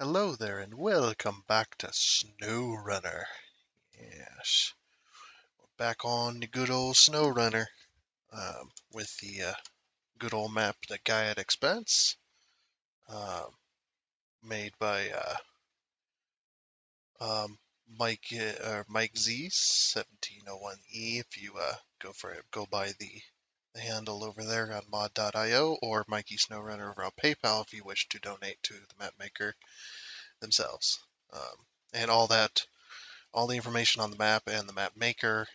Hello there and welcome back to SnowRunner. Yes, we're back on the good old SnowRunner with the good old map, the Guyette Expanse, um, made by Mike Z 1701E. If you go by the handle over there on mod.io, or Mikey SnowRunner over on PayPal if you wish to donate to the map maker themselves. And all the information on the map and the map maker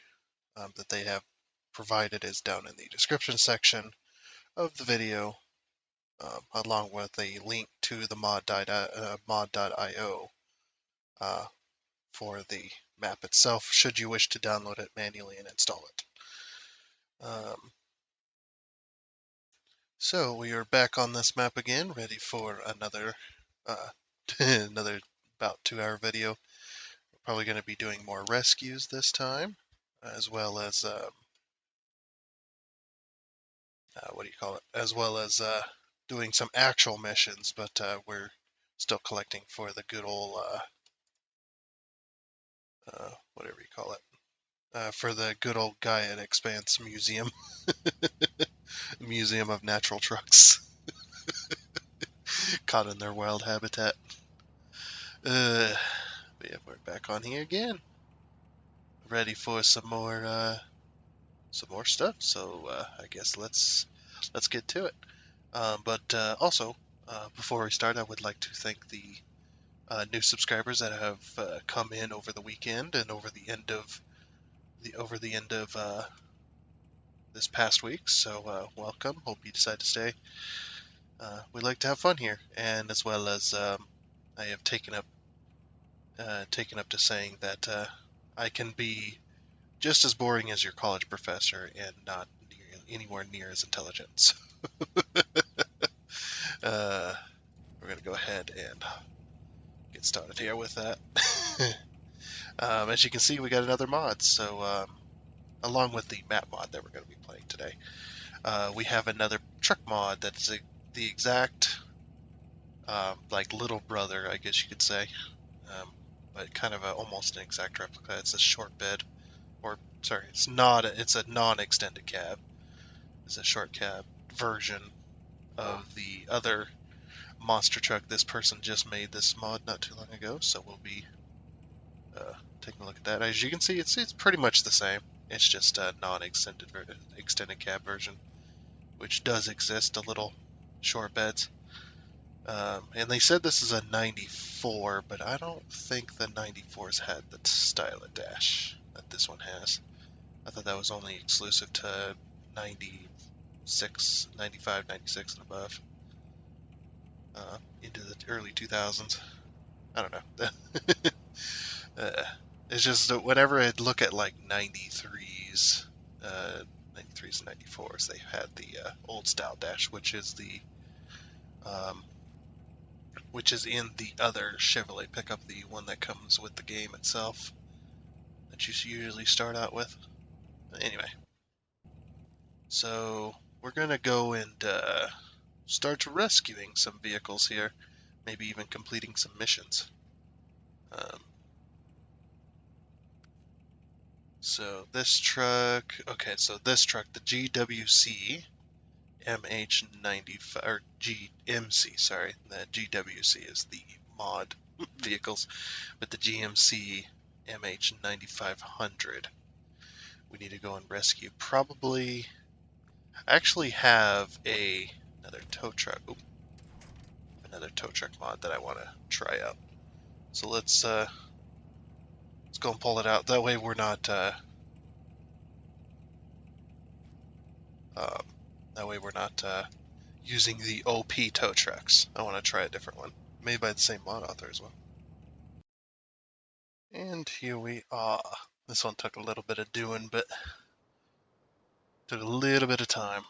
that they have provided is down in the description section of the video, along with a link to the mod.io for the map itself, should you wish to download it manually and install it. So we are back on this map again, ready for another another about 2-hour video. We're probably going to be doing more rescues this time, as well as as well as doing some actual missions, but we're still collecting for the good old, whatever you call it, for the good old Guyette Expanse Museum, Museum of Natural Trucks, caught in their wild habitat. But yeah, we're back on here again, ready for some more stuff. So I guess let's get to it. But also, before we start, I would like to thank the new subscribers that have come in over the weekend and over the end of this past week. So welcome. Hope you decide to stay. We like to have fun here, and as well as I have taken up to saying that I can be just as boring as your college professor and not anywhere near as intelligent. So, we're gonna go ahead and get started here with that. As you can see, we got another mod. So along with the map mod that we're going to be playing today, we have another truck mod that's the exact like little brother, I guess you could say, but kind of almost an exact replica. It's a short bed, or sorry, it's not. It's a non-extended cab. It's a short cab version of the other monster truck. This person just made this mod not too long ago, so we'll be taking a look at that. As you can see, it's pretty much the same. It's just a extended cab version, which does exist, a little short beds. And they said this is a 94, but I don't think the 94s had the style of dash that this one has. I thought that was only exclusive to 96, 95, 96 and above, into the early 2000s. I don't know. uh, it's just that whenever I look at like 93s, 93s and 94s, they had the old style dash, which is in the other Chevrolet pickup, the one that comes with the game itself, that you usually start out with. Anyway, so we're gonna go and start rescuing some vehicles here, maybe even completing some missions. So this truck, the GWC MH95, or GMC, sorry, the GWC is the mod vehicles, but the GMC MH9500 we need to go and rescue. Probably, I actually have another tow truck. Another tow truck mod that I want to try out. So let's go and pull it out. That way we're not using the OP tow trucks. I want to try a different one, made by the same mod author as well. And here we are. This one took a little bit of doing, but took a little bit of time.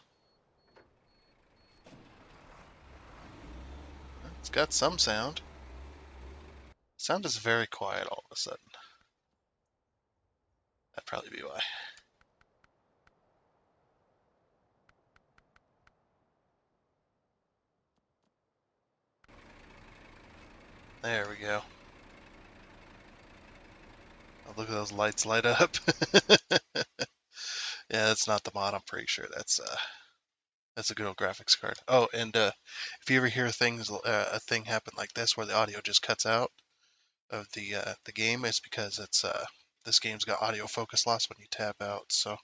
It's got some sound. Sound is very quiet all of a sudden. That'd probably be why. There we go. Oh, look at those lights light up. Yeah, that's not the mod. I'm pretty sure that's a good old graphics card. Oh, and if you ever hear a thing happen like this where the audio just cuts out of the game, it's because this game's got audio focus loss when you tab out. So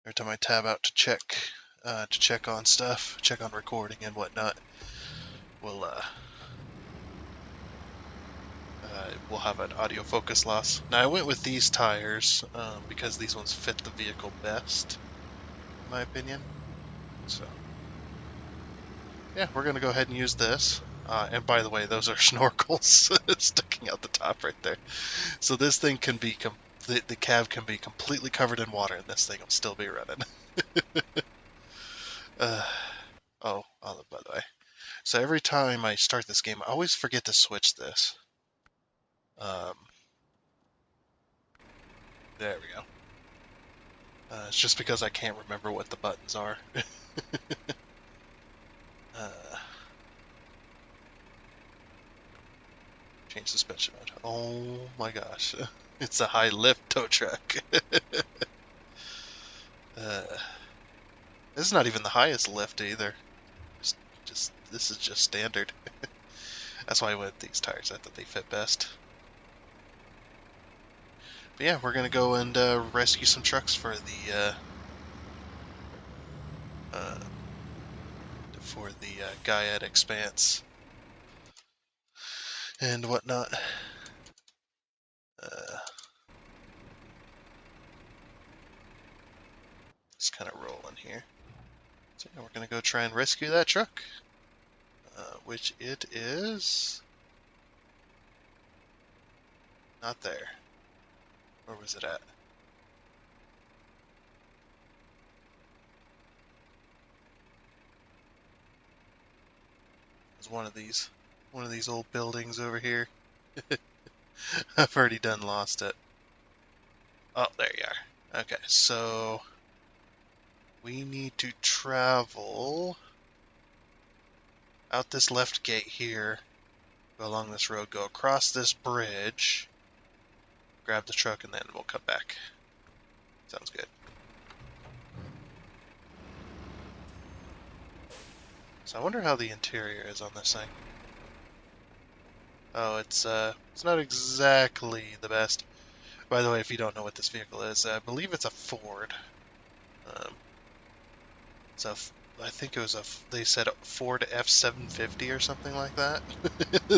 every time I tab out to check on stuff, check on recording and whatnot, we'll we'll have an audio focus loss. Now I went with these tires because these ones fit the vehicle best, in my opinion. So yeah, we're gonna go ahead and use this. And by the way, those are snorkels sticking out the top right there. So this thing can be the cab can be completely covered in water, and this thing will still be running. uh, by the way, so every time I start this game, I always forget to switch this. Um, there we go. It's just because I can't remember what the buttons are. uh, change suspension mode. Oh my gosh, it's a high lift tow truck. uh, this is not even the highest lift either. Just this is just standard. That's why I went with these tires. I thought they fit best. But yeah, we're gonna go and rescue some trucks for uh, the Guyette Expanse and whatnot. Uh, just kind of rolling here. So yeah, we're gonna go try and rescue that truck, which it is not there. Where was it at? It was one of these old buildings over here. I've already done lost it. Oh, there you are. Okay, so we need to travel out this left gate here, go along this road, go across this bridge, grab the truck, and then we'll come back. Sounds good. So I wonder how the interior is on this thing. Oh, it's not exactly the best. By the way, if you don't know what this vehicle is, I believe it's a Ford. Um, so I think it was they said Ford F750 or something like that.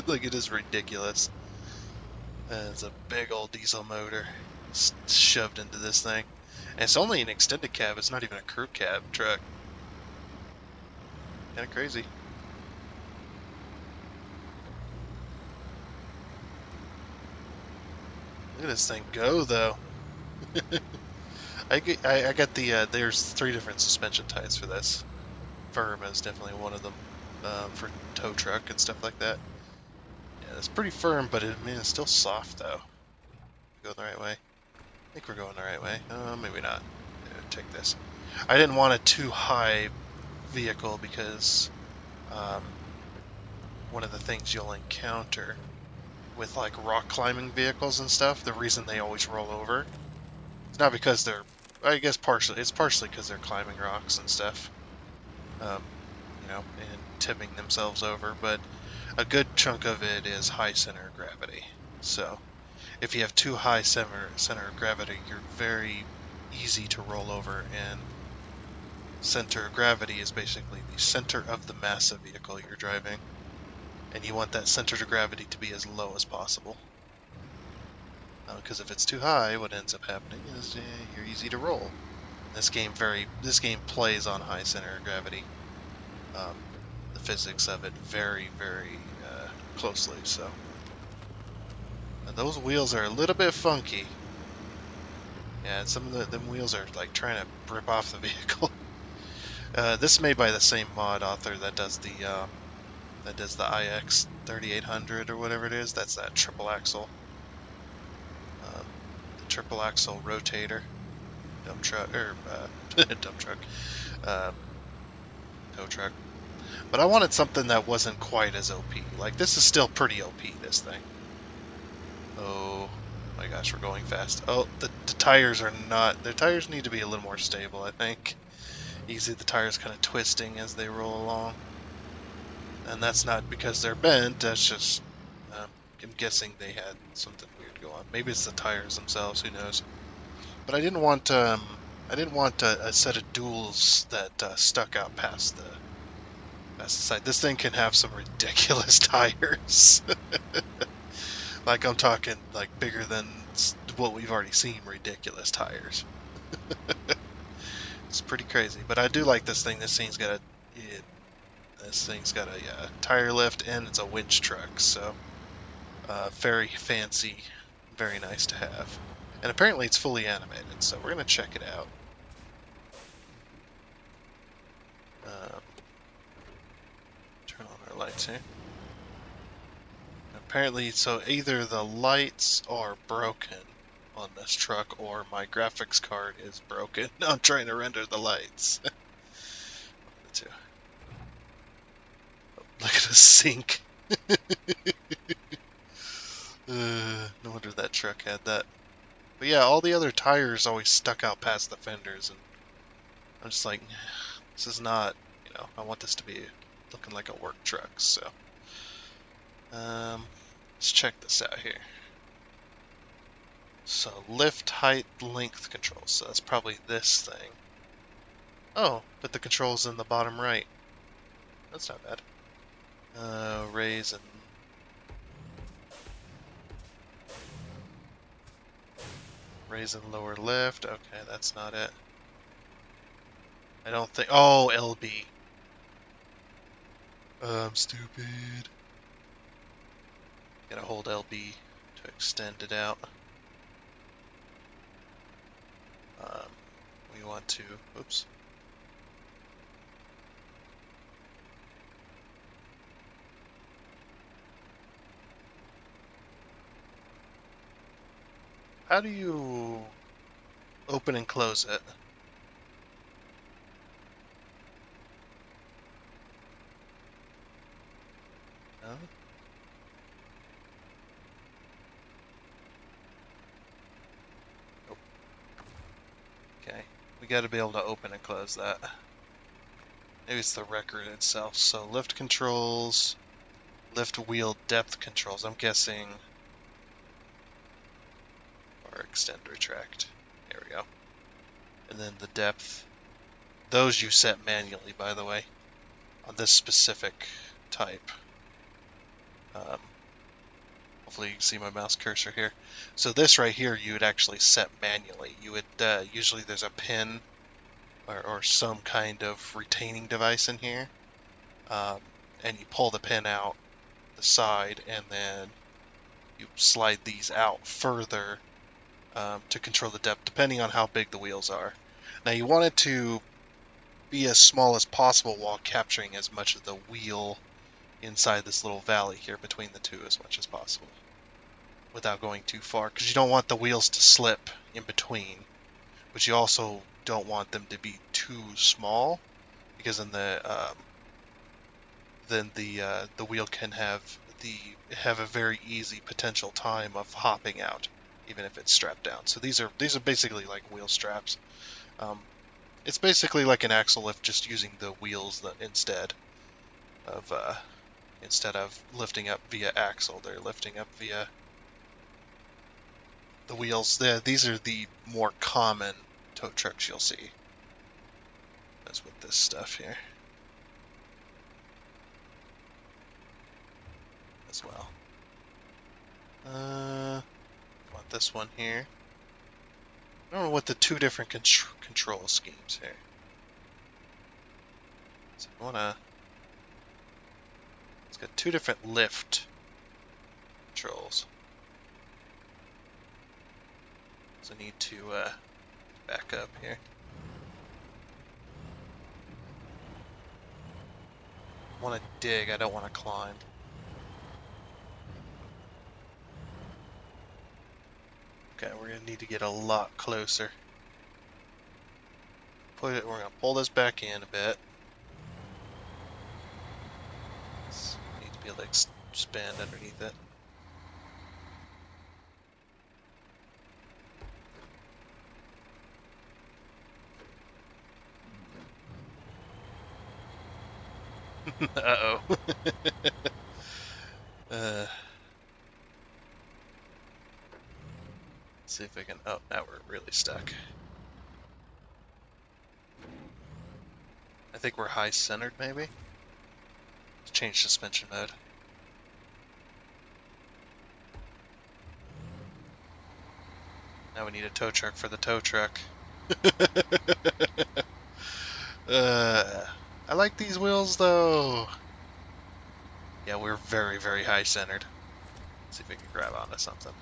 Like, it is ridiculous. It's a big old diesel motor shoved into this thing. And it's only an extended cab. It's not even a crew cab truck. Kind of crazy. Look at this thing go, though. I got there's 3 different suspension types for this. Firm is definitely one of them, for tow truck and stuff like that. Yeah, it's pretty firm, but I mean, it's still soft, though. Going the right way? I think we're going the right way. Maybe not. Take this. I didn't want a too high vehicle because one of the things you'll encounter with like rock climbing vehicles and stuff, the reason they always roll over, it's not because they're, I guess it's partially because they're climbing rocks and stuff, and tipping themselves over, but a good chunk of it is high center of gravity. So if you have too high center of gravity, you're very easy to roll over, and center of gravity is basically the center of the mass of vehicle you're driving, and you want that center of gravity to be as low as possible. Because if it's too high, what ends up happening is you're easy to roll. This game plays on high center of gravity. The physics of it very, very closely. So and those wheels are a little bit funky. Yeah, and some of them wheels are like trying to rip off the vehicle. This is made by the same mod author that does the IX 3800 or whatever it is. That's that triple axle. The triple axle rotator. Dump truck, or dump truck, tow truck. But I wanted something that wasn't quite as OP. Like, this is still pretty OP, this thing. Oh my gosh, we're going fast. Oh, the tires are not... The tires need to be a little more stable, I think. You see the tires kind of twisting as they roll along. And that's not because they're bent, that's just... I'm guessing they had something weird go on. Maybe it's the tires themselves, who knows. But I didn't want a set of duals that stuck out past the side. This thing can have some ridiculous tires. Like, I'm talking like bigger than what we've already seen. Ridiculous tires. It's pretty crazy. But I do like this thing. This thing's got a tire lift and it's a winch truck. So very fancy, very nice to have. And apparently it's fully animated. So we're gonna check it out. Um, turn on our lights here. Apparently, so either the lights are broken on this truck or my graphics card is broken. I'm trying to render the lights. One of the two. Oh, look at the sink. No wonder that truck had that. But yeah, all the other tires always stuck out past the fenders, and I'm just like, this is not, I want this to be looking like a work truck, so. Let's check this out here. So, lift, height, length controls. So that's probably this thing. Oh, but the controls in the bottom right. That's not bad. Raise and... Raise and lower lift. Okay, that's not it. I don't think... Oh, LB. I'm stupid. Gotta hold LB to extend it out. We want to... Oops. How do you open and close it? No? Nope. Okay. We gotta be able to open and close that. Maybe it's the record itself. So lift controls, lift wheel depth controls. I'm guessing... Or extend, retract. There we go. And then the depth. Those you set manually, by the way, on this specific type. Hopefully you can see my mouse cursor here. So this right here you would actually set manually. You would usually there's a pin or some kind of retaining device in here, and you pull the pin out the side, and then you slide these out further to control the depth, depending on how big the wheels are. Now you want it to be as small as possible while capturing as much of the wheel inside this little valley here between the two as much as possible without going too far, because you don't want the wheels to slip in between, but you also don't want them to be too small, because then the wheel can have a very easy potential time of hopping out, even if it's strapped down. So these are basically like wheel straps. It's basically like an axle lift, just using the wheels instead of lifting up via axle. They're lifting up via the wheels. These are the more common tow trucks you'll see. That's with this stuff here as well. Want this one here. I don't know what the two different control schemes here. So I wanna. It's got two different lift controls. So I need to back up here. I want to dig, I don't want to climb. Okay, we're going to need to get a lot closer. We're going to pull this back in a bit. to expand underneath it. Uh-oh. See if I can... Oh, now we're really stuck. I think we're high-centered, maybe? Let's change suspension mode. Now we need a tow truck for the tow truck. I like these wheels, though. Yeah, we're very, very high-centered. See if we can grab onto something.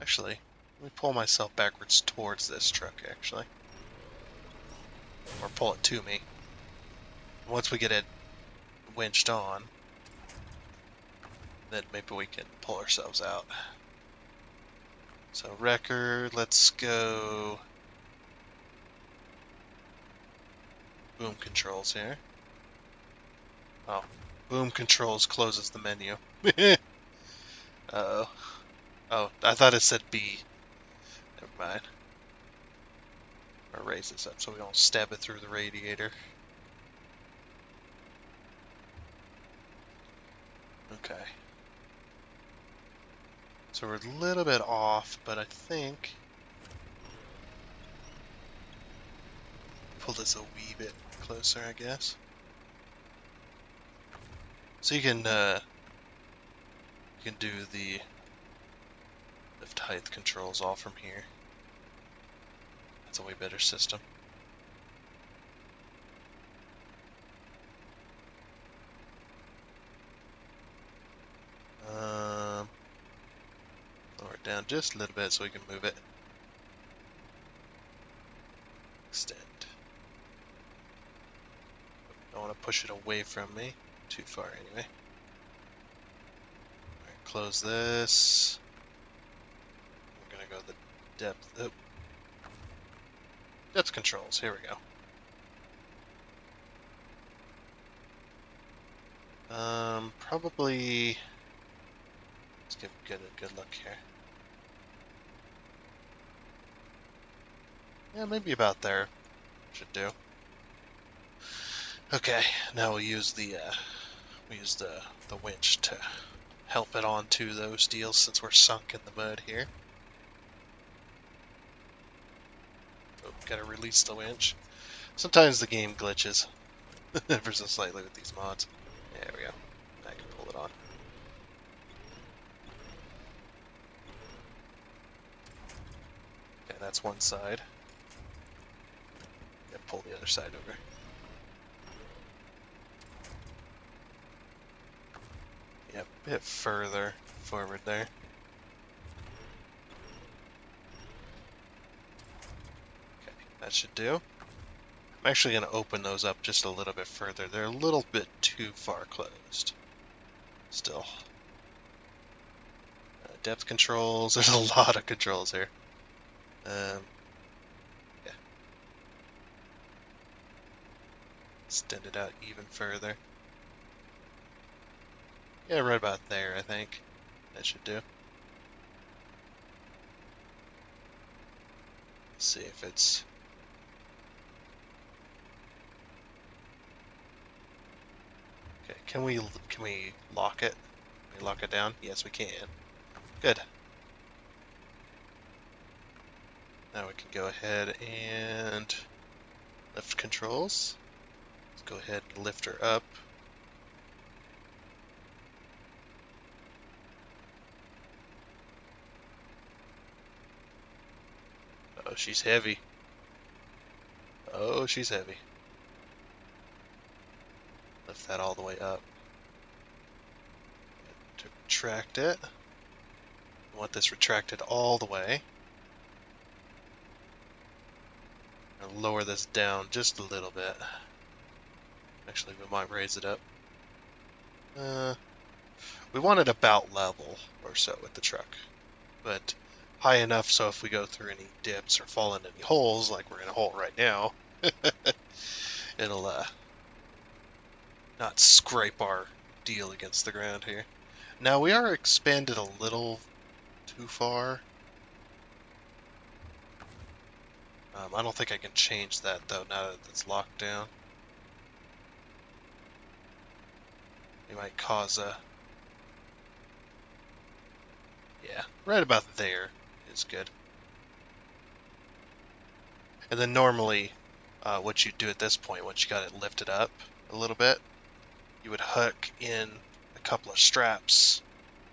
Actually, let me pull myself backwards towards this truck, actually. Or pull it to me. Once we get it winched on, then maybe we can pull ourselves out. So record, let's go boom controls here. Oh, boom controls closes the menu. Uh-oh. Oh, I thought it said B. Never mind. Or raise this up so we don't stab it through the radiator. Okay. So we're a little bit off, but I think... Pull this a wee bit closer, I guess. So you can do the lift height controls all from here. That's a way better system. Lower it down just a little bit so we can move it. Extend. Don't want to push it away from me. Too far anyway. Alright, close this. We're gonna go the depth. Oh. Depth controls. Here we go. Probably. Let's get a good look here. Yeah, maybe about there. Should do. Okay, now we'll use the winch to help it onto those deals since we're sunk in the mud here. Oh, gotta release the winch. Sometimes the game glitches ever so slightly with these mods. There we go. I can pull it on. Okay, that's one side. Then pull the other side over. Yep, a bit further forward there. Okay, that should do. I'm actually going to open those up just a little bit further. They're a little bit too far closed. Still. Depth controls. There's a lot of controls here. Yeah. Extend it out even further. Yeah, right about there, I think. That should do. Let's see if it's... Okay, can we lock it? Can we lock it down? Yes, we can. Good. Now we can go ahead and lift controls. Let's go ahead and lift her up. Oh, she's heavy. Oh, she's heavy. Lift that all the way up. To retract it. I want this retracted all the way. I'll lower this down just a little bit. Actually, we might raise it up. We want it about level or so with the truck, but high enough so if we go through any dips or fall into any holes, like we're in a hole right now, it'll not scrape our deal against the ground here. Now we are expanded a little too far. I don't think I can change that though now that it's locked down. It might cause a... Yeah, right about there is good. And then normally, what you do at this point, once you got it lifted up a little bit, you would hook in a couple of straps.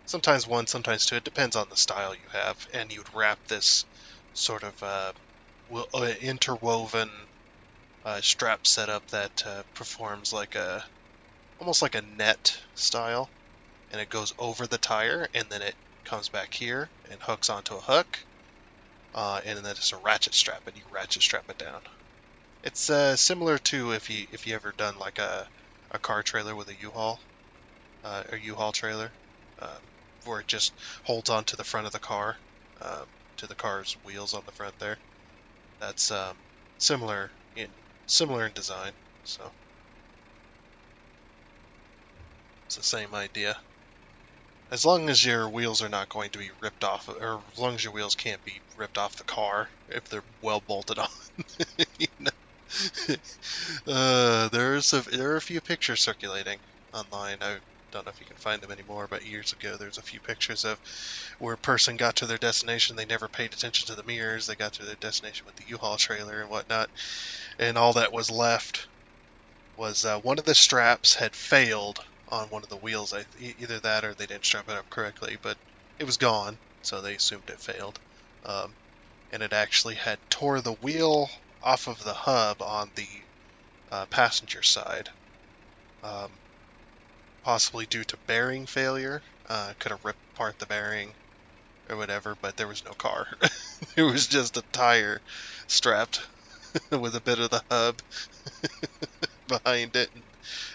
Sometimes one, sometimes two. It depends on the style you have. And you would wrap this sort of interwoven strap setup that performs like almost like a net style. And it goes over the tire, and then it comes back here and hooks onto a hook. And then it's a ratchet strap, and you ratchet strap it down. It's similar to if you ever done like a car trailer with a U-Haul trailer, um, where it just holds on to the front of the car, to the car's wheels on the front there. That's similar in design, so it's the same idea. As long as your wheels are not going to be ripped off, or as long as your wheels can't be ripped off the car if they're well bolted on. You know? There are a few pictures circulating online. I don't know if you can find them anymore, but years ago there's a few pictures of where a person got to their destination. They never paid attention to the mirrors. They got to their destination with the U-Haul trailer and whatnot, and all that was left was one of the straps had failed on one of the wheels. Either that or they didn't strap it up correctly, but it was gone, so they assumed it failed. And it actually had tore the wheel off of the hub on the passenger side, um, possibly due to bearing failure. Could have ripped apart the bearing or whatever, but there was no car. It was just a tire strapped with a bit of the hub behind it. And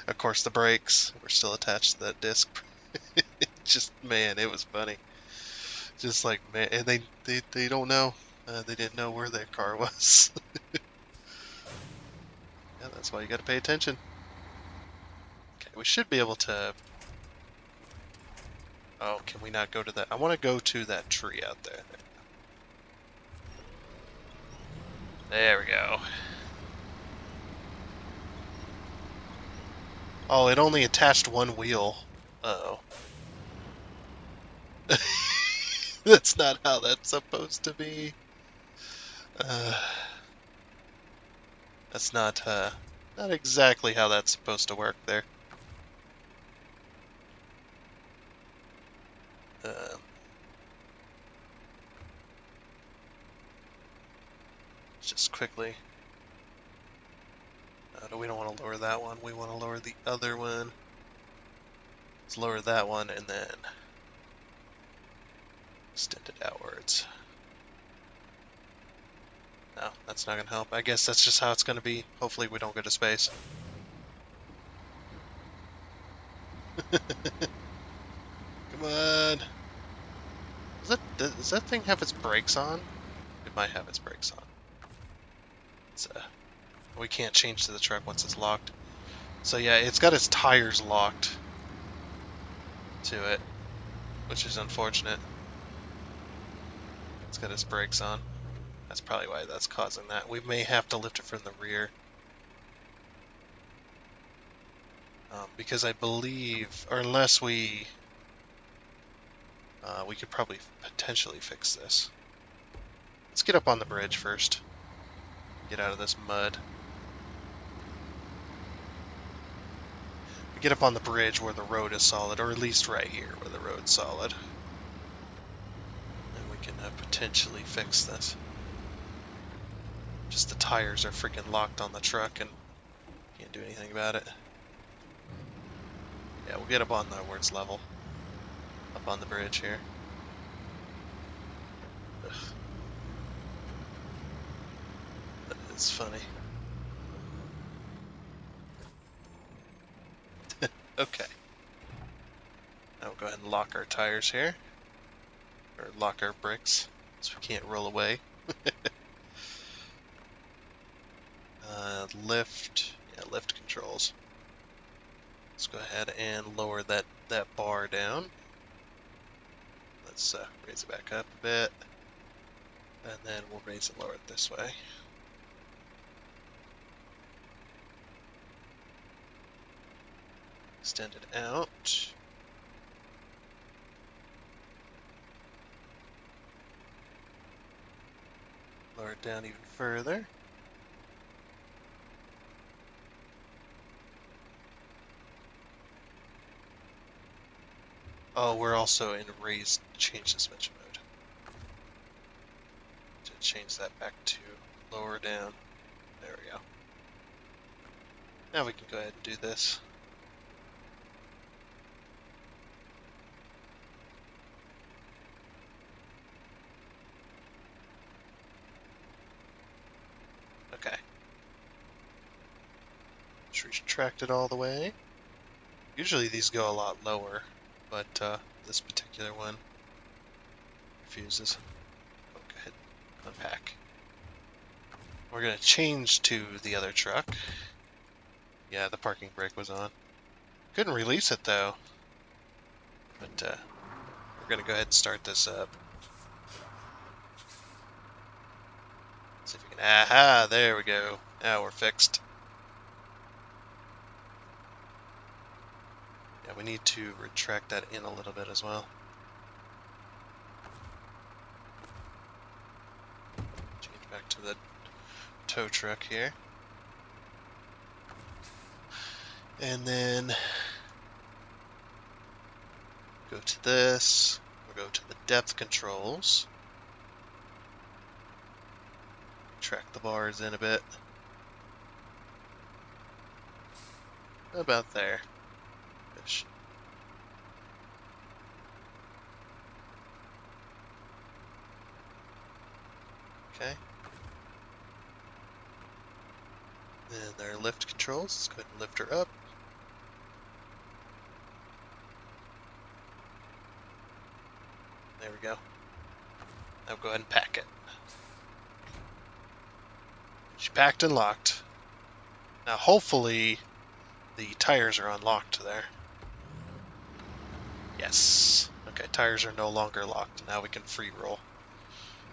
of course, the brakes were still attached to that disc. Just, man, it was funny. Just like, man, and they don't know. They didn't know where their car was. Yeah, that's why you gotta pay attention. Okay, we should be able to... Oh, can we not go to that? I want to go to that tree out there. There we go. Oh, it only attached one wheel. Uh-oh. That's not how that's supposed to be. That's not exactly how that's supposed to work there. Uh, just quickly. No, we don't want to lower that one. We want to lower the other one. Let's lower that one and then extend it outwards. No, that's not going to help. I guess that's just how it's going to be. Hopefully we don't go to space. Come on. Does that thing have its brakes on? It might have its brakes on. It's, we can't change to the truck once it's locked. So yeah, it's got its tires locked to it, which is unfortunate. It's got its brakes on. That's probably why that's causing that. We may have to lift it from the rear. Because I believe, or unless we could probably potentially fix this. Let's get up on the bridge first. Get out of this mud. We get up on the bridge where the road is solid, or at least right here where the road's solid. And we can potentially fix this. Just the tires are freaking locked on the truck and can't do anything about it. Yeah, we'll get up on the where it's level. Up on the bridge here. Ugh. That is funny. Okay. Now we'll go ahead and lock our tires here. Or lock our brakes, so we can't roll away. Lift. Yeah, lift controls. Let's go ahead and lower that bar down. Let's raise it back up a bit. And then we'll raise it lower this way. Extend it out. Lower it down even further. Oh, we're also in raised change suspension mode. To change that back to lower down. There we go. Now we can go ahead and do this. Okay. Just retract it all the way. Usually these go a lot lower, but this particular one refuses. Oh, go ahead, unpack. We're going to change to the other truck. Yeah, the parking brake was on. Couldn't release it though. But we're going to go ahead and start this up. See if we can... Aha! There we go. Now we're fixed. Yeah, we need to retract that in a little bit as well. Change back to the tow truck here. And then go to this. We'll go to the depth controls. Track the bars in a bit. About there. Ish. Okay. And there are lift controls. Let's go ahead and lift her up. There we go. Now go ahead and pack it. She packed and locked. Now hopefully the tires are unlocked there. Yes. Okay, tires are no longer locked. Now we can free roll.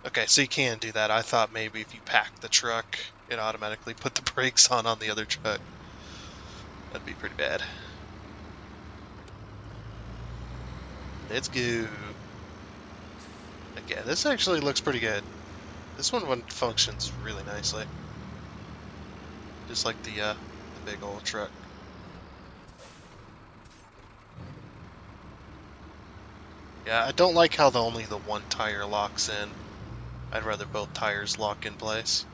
Okay, so you can do that. I thought maybe if you pack the truck, it automatically put the brakes on the other truck. That'd be pretty bad. Let's go. Okay, this actually looks pretty good. This one functions really nicely. Just like the big old truck. Yeah, I don't like how only the one tire locks in. I'd rather both tires lock in place.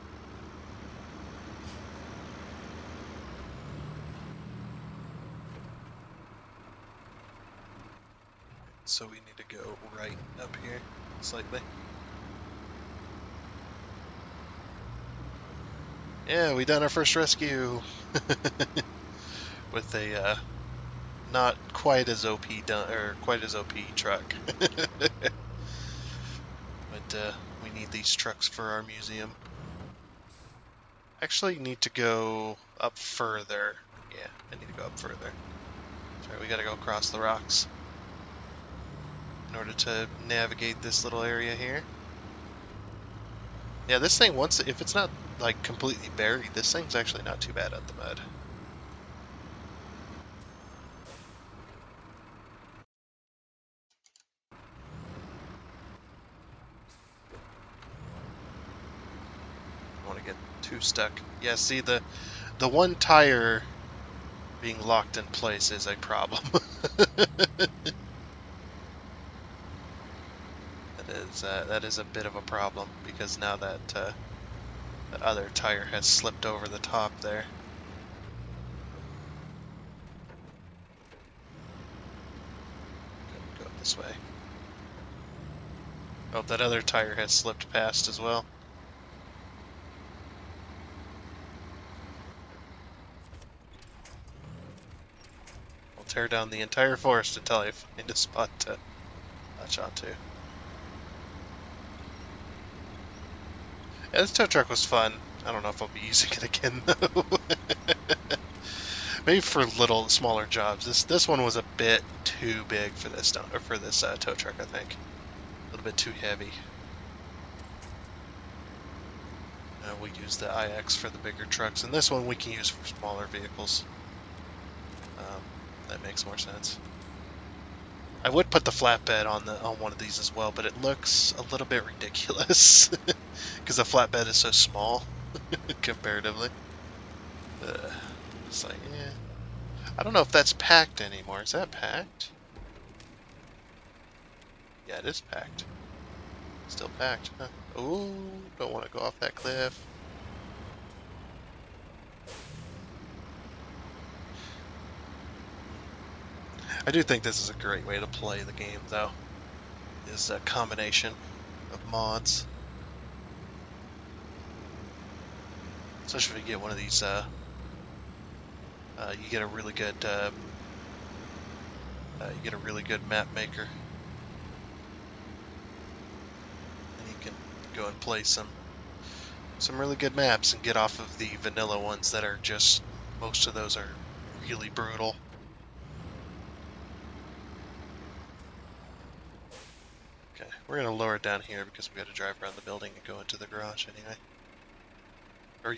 So we need to go right up here slightly. Yeah, we done our first rescue with a not quite as OP truck. But we need these trucks for our museum. Actually, need to go up further. Yeah, I need to go up further. Sorry, we gotta go across the rocks in order to navigate this little area here. Yeah, this thing, if it's not like completely buried, this thing's actually not too bad at the mud. I want to get too stuck. Yeah, see, the one tire being locked in place is a problem. That is a bit of a problem, because now that that other tire has slipped over the top there. Go this way. Oh, that other tire has slipped past as well. We'll tear down the entire forest until I find a spot to latch onto. Yeah, this tow truck was fun. I don't know if I'll be using it again, though. Maybe for little, smaller jobs. This one was a bit too big for this tow truck, I think. A little bit too heavy. We use the IX for the bigger trucks, and this one we can use for smaller vehicles. That makes more sense. I would put the flatbed on one of these as well, but it looks a little bit ridiculous because the flatbed is so small comparatively. It's like, yeah. I don't know if that's packed anymore. Is that packed? Yeah, it is packed. Still packed, huh? Ooh, don't want to go off that cliff. I do think this is a great way to play the game, though. Is a combination of mods. Especially if you get one of these, you get a really good, map maker. And you can go and play some really good maps and get off of the vanilla ones that are just, most of those are really brutal. Okay, we're going to lower it down here because we got to drive around the building and go into the garage anyway. Or we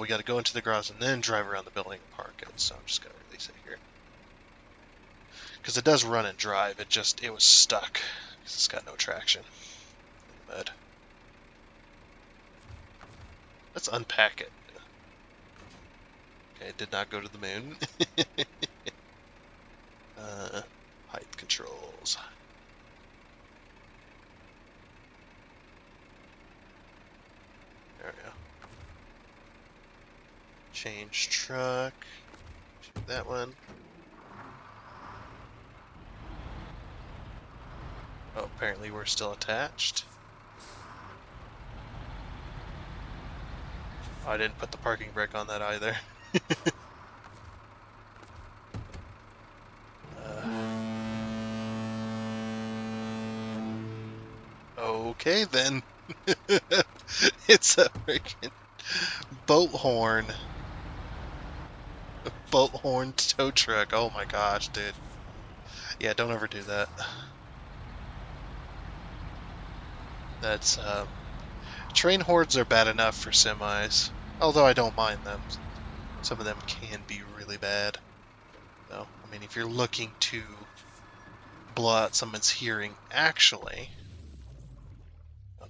got to go into the garage and then drive around the building and park it. So I'm just going to release it here. Because it does run and drive, it was stuck because it's got no traction in the mud. Let's unpack it. Okay, it did not go to the moon. Height controls. There we go. Change truck. Choose that one. Oh, apparently we're still attached. Oh, I didn't put the parking brake on that either. Okay then. It's a freaking boat horn. A boat horn tow truck. Oh my gosh, dude. Yeah, don't ever do that. That's train hordes are bad enough for semis. Although I don't mind them. Some of them can be really bad. So, I mean, if you're looking to blow out someone's hearing, actually,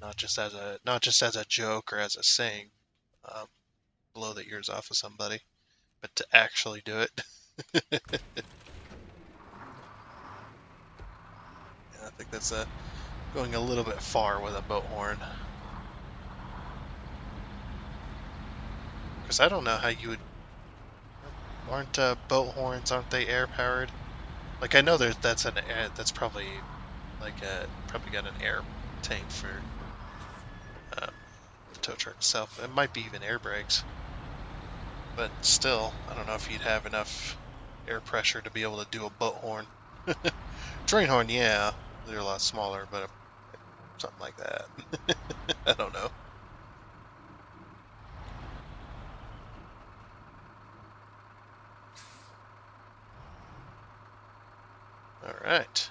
not just as a joke or as a saying, blow the ears off of somebody, but to actually do it. Yeah, I think that's going a little bit far with a boat horn. Because I don't know how you would. Aren't aren't they air powered? Like I know that's probably probably got an air tank for the tow truck itself. It might be even air brakes, but still, I don't know if you'd have enough air pressure to be able to do a boat horn. Train horn, yeah, they're a lot smaller, but something like that. I don't know. All right.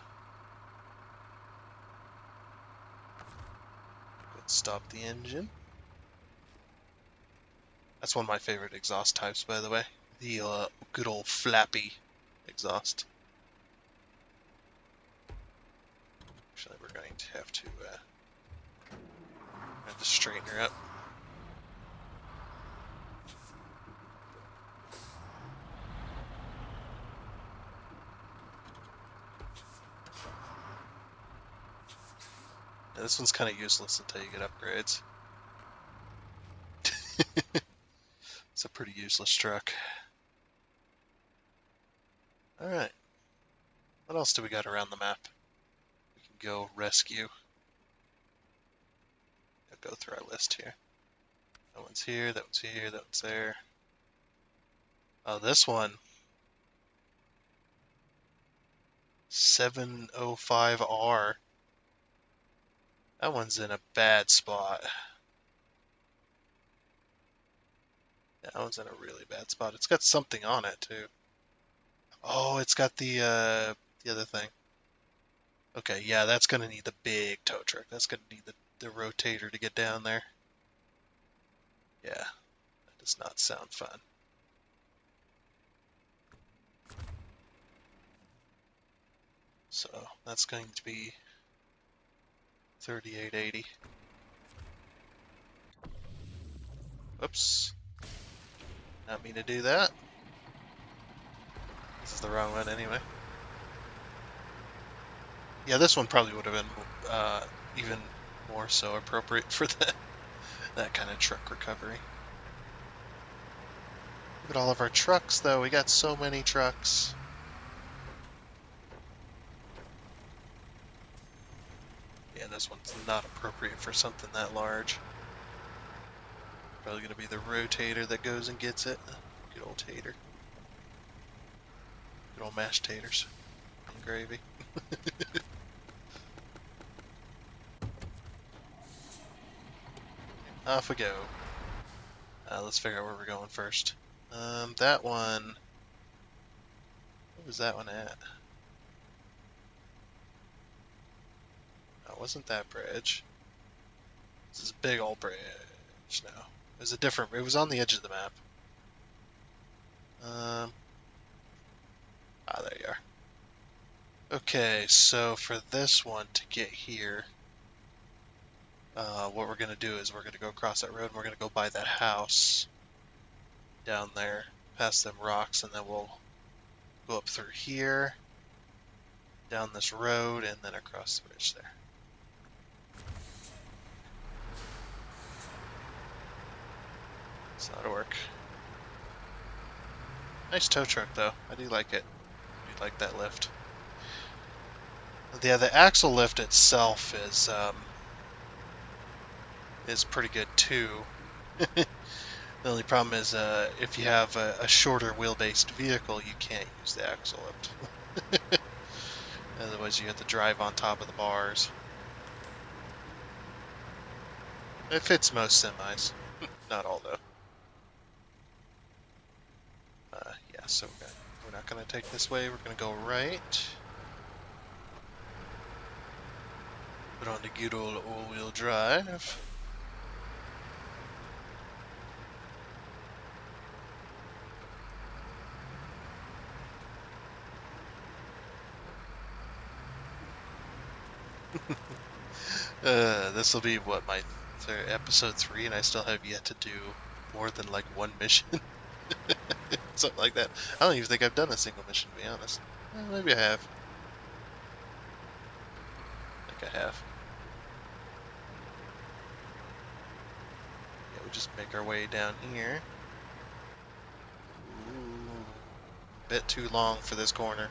Let's stop the engine. That's one of my favorite exhaust types, by the way. The good old flappy exhaust. Actually, we're going to have to straighten her up. Yeah, this one's kind of useless until you get upgrades. It's a pretty useless truck. Alright. What else do we got around the map? We can go rescue. I'll go through our list here. That one's here, that one's here, that one's there. Oh, this one. 705R. That one's in a bad spot. Yeah, that one's in a really bad spot. It's got something on it too. Oh, it's got the other thing. Okay, yeah, that's gonna need the big tow truck. That's gonna need the rotator to get down there. Yeah, that does not sound fun. So that's going to be 3880. Whoops. Not mean to do that. This is the wrong one anyway. Yeah, this one probably would have been even more so appropriate for that kind of truck recovery. Look at all of our trucks, though. We got so many trucks. Yeah, this one's not appropriate for something that large. Probably going to be the rotator that goes and gets it. Good old tater. Good old mashed taters and gravy. Off we go. Let's figure out where we're going first. That one... What was that one at? It wasn't that bridge. This is a big old bridge now. It was a different... It was on the edge of the map. There you are. Okay, so for this one to get here, what we're going to do is we're going to go across that road and we're going to go by that house down there, past them rocks, and then we'll go up through here, down this road, and then across the bridge there. So that'll work. Nice tow truck, though. I do like it. I do like that lift. Yeah, the axle lift itself is pretty good too. The only problem is if you have a shorter wheel-based vehicle, you can't use the axle lift. Otherwise, you have to drive on top of the bars. It fits most semis. Not all, though. Yeah, so we're not going to take this way. We're going to go right. Put on the good old all-wheel drive. This will be, what, my episode 3, and I still have yet to do more than, like, one mission. Something like that. I don't even think I've done a single mission, to be honest. Maybe I have. I think I have. Yeah, we just make our way down here. Ooh, bit too long for this corner.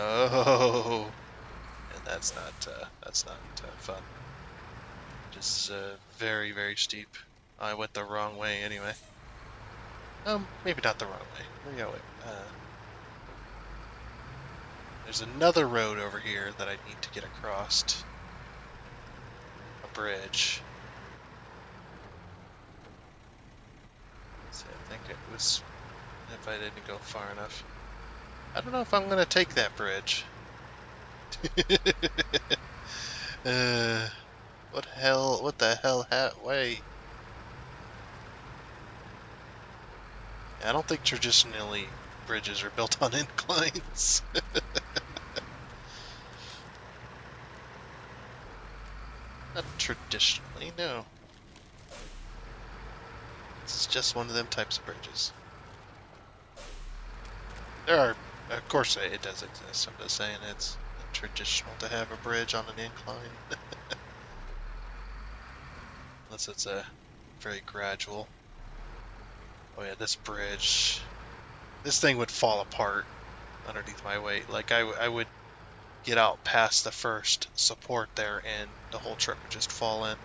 Oh, and that's not fun. Just very, very steep. I went the wrong way anyway. Maybe not the wrong way. Yeah, wait. There's another road over here that I need to get across. A bridge. So I think it was, if I didn't go far enough. I don't know if I'm going to take that bridge. What the hell, way? I don't think traditionally bridges are built on inclines. Not traditionally, no. It's just one of them types of bridges. There are, of course, it does exist. I'm just saying it's traditional to have a bridge on an incline. Unless it's a very gradual. Oh yeah, this bridge. This thing would fall apart underneath my weight. Like I would get out past the first support there and the whole truck would just fall in.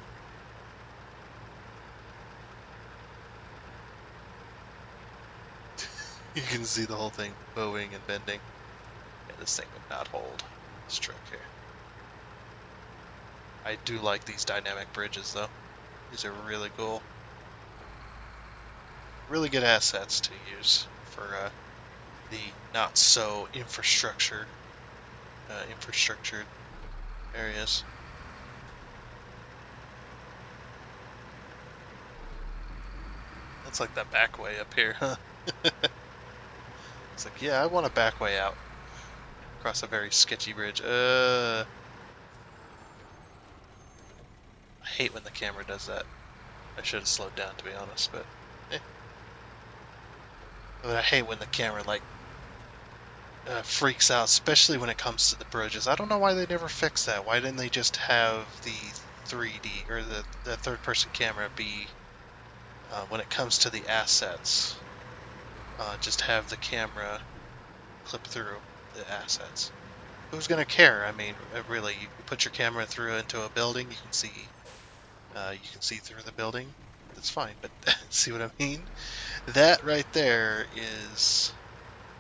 You can see the whole thing bowing and bending. Yeah, this thing would not hold. This truck here. I do like these dynamic bridges, though. These are really cool. Really good assets to use for the not so infrastructured areas. That's like the back way up here, huh? It's like, yeah, I want a back way out across a very sketchy bridge. I hate when the camera does that. I should have slowed down, to be honest, but eh. But I hate when the camera like freaks out, especially when it comes to the bridges. I don't know why they never fixed that. Why didn't they just have the 3D or the third-person camera be when it comes to the assets? Just have the camera clip through the assets. Who's gonna care? I mean, really, you put your camera through into a building, you can see through the building. That's fine, but see what I mean? That right there is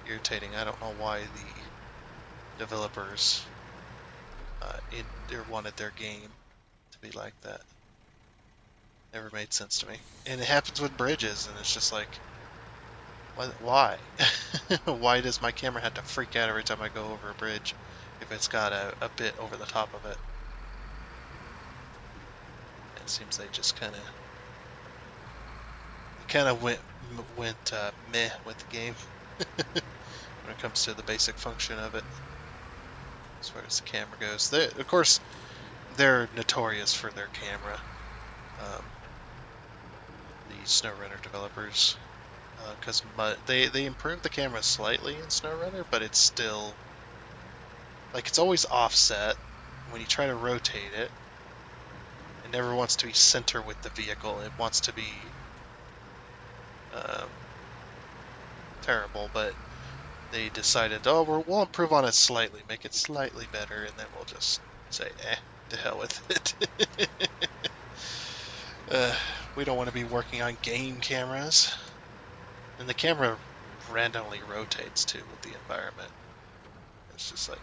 irritating. I don't know why the developers wanted their game to be like that. Never made sense to me. And it happens with bridges, and it's just like, why? Why does my camera have to freak out every time I go over a bridge if it's got a bit over the top of it? It seems they just kind of went meh with the game when it comes to the basic function of it as far as the camera goes. Of course, they're notorious for their camera. The SnowRunner developers, because they improved the camera slightly in SnowRunner, but it's still like it's always offset. When you try to rotate it, it never wants to be center with the vehicle. It wants to be terrible, but they decided, oh, we'll improve on it slightly, make it slightly better, and then we'll just say, to hell with it. We don't want to be working on game cameras. And the camera randomly rotates too with the environment. It's just like,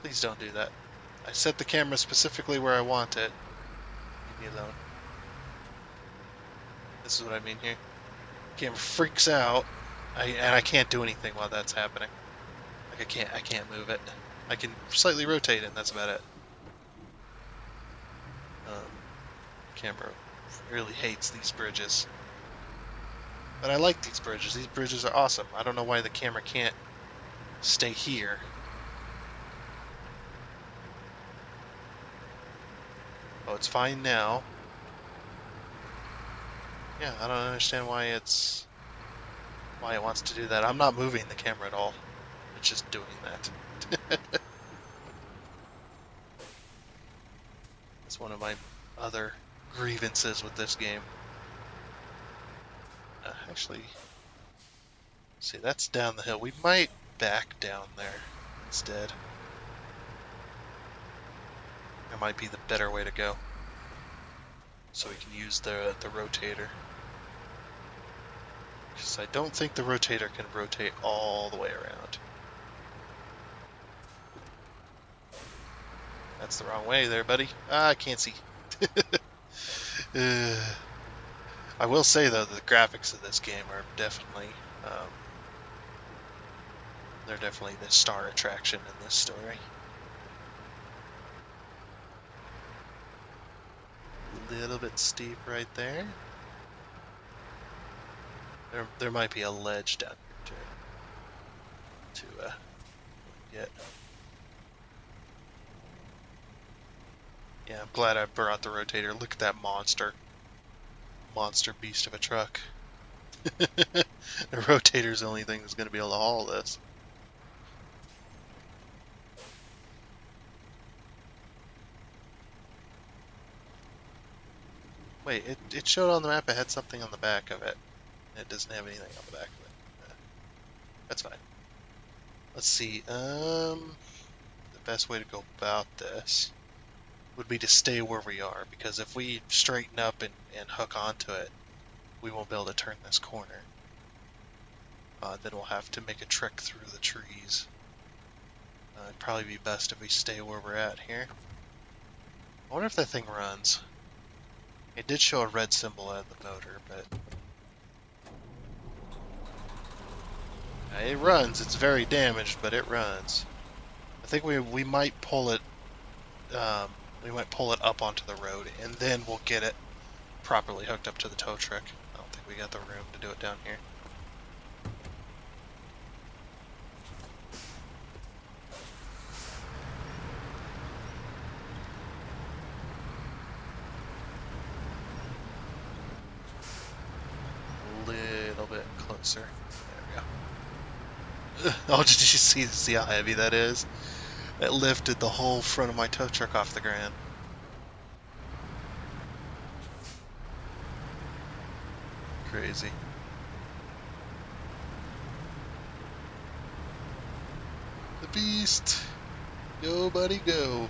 please don't do that. I set the camera specifically where I want it. Leave me alone. This is what I mean here. Camera freaks out, and I can't do anything while that's happening. Like I can't move it. I can slightly rotate it, and that's about it. Camera really hates these bridges. But I like these bridges. These bridges are awesome. I don't know why the camera can't stay here. Oh, it's fine now. Yeah, I don't understand why it wants to do that. I'm not moving the camera at all. It's just doing that. That's one of my other grievances with this game. Actually, see, that's down the hill. We might back down there instead. That might be the better way to go. So we can use the rotator. Because I don't think the rotator can rotate all the way around. That's the wrong way there, buddy. I can't see. I will say, though, the graphics of this game are definitely... they're definitely the star attraction in this story. A little bit steep right there. There might be a ledge down here to get. Yeah, I'm glad I brought the rotator. Look at that monster beast of a truck. The rotator's the only thing that's going to be able to haul this. Wait, it showed on the map it had something on the back of it. It doesn't have anything on the back of it. That's fine. Let's see. The best way to go about this would be to stay where we are, because if we straighten up and hook onto it, we won't be able to turn this corner. Then we'll have to make a trek through the trees. It'd probably be best if we stay where we're at here. I wonder if that thing runs. It did show a red symbol at the motor, but it runs. It's very damaged, but it runs. I think we might pull it. We might pull it up onto the road, and then we'll get it properly hooked up to the tow truck. I don't think we got the room to do it down here. A little bit closer. There we go. Oh, did you see how heavy that is? It lifted the whole front of my tow truck off the ground. Crazy. The beast. Go, buddy, go.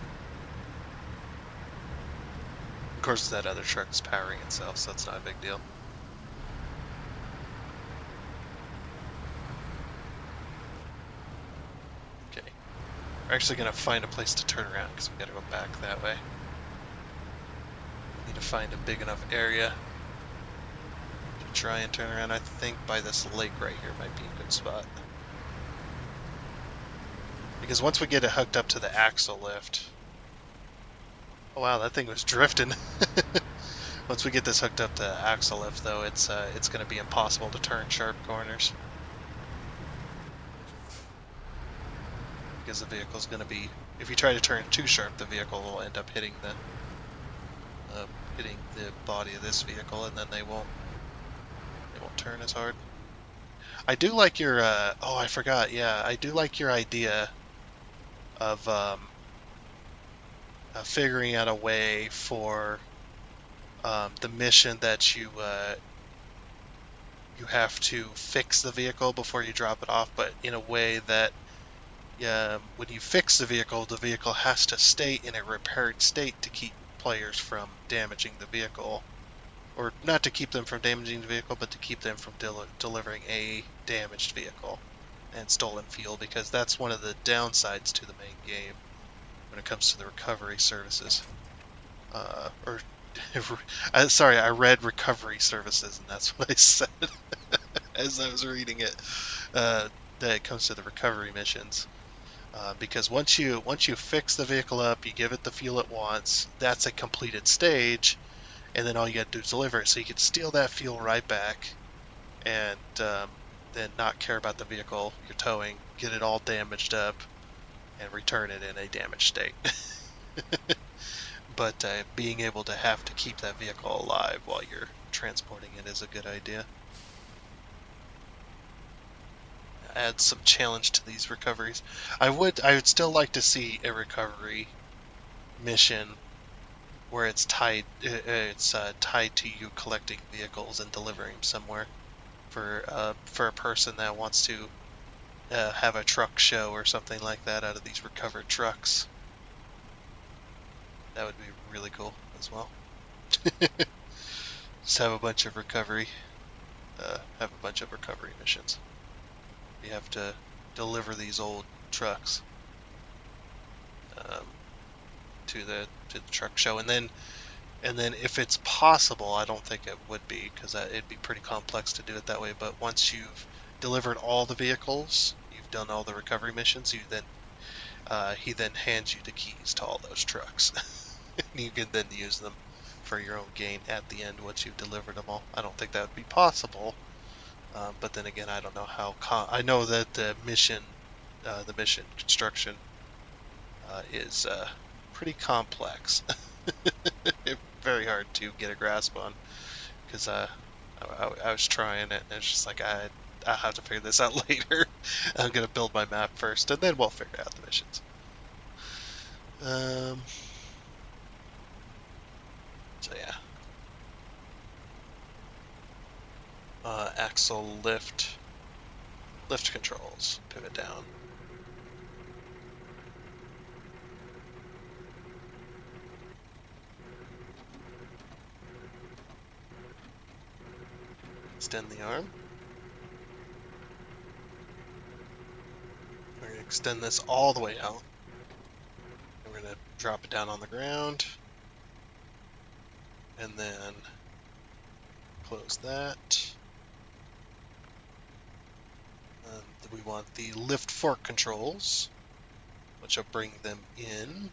Of course, that other truck's powering itself, so it's not a big deal. Okay. We're actually going to find a place to turn around because we got to go back that way. Need to find a big enough area to try and turn around. I think by this lake right here might be a good spot. Because once we get it hooked up to the axle lift... Oh wow, that thing was drifting. Once we get this hooked up to axle lift, though, it's going to be impossible to turn sharp corners. Because the vehicle's going to be... If you try to turn too sharp, the vehicle will end up hitting the body of this vehicle, and then they won't turn as hard. I do like your... oh, I forgot. Yeah, I do like your idea of figuring out a way for the mission that you have to fix the vehicle before you drop it off, but in a way that when you fix the vehicle has to stay in a repaired state to keep players from damaging the vehicle. Or not to keep them from damaging the vehicle, but to keep them from delivering a damaged vehicle and stolen fuel, because that's one of the downsides to the main game when it comes to the recovery services. Sorry, I read recovery services, and that's what I said as I was reading it. That it comes to the recovery missions. Because once you fix the vehicle up, you give it the fuel it wants, that's a completed stage, and then all you got to do is deliver it. So you can steal that fuel right back, and then not care about the vehicle you're towing, get it all damaged up, and return it in a damaged state. But being able to have to keep that vehicle alive while you're transporting it is a good idea. Add some challenge to these recoveries. I would still like to see a recovery mission where it's tied to you collecting vehicles and delivering them somewhere for a person that wants to have a truck show or something like that out of these recovered trucks. That would be really cool as well. Just have a bunch of recovery missions. You have to deliver these old trucks to the truck show, and then if it's possible, I don't think it would be, because it'd be pretty complex to do it that way. But once you've delivered all the vehicles, you've done all the recovery missions, he then hands you the keys to all those trucks. And you can then use them for your own gain at the end once you've delivered them all. I don't think that would be possible, but then again, I don't know how. I know that the mission construction is pretty complex. Very hard to get a grasp on, because I was trying it, and it's just like I'll have to figure this out later. I'm gonna build my map first, and then we'll figure out the missions. So yeah. Axle lift controls, pivot down. Extend the arm. We're going to extend this all the way out. And we're going to drop it down on the ground. And then close that. And we want the lift fork controls, which will bring them in.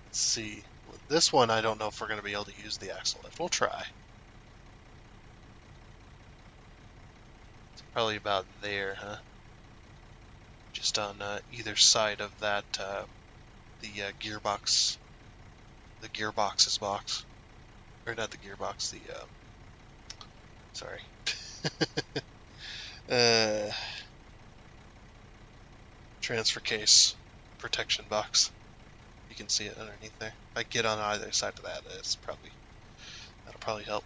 Let's see. This one, I don't know if we're going to be able to use the axle lift. We'll try. It's probably about there, huh? Just on either side of that, the gearbox, the gearbox's box. Or not the gearbox, the, sorry. Transfer case protection box. You can see it underneath there. If I get on either side of that, that'll probably help.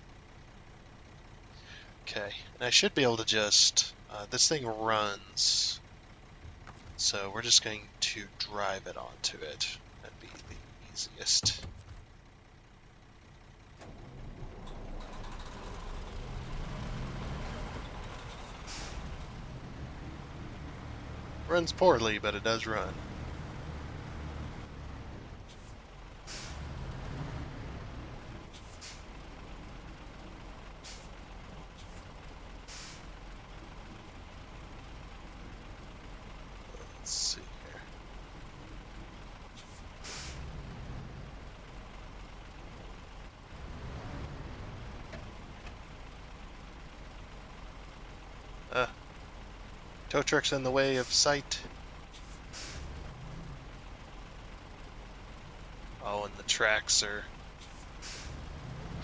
Okay, and I should be able to just, this thing runs, so we're just going to drive it onto it. That'd be the easiest. Runs poorly, but it does run. Let's see here. Tow truck's in the way of sight. Oh, and the tracks are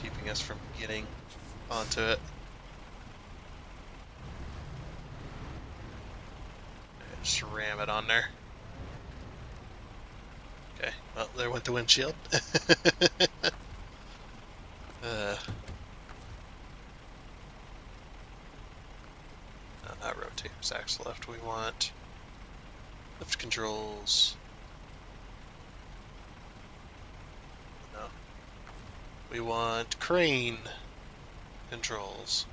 keeping us from getting onto it. Just ram it on there. Okay, well, there went the windshield. Not rotators, axle left. We want lift controls. No. We want crane controls.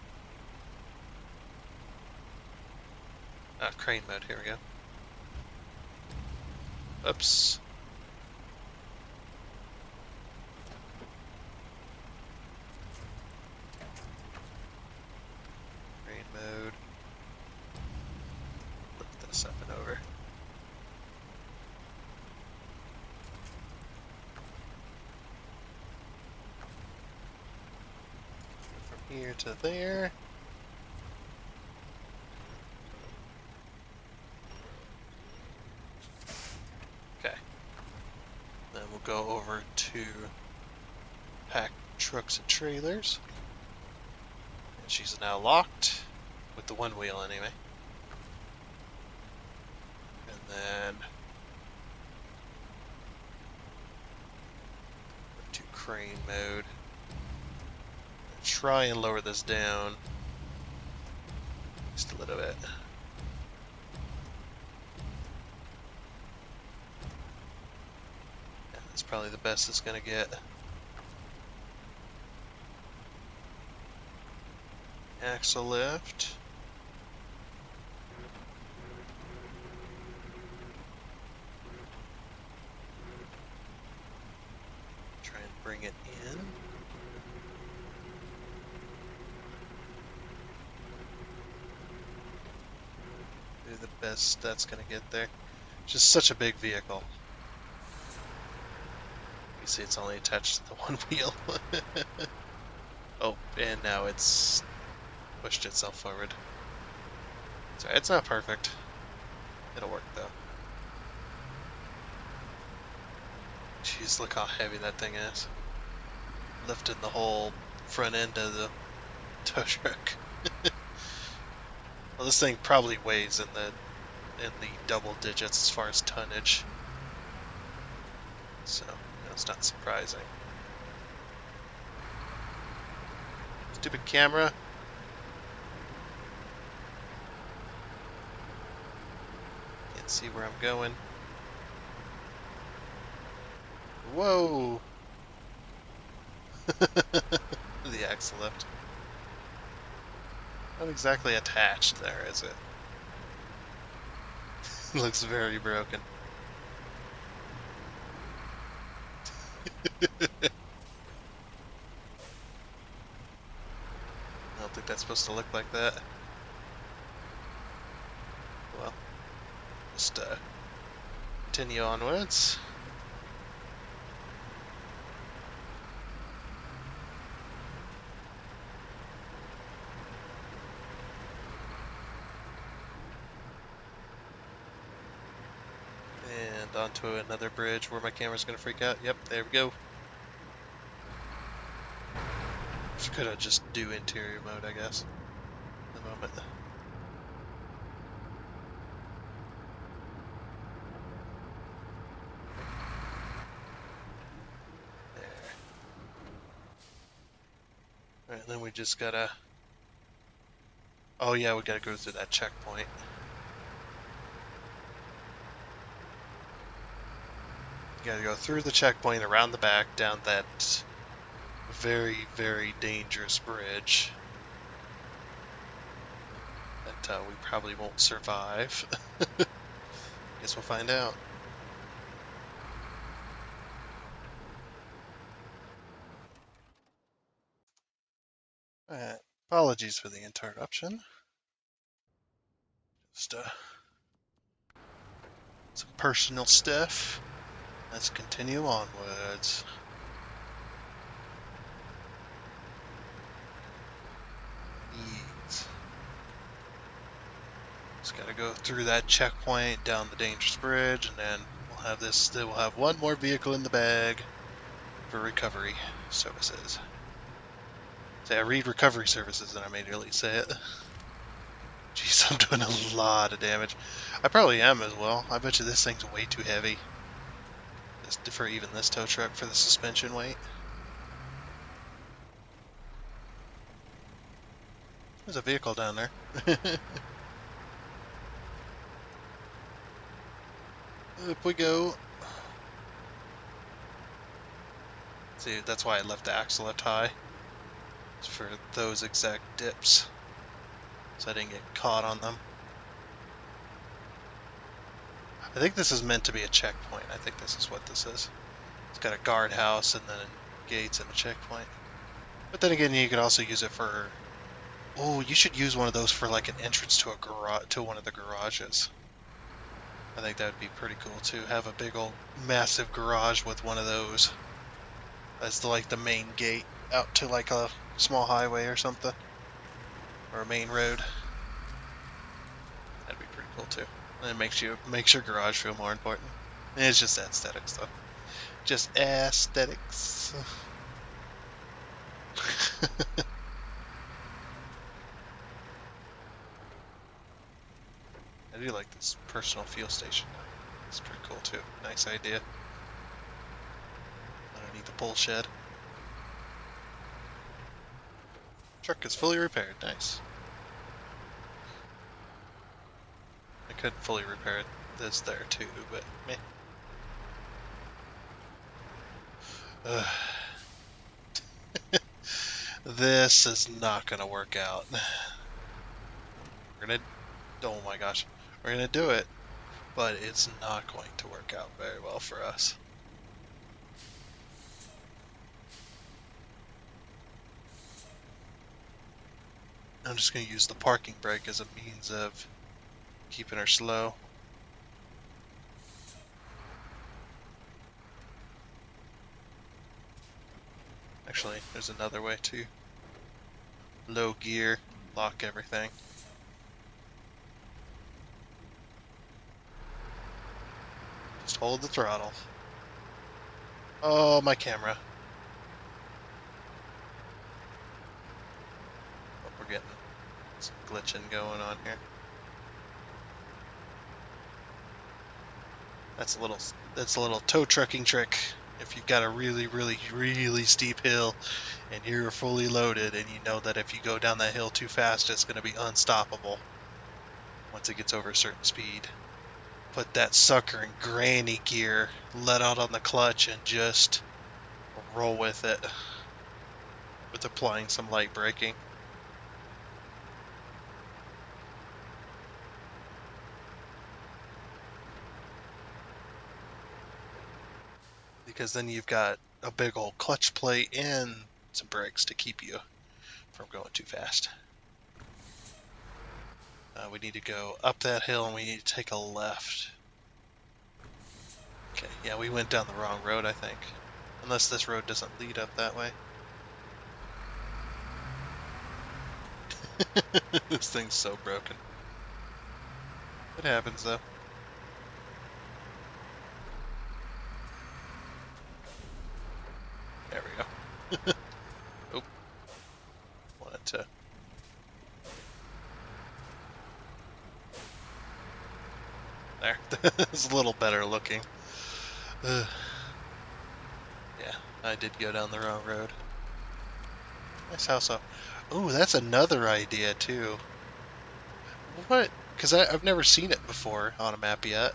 Crane mode, here we go. Oops. Crane mode. Lift this up and over. From here to there. Then we'll go over to pack trucks and trailers. And she's now locked with the one wheel anyway. And then to crane mode. Try and lower this down just a little bit. That's probably the best it's gonna get. Axle lift. Try and bring it in. Do the best that's gonna get there. Just such a big vehicle. You see it's only attached to the one wheel. Oh, and now it's pushed itself forward. So it's not perfect. It'll work though. Jeez, look how heavy that thing is. Lifted the whole front end of the tow truck. Well, this thing probably weighs in the double digits as far as tonnage. So, it's not surprising. Stupid camera. Can't see where I'm going. Whoa! The axle lift. Not exactly attached there, is it? It looks very broken. I don't think that's supposed to look like that. Well, just continue onwards. And onto another bridge where my camera's gonna freak out. Yep, there we go. Just could have just do interior mode, I guess, at the moment. There. Alright, then we just gotta... Oh yeah, we gotta go through that checkpoint. You gotta go through the checkpoint, around the back, down that very, very dangerous bridge that we probably won't survive. Guess we'll find out. Alright, apologies for the interruption. Just some personal stuff. Let's continue onwards. Yeet. Just gotta go through that checkpoint, down the dangerous bridge, and then we'll have this. We'll have one more vehicle in the bag for recovery services. See, I read recovery services and I immediately say it. Jeez, I'm doing a lot of damage. I probably am as well. I bet you this thing's way too heavy. Just for even this tow truck for the suspension weight. There's a vehicle down there. Up we go. See, that's why I left the axle lift high. It's for those exact dips. So I didn't get caught on them. I think this is meant to be a checkpoint. I think this is what this is. It's got a guardhouse and then gates and a checkpoint. But then again, you could also use it for... Oh, you should use one of those for like an entrance to a garage, to one of the garages. I think that would be pretty cool too. Have a big old massive garage with one of those as like the main gate out to like a small highway or something, or a main road. That'd be pretty cool too. And it makes your garage feel more important. And it's just aesthetics though. Just aesthetics. I do like this personal fuel station. It's pretty cool too. Nice idea. Underneath the pole shed. Truck is fully repaired. Nice. I could fully repair this there too, but meh. This is not gonna work out. We're gonna... Oh my gosh. We're gonna do it, but it's not going to work out very well for us. I'm just gonna use the parking brake as a means of keeping her slow. Actually, there's another way too. Low gear, lock everything. Just hold the throttle. Oh, my camera. Oh, we're getting some glitching going on here. That's a little tow trucking trick. If you've got a really, really, really steep hill and you're fully loaded and you know that if you go down that hill too fast, it's going to be unstoppable once it gets over a certain speed. Put that sucker in granny gear, let out on the clutch, and just roll with it with applying some light braking. Because then you've got a big old clutch plate and some brakes to keep you from going too fast. We need to go up that hill and we need to take a left. Okay, yeah, we went down the wrong road, I think. Unless this road doesn't lead up that way. This thing's so broken. It happens, though. There we go. Oh, wanted to... There. It's a little better looking. Yeah, I did go down the wrong road. Nice house up. Ooh, that's another idea, too. What? Because I've never seen it before on a map yet.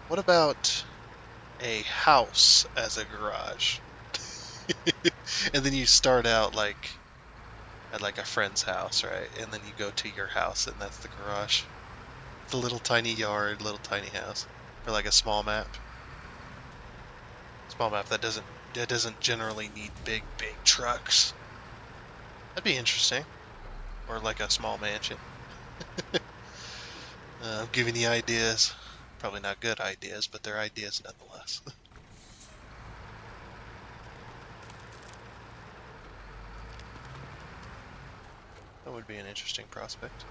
What about a house as a garage? And then you start out like at like a friend's house, right? And then you go to your house and that's the garage. The little tiny yard, little tiny house. For like a small map. Small map that doesn't generally need big trucks. That'd be interesting. Or like a small mansion. I'm giving you ideas. Probably not good ideas, but they're ideas nonetheless. That would be an interesting prospect.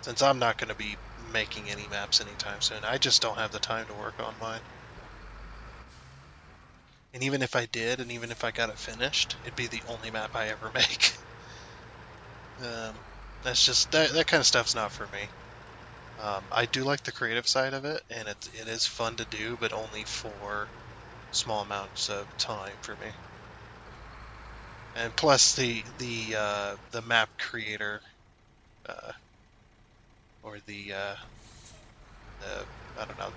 Since I'm not going to be making any maps anytime soon, I just don't have the time to work on mine. And even if I did, and even if I got it finished, it'd be the only map I ever make. That's just, that kind of stuff's not for me. I do like the creative side of it, and it is fun to do, but only for small amounts of time for me. And plus the map creator, or the I don't know,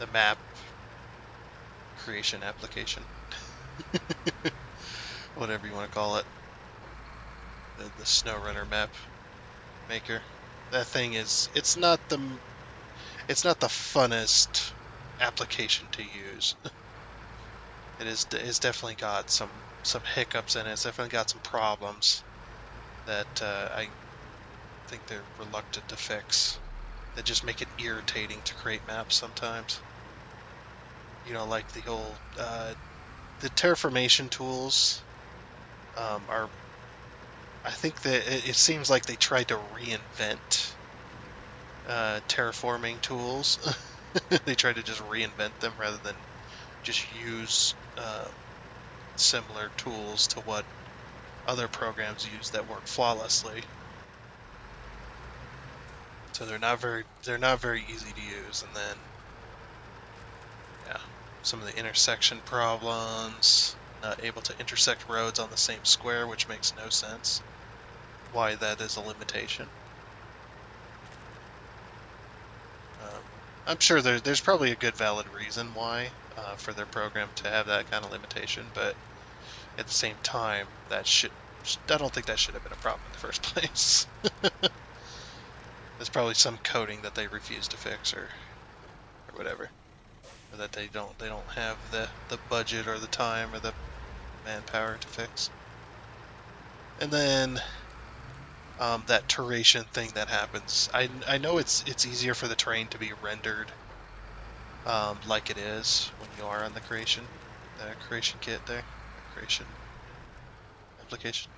the map creation application, whatever you want to call it, the SnowRunner map maker. That thing is, it's not the funnest application to use. It's definitely got some hiccups in it. It's definitely got some problems that I think they're reluctant to fix. That just make it irritating to create maps sometimes. You know, like the whole the terraformation tools are. I think that it seems like they tried to reinvent terraforming tools. They tried to just reinvent them rather than just use similar tools to what other programs use that work flawlessly. So they're not very easy to use. And then yeah, some of the intersection problems, not able to intersect roads on the same square, which makes no sense. Why that is a limitation. I'm sure there's probably a good valid reason why for their program to have that kind of limitation, but at the same time, I don't think that should have been a problem in the first place. There's probably some coding that they refuse to fix or whatever, or that they don't have the budget or the time or the manpower to fix. And then that terration thing that happens. I know it's easier for the terrain to be rendered like it is when you are on the creation kit there, creation application.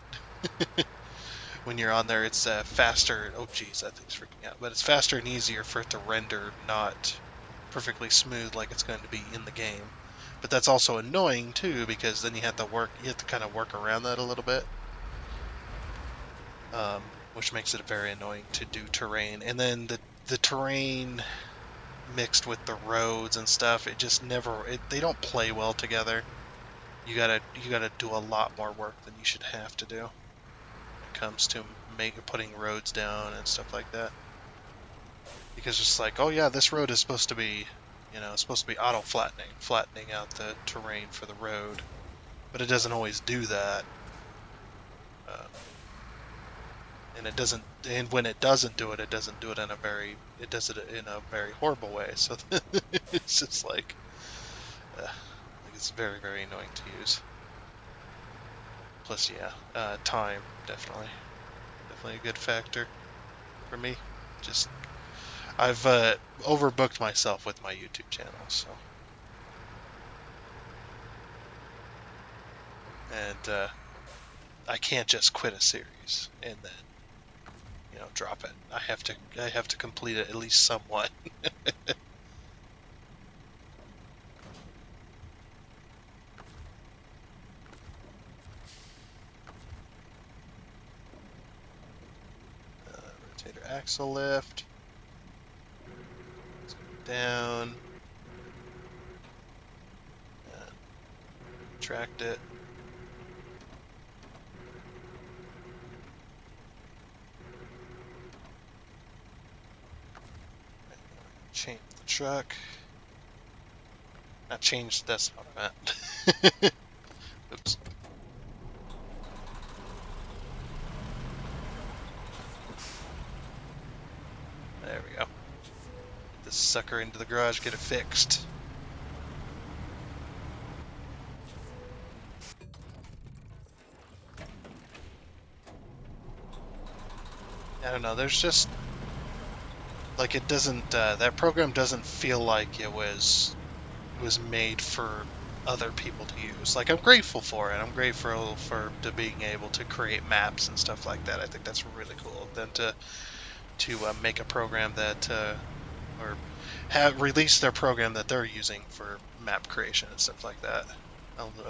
When you're on there, it's faster. Oh geez, that thing's freaking out. But it's faster and easier for it to render not perfectly smooth like it's going to be in the game. But that's also annoying too, because then you have to kind of work around that a little bit. Which makes it very annoying to do terrain. And then the terrain mixed with the roads and stuff, it just they don't play well together. You gotta do a lot more work than you should have to do when it comes to putting roads down and stuff like that. Because it's like, oh yeah, this road is supposed to be, auto flattening out the terrain for the road, but it doesn't always do that. And it doesn't, and when it doesn't do it, it does it in a very horrible way. So it's just like it's very, very annoying to use. Plus, yeah, time, definitely a good factor for me. Just I've overbooked myself with my YouTube channel, so and I can't just quit a series and then drop it. I have to complete it at least somewhat. Rotator axle lift. Let's go down. Tracked it. Change the truck. Not change, that's not what I meant. Oops. There we go. Get this sucker into the garage, get it fixed. I don't know, there's just like it doesn't that program doesn't feel like it was made for other people to use. Like, I'm grateful for it. I'm grateful for to being able to create maps and stuff like that. I think that's really cool. Then to make a program that or have release their program that they're using for map creation and stuff like that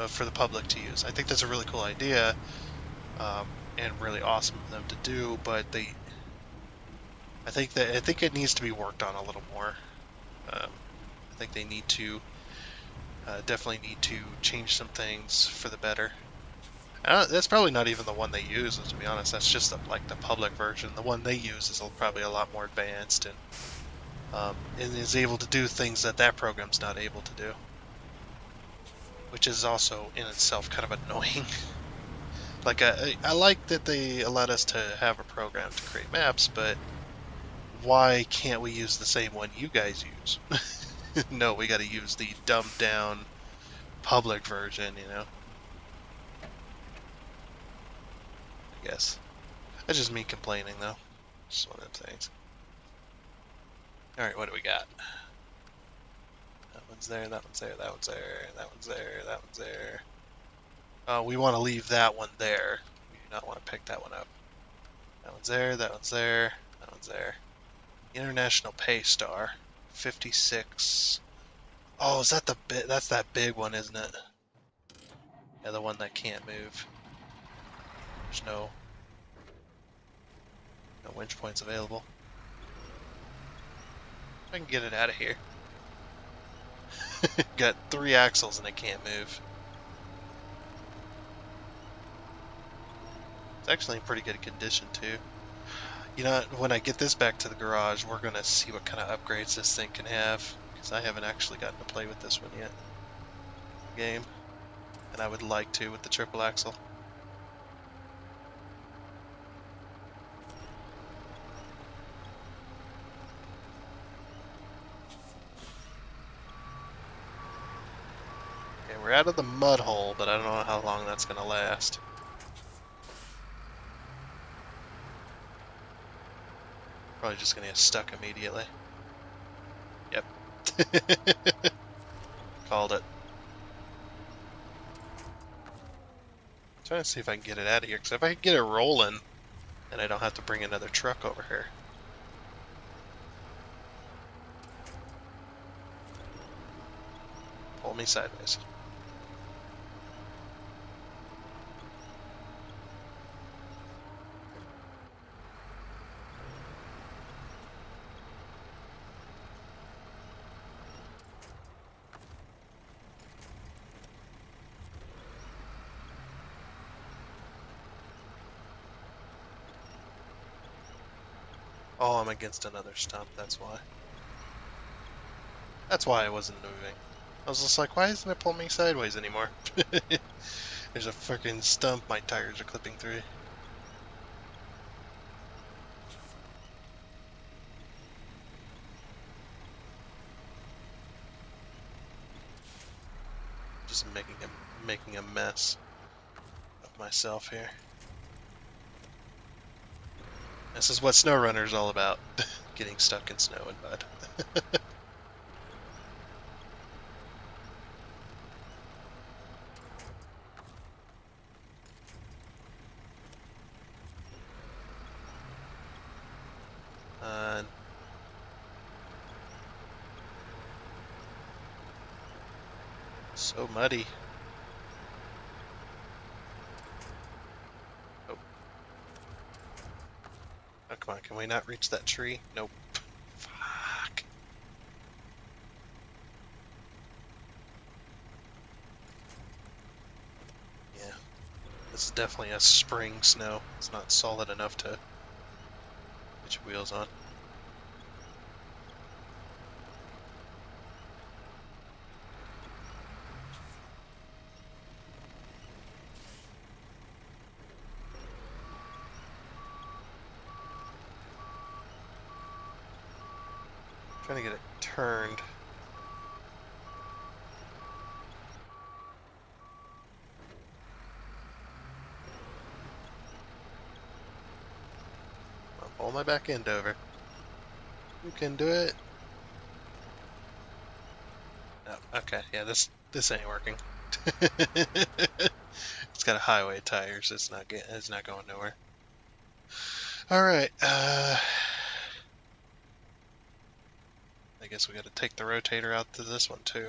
for the public to use. I think that's a really cool idea and really awesome of them to do. But I think it needs to be worked on a little more. I think they need to definitely need to change some things for the better. That's probably not even the one they use, to be honest. That's just like the public version. The one they use is probably a lot more advanced and is able to do things that that program's not able to do, which is also in itself kind of annoying. Like I like that they allowed us to have a program to create maps, but why can't we use the same one you guys use? No, we got to use the dumbed down public version, I guess. That's just me complaining, though. Just one of them things. Alright, what do we got? That one's there, that one's there, that one's there, that one's there, that one's there. We want to leave that one there. We do not want to pick that one up. That one's there, that one's there, that one's there. International Pay Star. 56. Oh, is that that's that big one, isn't it? Yeah, the one that can't move. There's no winch points available. I can get it out of here. Got 3 axles and it can't move. It's actually in pretty good condition too. When I get this back to the garage, we're gonna see what kind of upgrades this thing can have, because I haven't actually gotten to play with this one yet. Game, and I would like to with the triple axle. Okay, we're out of the mud hole, but I don't know how long that's gonna last. Probably just gonna get stuck immediately. Yep. Called it. Trying to see if I can get it out of here, because if I can get it rolling, then I don't have to bring another truck over here. Pull me sideways. Oh, I'm against another stump, that's why. That's why I wasn't moving. I was just like, why isn't it pulling me sideways anymore? There's a freaking stump my tires are clipping through. just making a mess of myself here. This is what SnowRunner is all about. Getting stuck in snow and mud. So muddy. Oh. Oh, come on, can we not reach that tree? Nope. Fuck. Yeah. This is definitely a spring snow. It's not solid enough to get your wheels on. Trying to get it turned. I'll pull my back end over. You can do it. No, okay, yeah, this ain't working. It's got a highway tires. It's not going nowhere. All right. I guess we got to take the rotator out to this one too.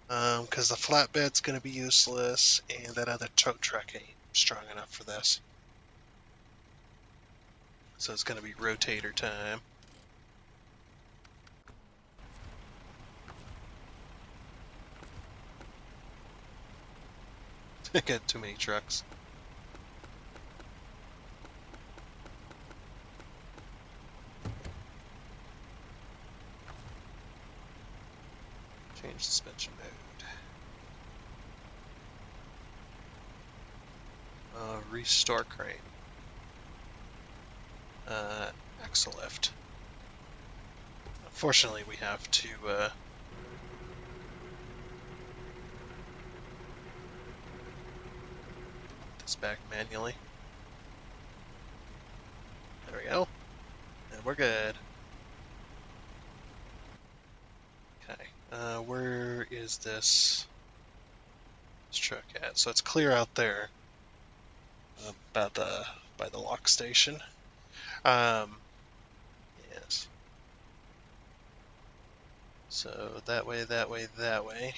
Because the flatbed's going to be useless, and that other tow truck ain't strong enough for this. So it's going to be rotator time. I got too many trucks. Change suspension mode. Restore crane. Axle lift. Unfortunately, we have to put this back manually. There we go. And we're good. Okay. Where is this truck at? So it's clear out there. By the lock station. Yes. So that way, that way, that way.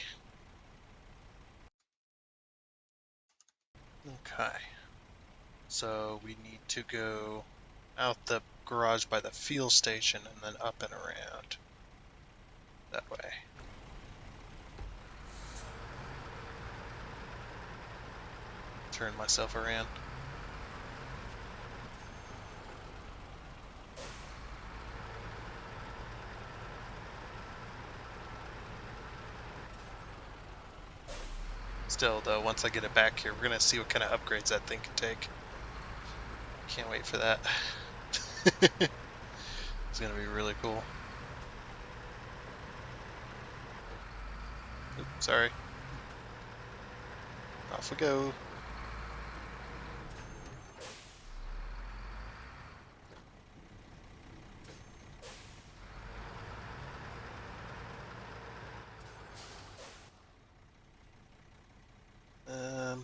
Okay. So we need to go out the garage by the fuel station and then up and around. That way. Turn myself around. Still, though, once I get it back here, we're going to see what kind of upgrades that thing can take. Can't wait for that. It's going to be really cool. Oops, sorry. Off we go.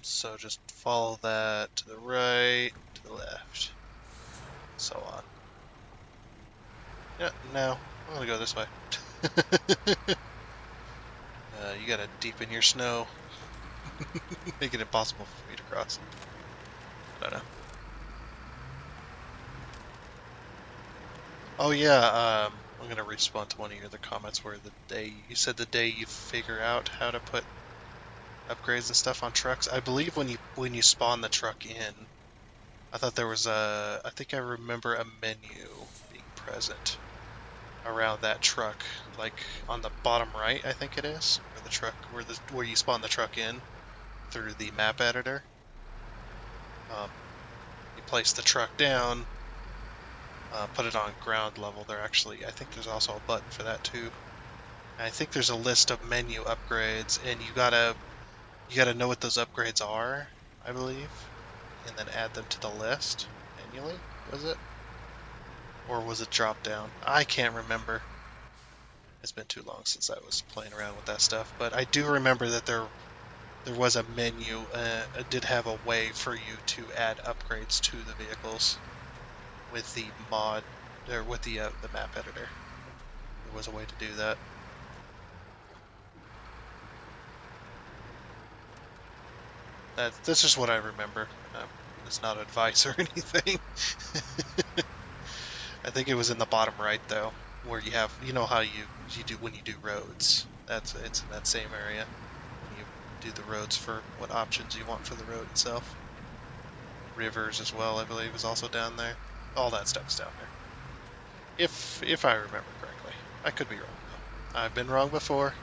So just follow that to the right, to the left, so on. Yeah, no, I'm gonna go this way. You gotta deepen your snow. Make it impossible for me to cross. I don't know. Oh yeah, I'm gonna respond to one of your other comments where you said the day you figure out how to put upgrades and stuff on trucks. I believe when you spawn the truck in, I thought there was I think I remember a menu being present around that truck, like on the bottom right, I think it is, where you spawn the truck in through the map editor. You place the truck down, put it on ground level. I think there's also a button for that too. And I think there's a list of menu upgrades, and you gotta You got to know what those upgrades are, I believe, and then add them to the list manually, was it? Or was it drop down? I can't remember. It's been too long since I was playing around with that stuff, but I do remember that there was a menu. It did have a way for you to add upgrades to the vehicles with the mod or with the map editor. There was a way to do that. That's just what I remember. It's not advice or anything. I think it was in the bottom right though, where you have how you do when you do roads. It's in that same area when you do the roads for what options you want for the road itself. Rivers as well, I believe, is also down there. All that stuff's down there. If I remember correctly, I could be wrong though. I've been wrong before.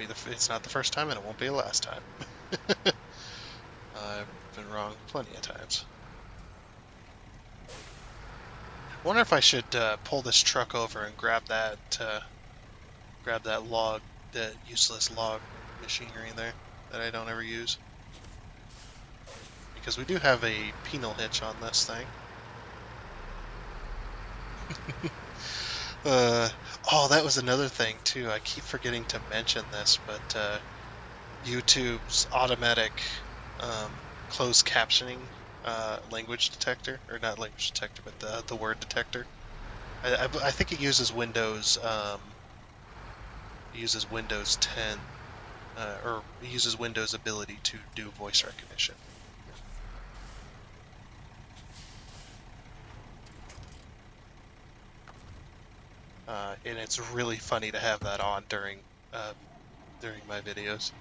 It's not the first time, and it won't be the last time. I've been wrong plenty of times. I wonder if I should pull this truck over and grab that log, the useless log machinery there that I don't ever use. Because we do have a penal hitch on this thing. Oh, that was another thing too. I keep forgetting to mention this, but YouTube's automatic closed captioning language detector, or not language detector, but the word detector. I think it uses Windows 10, or it uses Windows' ability to do voice recognition. And it's really funny to have that on during my videos.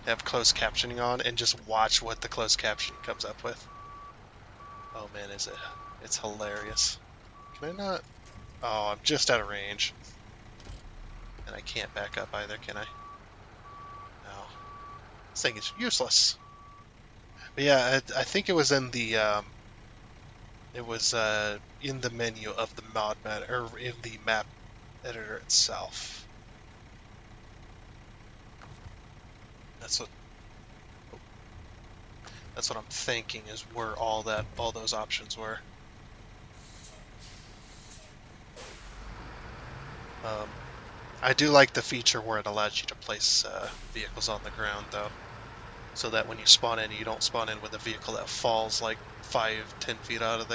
Have closed captioning on and just watch what the closed captioning comes up with. Oh man, it's hilarious. Can I not? Oh, I'm just out of range. And I can't back up either, can I? No. This thing is useless. But yeah, I think it was in the in the menu of the or in the map editor itself. That's what I'm thinking is where all those options were. I do like the feature where it allows you to place vehicles on the ground, though, so that when you spawn in, you don't spawn in with a vehicle that falls like 5-10 feet out of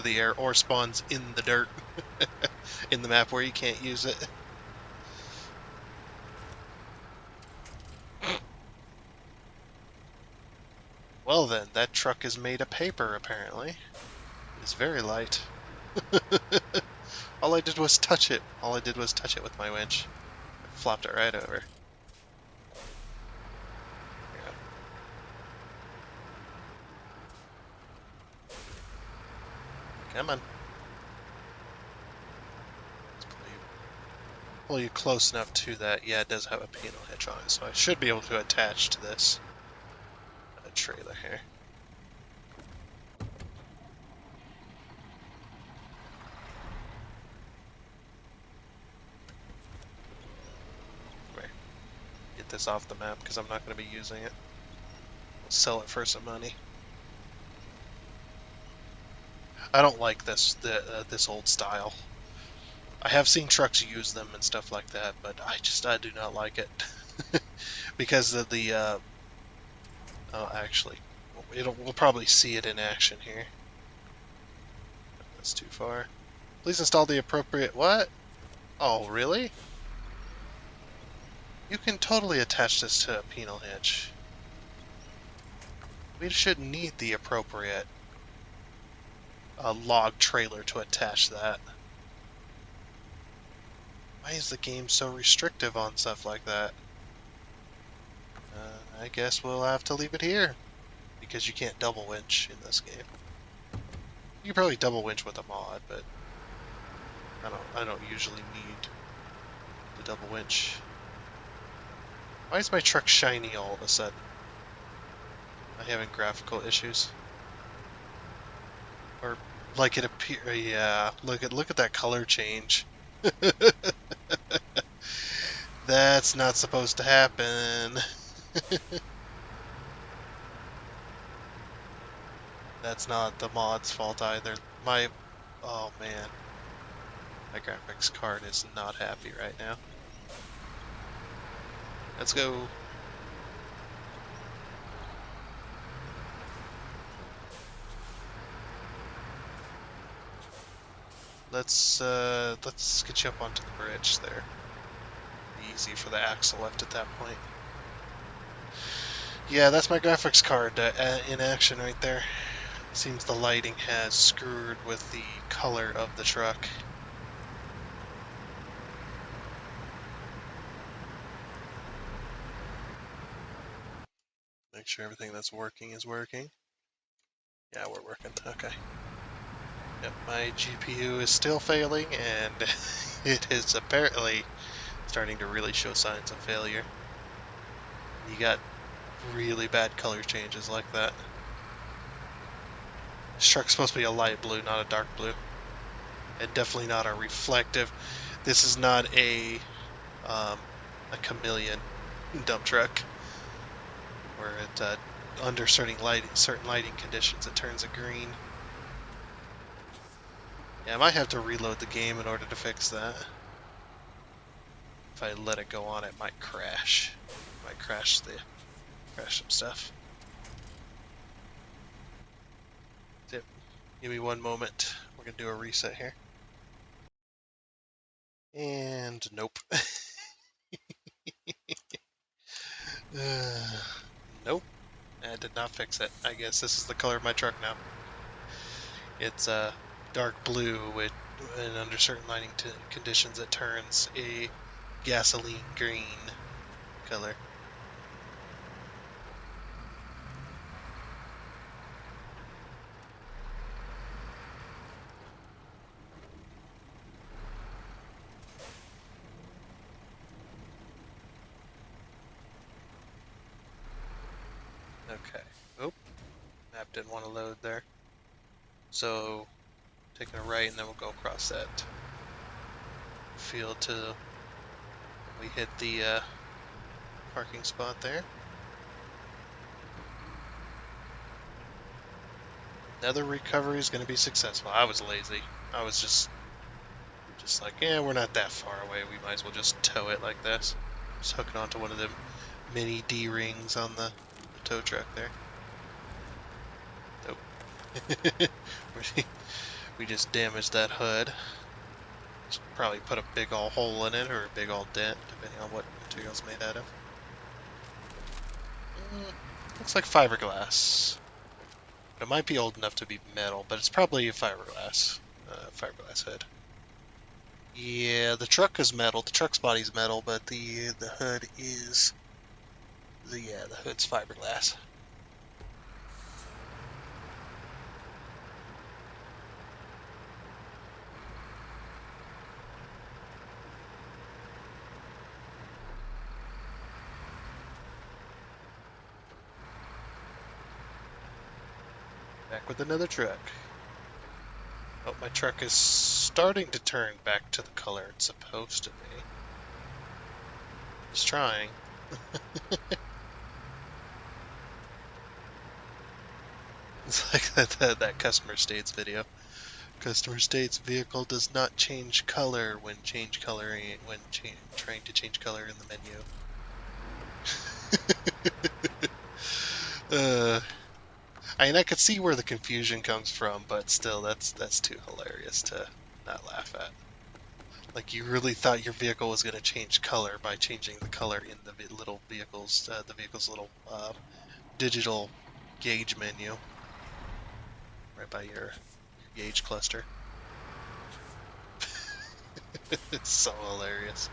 the air, or spawns in the dirt in the map where you can't use it. Well then, that truck is made of paper, apparently. It's very light. All I did was touch it. All I did was touch it with my winch. I flopped it right over. Yeah. Come on. Pull you close enough to that. Yeah, it does have a penal hitch on it, so I should be able to attach to this trailer here. Right. Get this off the map because I'm not going to be using it. We'll sell it for some money. I don't like this old style. I have seen trucks use them and stuff like that, but I do not like it because of the oh, actually, we'll probably see it in action here. That's too far. Please install the appropriate what? Oh, really? You can totally attach this to a penal hitch. We shouldn't need the appropriate log trailer to attach that. Why is the game so restrictive on stuff like that? I guess we'll have to leave it here, because you can't double winch in this game. You can probably double winch with a mod, but I don't usually need the double winch. Why is my truck shiny all of a sudden? Am I having graphical issues? Or like it appear? Yeah, look at that color change. That's not supposed to happen. That's not the mod's fault either. Oh man, my graphics card is not happy right now. Let's go. Let's get you up onto the bridge there. Easy for the axle left at that point. Yeah, that's my graphics card in action right there. Seems the lighting has screwed with the color of the truck. Make sure everything that's working is working. Yeah, we're working. Okay. Yep, my GPU is still failing, and it is apparently starting to really show signs of failure. You got really bad color changes like that. This truck's supposed to be a light blue, not a dark blue. And definitely not a reflective. This is not a chameleon dump truck where under certain lighting conditions it turns a green. Yeah, I might have to reload the game in order to fix that. If I let it go on, it might crash. It might crash some stuff. Yep. Give me one moment. We're gonna do a reset here. And nope. Nope. I did not fix it. I guess this is the color of my truck now. It's dark blue, and under certain lighting conditions, it turns a gasoline green color. Okay. Oh, map didn't want to load there. So, taking a right, and then we'll go across that field till we hit the parking spot there. Another recovery is going to be successful. I was lazy. I was just like, yeah, we're not that far away. We might as well just tow it like this. Just hook it onto one of them mini D-rings on the tow truck there. Nope. We just damaged that hood. Just probably put a big old hole in it or a big old dent, depending on what material's made out of. Looks like fiberglass. It might be old enough to be metal, but it's probably a fiberglass hood. Yeah, the truck is metal. The truck's body's metal, but the hood is the hood's fiberglass. Back with another truck. Oh, my truck is starting to turn back to the color it's supposed to be. It's trying. It's like that customer states video. Customer states vehicle does not change color when trying to change color in the menu. I mean, I could see where the confusion comes from, but still, that's too hilarious to not laugh at. Like, you really thought your vehicle was going to change color by changing the color in the the vehicle's little digital gauge menu, right by your gauge cluster. It's so hilarious.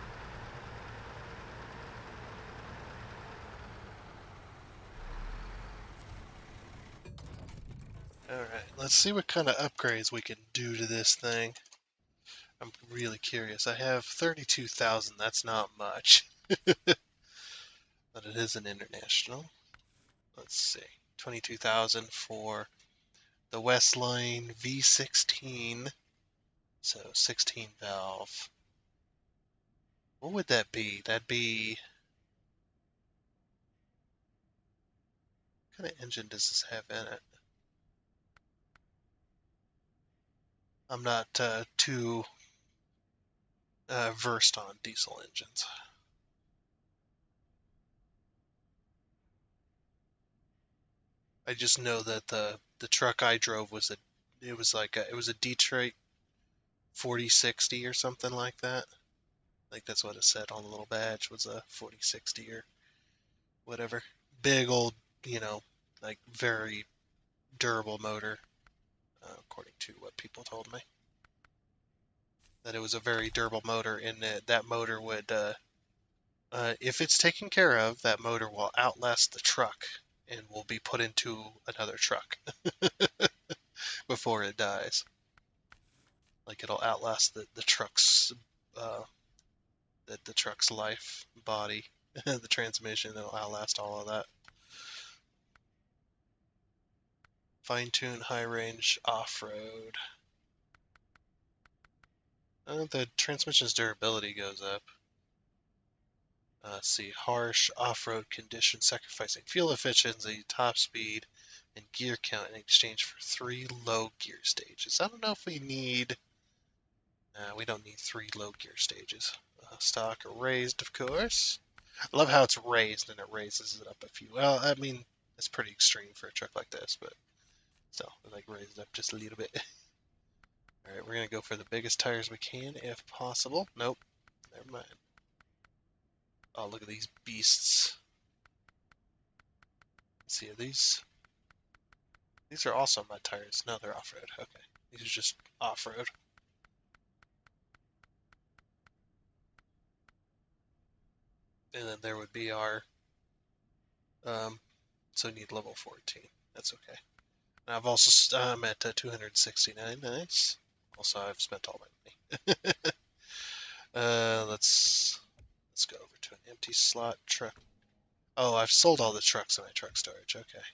Alright, let's see what kind of upgrades we can do to this thing. I'm really curious. I have 32,000, that's not much. But it is an international. Let's see. 22,000 for the Westline V16. So 16 valve. What would that be? That'd be... What kind of engine does this have in it? I'm not too versed on diesel engines. I just know that the truck I drove was a Detroit 4060 or something like that. Like that's what it said on the little badge, was a 4060 or whatever. Big old, you know, like very durable motor, according to what people told me. That it was a very durable motor, and that motor would, if it's taken care of, that motor will outlast the truck and will be put into another truck before it dies. Like it'll outlast the truck's uh, the truck's life, body, the transmission. It'll outlast all of that. Fine tune, high range, off road. The transmission's durability goes up. Let's see, harsh off-road conditions, sacrificing fuel efficiency, top speed, and gear count in exchange for 3 low gear stages. I don't know if we need. We don't need 3 low gear stages. Stock or raised, of course. I love how it's raised and it raises it up a few. Well, I mean, it's pretty extreme for a truck like this, but still, we like raise it up just a little bit. All right, we're gonna go for the biggest tires we can, if possible. Nope, never mind. Oh, look at these beasts. Let's see, are these are also mud tires. No, they're off-road. Okay, these are just off-road. And then there would be our so we need level 14. That's okay. And I've also I'm at 269. Nice. Also, I've spent all my money. Let's go over to an empty slot truck. Oh, I've sold all the trucks in my truck storage. Okay.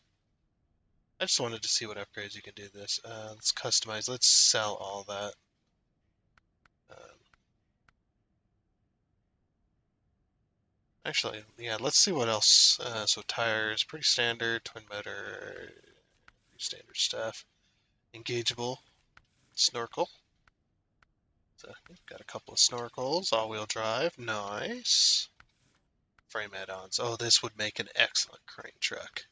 I just wanted to see what upgrades you can do this. Let's customize. Let's sell all that. Actually, yeah, let's see what else. So tires, pretty standard. Twin motor, pretty standard stuff. Engageable. Snorkel. So, got a couple of snorkels. All-wheel drive. Nice. Frame add-ons. Oh, this would make an excellent crane truck.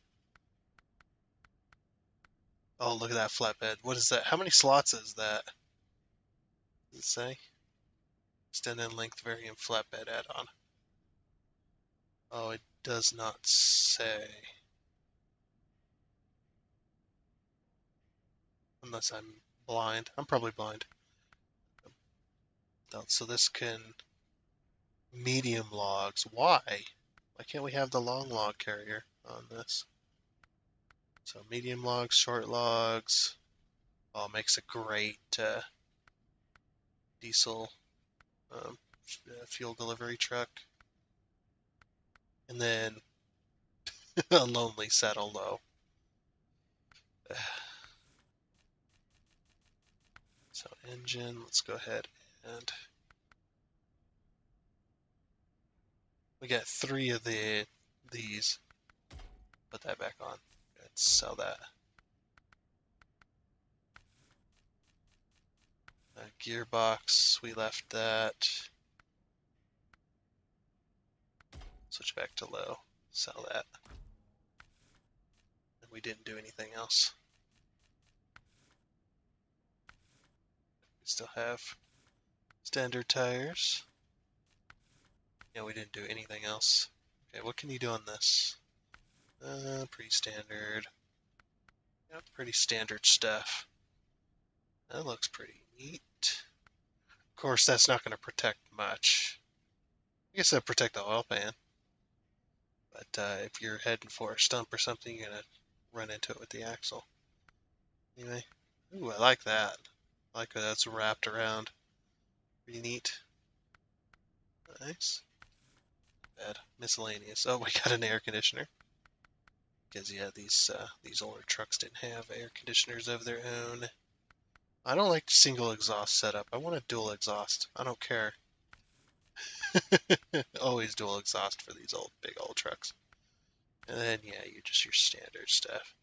Oh, look at that flatbed. What is that? How many slots is that? Does it say? Extend and length variant flatbed add-on. Oh, it does not say. Unless I'm blind. I'm probably blind. So this can medium logs. Why? Why can't we have the long log carrier on this? So medium logs, short logs. Oh, makes a great diesel fuel delivery truck. And then a lonely saddle low. So engine, let's go ahead and we got 3 of these. Put that back on. Let's sell that. Gearbox, we left that. Switch back to low. Sell that. And we didn't do anything else. We still have standard tires. Yeah, we didn't do anything else. Okay, what can you do on this? Pretty standard. Yeah, pretty standard stuff. That looks pretty neat. Of course, that's not going to protect much. I guess that'll protect the oil pan. But if you're heading for a stump or something, you're going to run into it with the axle. Anyway, ooh, I like that. I like how that's wrapped around. Pretty neat. Nice. Bad. Miscellaneous. Oh, we got an air conditioner. Because yeah, these older trucks didn't have air conditioners of their own. I don't like single exhaust setup. I want a dual exhaust. I don't care. Always dual exhaust for these big old trucks. And then, yeah, you just your standard stuff.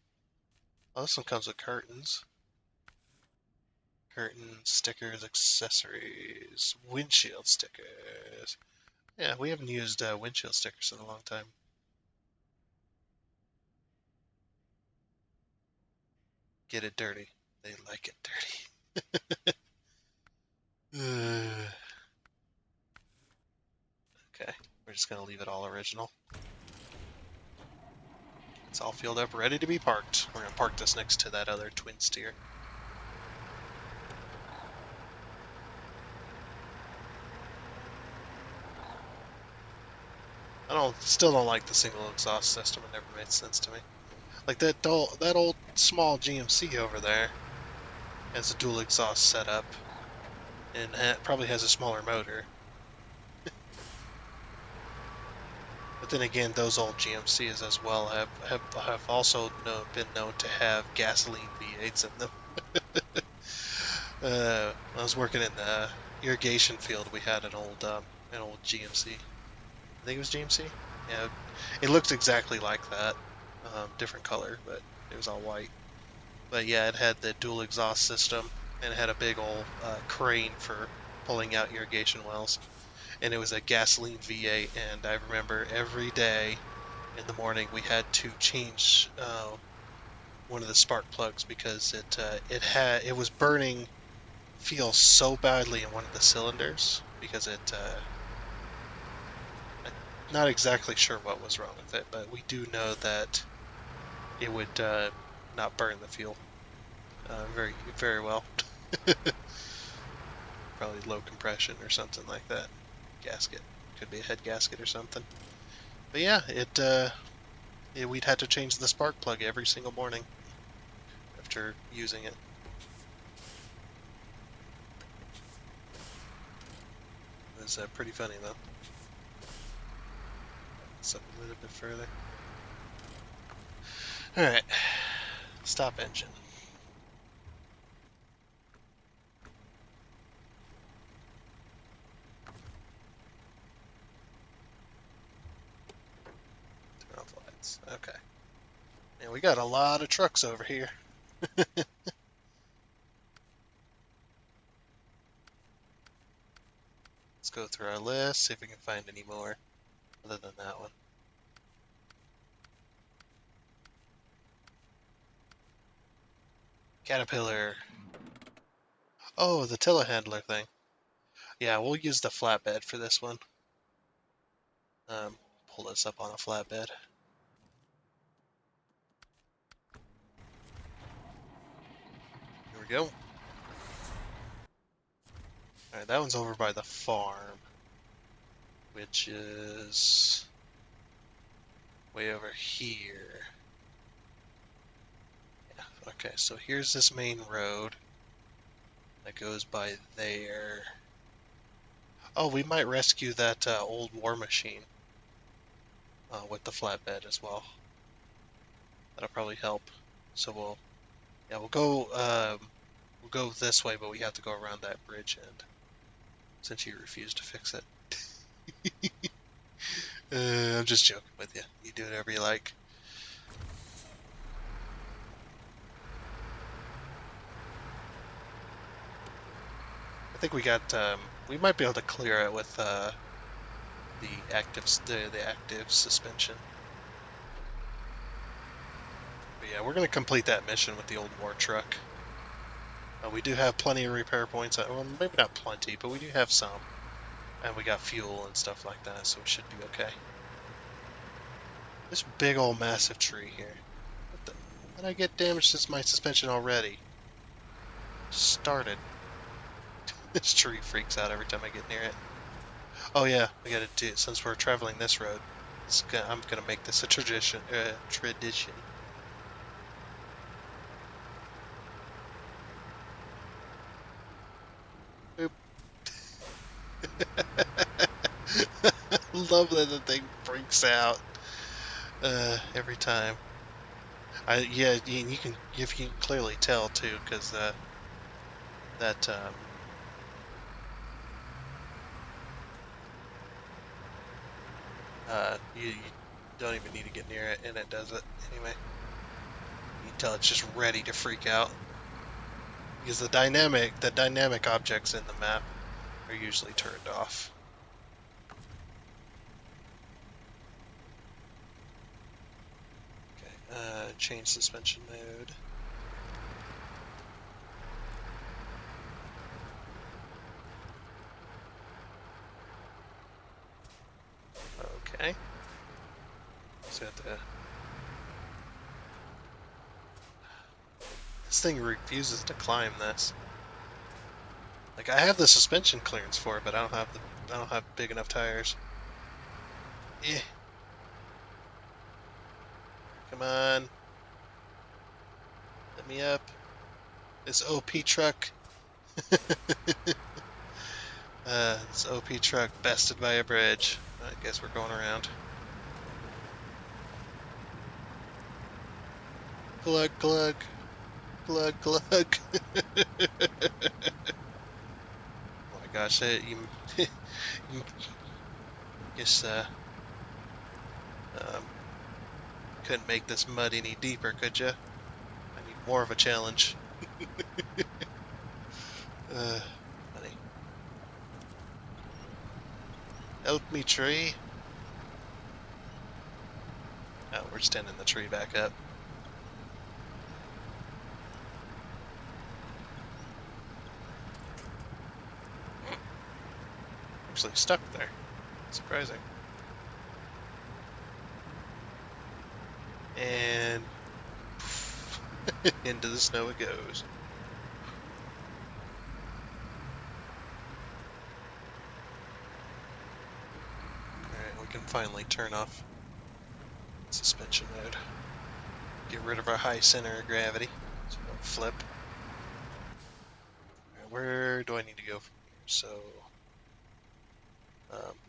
Oh, this one comes with curtains. Curtains, stickers, accessories, windshield stickers. Yeah, we haven't used windshield stickers in a long time. Get it dirty. They like it dirty. Okay, we're just going to leave it all original. It's all filled up, ready to be parked. We're going to park this next to that other twin steer. Still don't like the single exhaust system. It never made sense to me. Like that old small GMC over there has a dual exhaust setup, and probably has a smaller motor. But then again, those old GMCs as well have also been known to have gasoline V8s in them. When I was working in the irrigation field, we had an old GMC. I think it was GMC. Yeah, it looked exactly like that. Different color, but it was all white. But yeah, it had the dual exhaust system, and it had a big old crane for pulling out irrigation wells. And it was a gasoline V8, and I remember every day in the morning we had to change one of the spark plugs because it was burning fuel so badly in one of the cylinders because I'm not exactly sure what was wrong with it, but we do know that it would not burn the fuel very very well. Probably low compression or something like that. Gasket, could be a head gasket or something. But yeah, we'd had to change the spark plug every single morning after using it. It was pretty funny though. It's up a little bit further. All right, stop engine. Turn off lights. Okay. And we got a lot of trucks over here. Let's go through our list, see if we can find any more other than that one. Caterpillar. Oh, the telehandler thing. Yeah, we'll use the flatbed for this one. Pull this up on a flatbed. Here we go. Alright, that one's over by the farm, which is way over here. Yeah, okay, so here's this main road that goes by there. Oh, we might rescue that old war machine with the flatbed as well. That'll probably help. So we'll go this way, but we have to go around that bridge end since you refuse to fix it. I'm just joking with you. You do whatever you like. I think we might be able to clear it with the active suspension. But yeah, we're gonna complete that mission with the old war truck. We do have plenty of repair points. Well, maybe not plenty, but we do have some. And we got fuel and stuff like that, so we should be okay. This big old massive tree here. How did I get damaged since my suspension already? Started. This tree freaks out every time I get near it. Oh yeah, we gotta do it since we're traveling this road. I'm gonna make this a tradition. Tradition. Boop. Love that the thing freaks out every time. Yeah, you can clearly tell too, because that You don't even need to get near it, and it does it anyway. You can tell it's just ready to freak out. Because the dynamic objects in the map are usually turned off. Okay, change suspension mode. Okay. So this thing refuses to climb this. Like I have the suspension clearance for it, but I don't have big enough tires. Yeah. Come on. Let me up. This OP truck. This OP truck bested by a bridge. I guess we're going around. Glug, glug. Glug, glug. Oh my gosh, you just um, couldn't make this mud any deeper, could you? I need more of a challenge. Funny. Help me, tree. Oh, we're standing the tree back up. Actually stuck there. Surprising. And into the snow it goes. Alright, we can finally turn off suspension mode. Get rid of our high center of gravity so we don't flip. Alright, where do I need to go from here? So,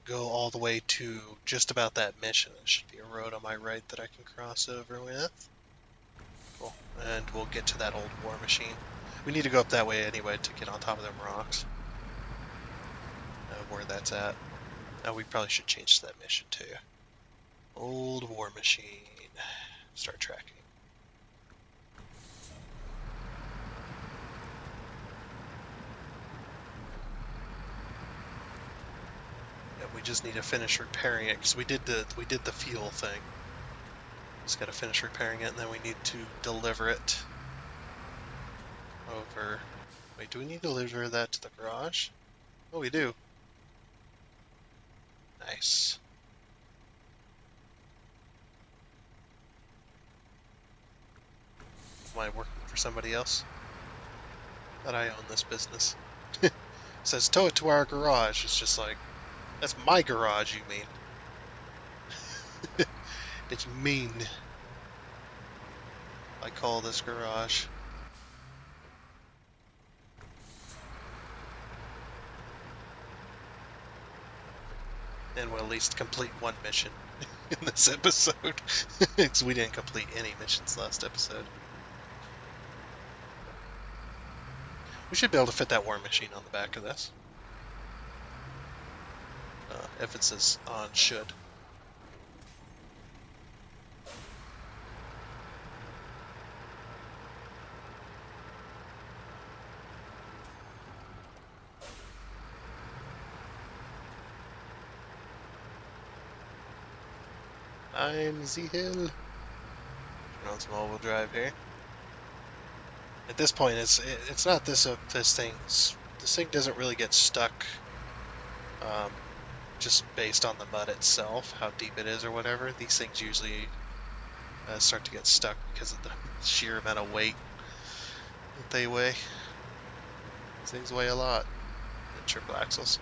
go all the way to just about that mission. There should be a road on my right that I can cross over with. Cool. And we'll get to that old war machine. We need to go up that way anyway to get on top of them rocks. Where that's at. We probably should change to that mission too. Old war machine. Start tracking. Yeah, we just need to finish repairing it because we did the fuel thing. Just got to finish repairing it, and then we need to deliver it over. Wait, do we need to deliver that to the garage? Oh, we do. Nice. Am I working for somebody else? That I own this business. It says tow it to our garage. It's just like, that's my garage, you mean? It's mean. I call this garage. And we'll at least complete one mission in this episode. Because we didn't complete any missions last episode. We should be able to fit that war machine on the back of this. If it says on should. I'm the hill. Turn on some all-wheel drive here. At this point, it's not this thing doesn't really get stuck. Just based on the mud itself, how deep it is or whatever. These things usually start to get stuck because of the sheer amount of weight that they weigh. These things weigh a lot. The triple axles.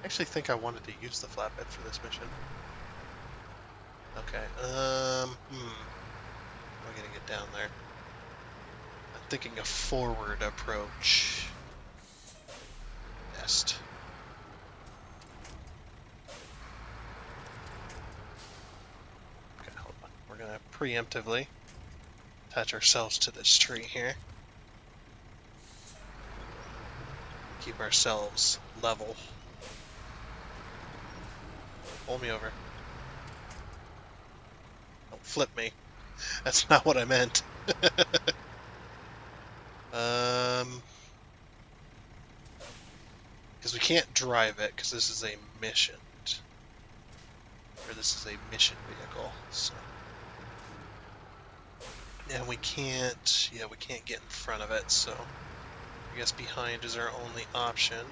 I actually think I wanted to use the flatbed for this mission. Okay, how am I gonna get down there? I'm thinking a forward approach. Best. Okay, hold on. We're gonna preemptively attach ourselves to this tree here. Keep ourselves level. Pull me over. Don't flip me. That's not what I meant. Because we can't drive it, because this is a mission. Or this is a mission vehicle, so... And we can't... Yeah, we can't get in front of it, so... I guess behind is our only option.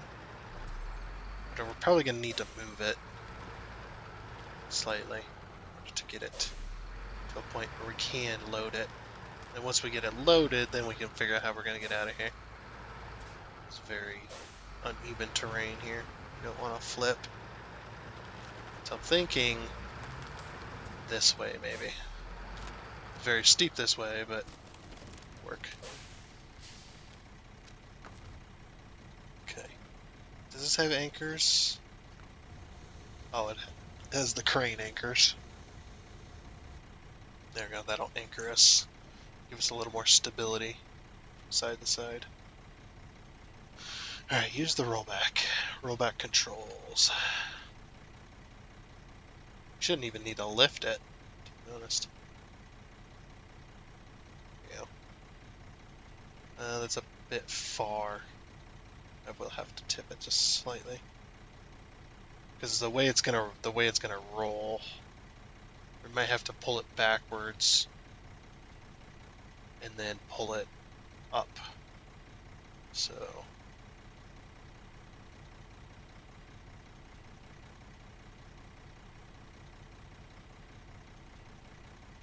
But we're probably going to need to move it slightly in order to get it to a point where we can load it. And once we get it loaded, then we can figure out how we're going to get out of here. It's very uneven terrain here. You don't want to flip. So I'm thinking this way, maybe. Very steep this way, but work. Okay. Does this have anchors? Oh, it has the crane anchors. There we go, that'll anchor us. Give us a little more stability from side to side. Alright, use the rollback. Rollback controls. Shouldn't even need to lift it, to be honest. There we go. That's a bit far. I will have to tip it just slightly. Because the way it's gonna roll, we might have to pull it backwards and then pull it up. So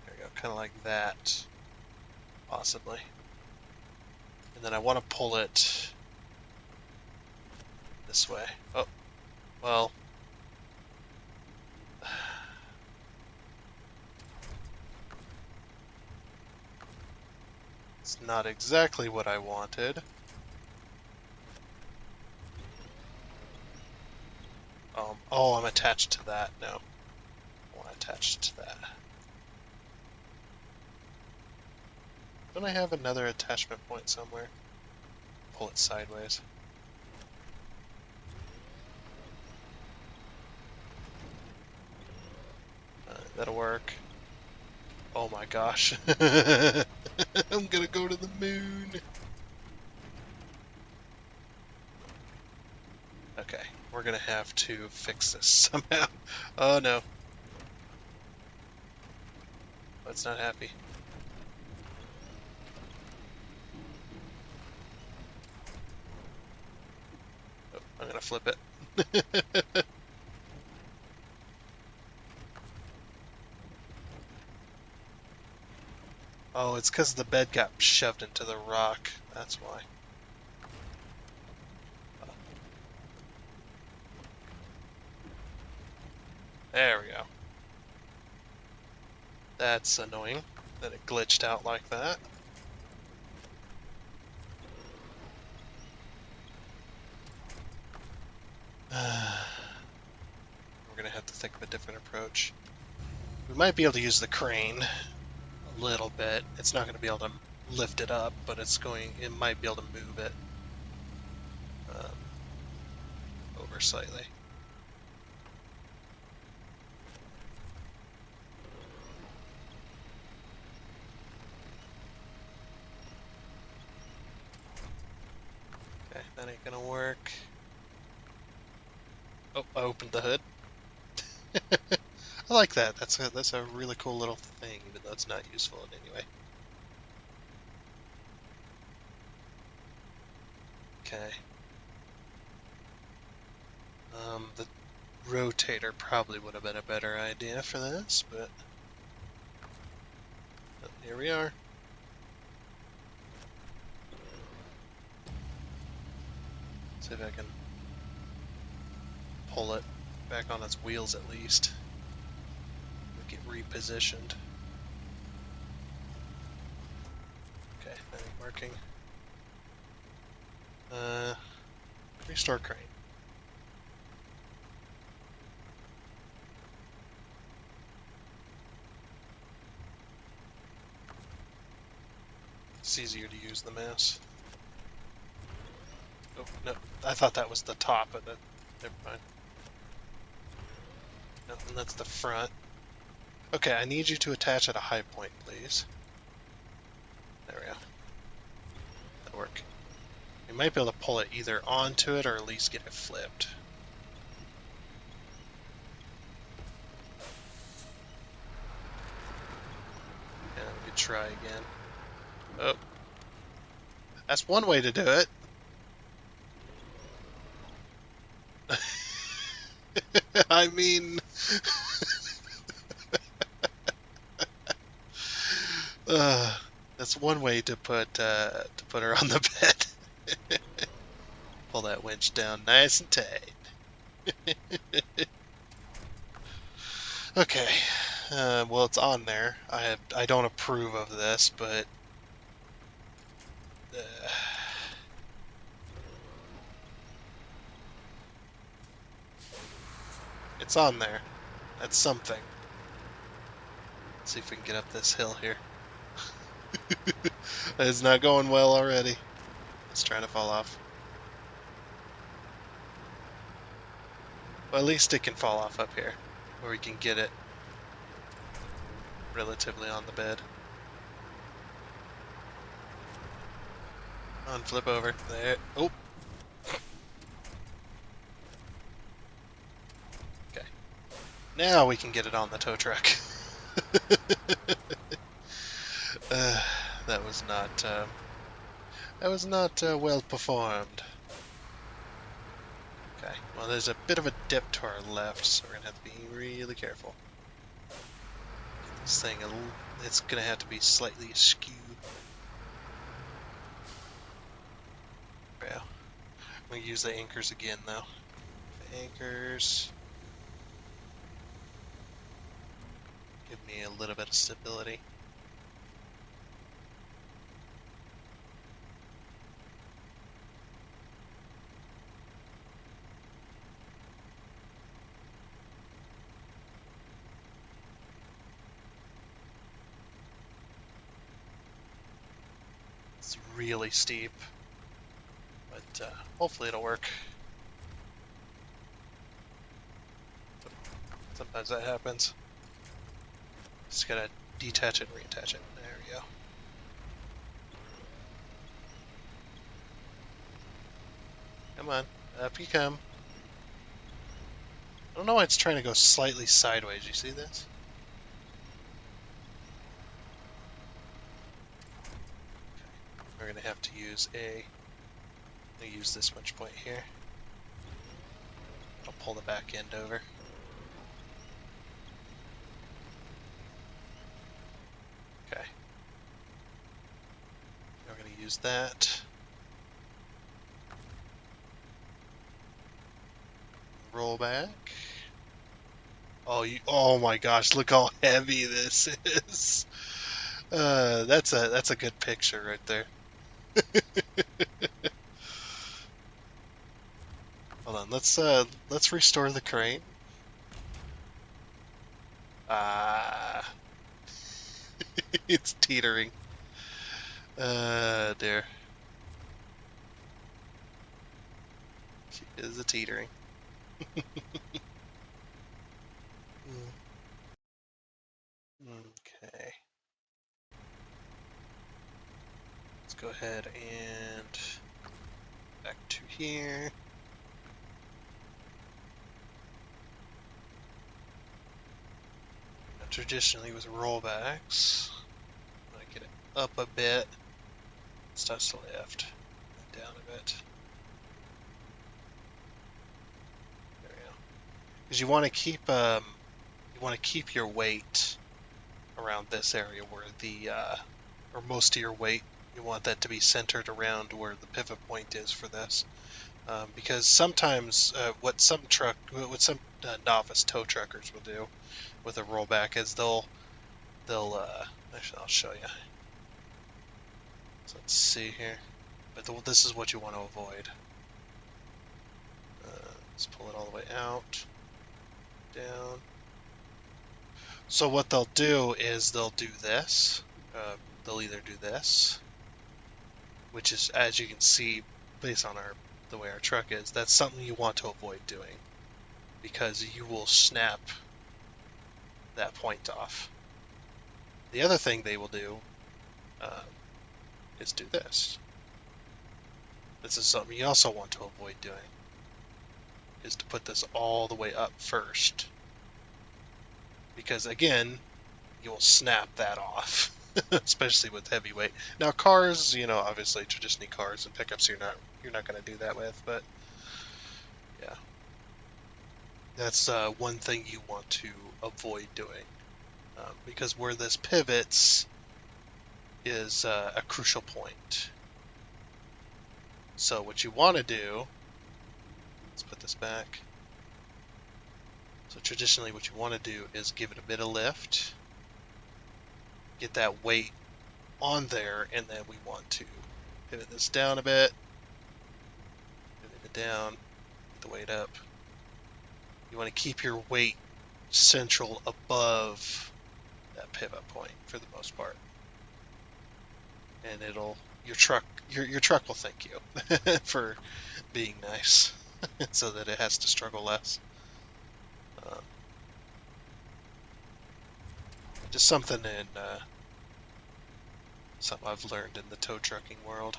there we go, kind of like that, possibly. And then I want to pull it this way. Oh, well. It's not exactly what I wanted. Oh, I'm attached to that. No. I want attached to that. Don't I have another attachment point somewhere? Pull it sideways. That'll work. Oh my gosh. I'm gonna go to the moon. Okay, we're gonna have to fix this somehow. Oh no. Oh, it's not happy. Oh, I'm gonna flip it. Oh, it's because the bed got shoved into the rock. That's why. There we go. That's annoying that it glitched out like that. We're gonna have to think of a different approach. We might be able to use the crane a little bit. It's not going to be able to lift it up, but it might be able to move it over slightly. Okay, that ain't gonna work. Oh, I opened the hood. I like that. That's a really cool little thing, even though it's not useful in any way. Okay. The rotator probably would have been a better idea for this, but here we are. See if I can pull it back on its wheels at least. Get repositioned. Okay, that ain't working. Restore crane. It's easier to use the mouse. Oh, No, I thought that was the top of it. Never mind. No, and that's the front. Okay, I need you to attach at a high point, please. There we go. That'll work. We might be able to pull it either onto it or at least get it flipped. And we could try again. Oh. That's one way to do it. I mean... that's one way to put her on the bed. Pull that winch down nice and tight. Okay. Well, it's on there. I don't approve of this, but it's on there. That's something. Let's see if we can get up this hill here. It's not going well already. It's trying to fall off. Well, at least it can fall off up here, where we can get it relatively on the bed. On, flip over. There. Oh. Okay. Now we can get it on the tow truck. That was not well performed. Okay, well there's a bit of a dip to our left, so we're gonna have to be really careful. This thing, it's gonna have to be slightly askew. Yeah. I'm gonna use the anchors again though. Anchors. Give me a little bit of stability. It's really steep, but hopefully it'll work. Sometimes that happens. Just gotta detach it and reattach it. There we go. Come on, up you come. I don't know why it's trying to go slightly sideways. You see this? Okay. We're gonna have to use use this winch point here. I'll pull the back end over. Okay. We're gonna use that. Roll back. Oh my gosh, look how heavy this is. That's a good picture right there. Hold on, let's restore the crane. Ah, it's teetering. Dear. She is a teetering. Okay. Let's go ahead and back to here. Now, traditionally with rollbacks, I'm gonna get it up a bit. Let's touch the left, and down a bit. There we go. Because you want to keep your weight around this area where or most of your weight, you want that to be centered around where the pivot point is for this. Because sometimes what some novice tow truckers will do with a rollback is they'll actually I'll show you. So let's see here. But this is what you want to avoid. Let's pull it all the way out, down. So what they'll do is they'll do this. They'll either do this, which is, as you can see, based on our the way our truck is, that's something you want to avoid doing, because you will snap that point off. The other thing they will do is do this. This is something you also want to avoid doing, is to put this all the way up first. Because again, you'll snap that off, especially with heavyweight. Now cars, obviously traditionally cars and pickups you're not going to do that with, but yeah. That's one thing you want to avoid doing. Because where this pivots is a crucial point. So what you want to do, let's put this back. So traditionally what you want to do is give it a bit of lift, get that weight on there, and then we want to pivot this down a bit, pivot it down, get the weight up. You want to keep your weight central above that pivot point for the most part. And your truck will thank you for being nice, so that it has to struggle less. Just something I've learned in the tow trucking world.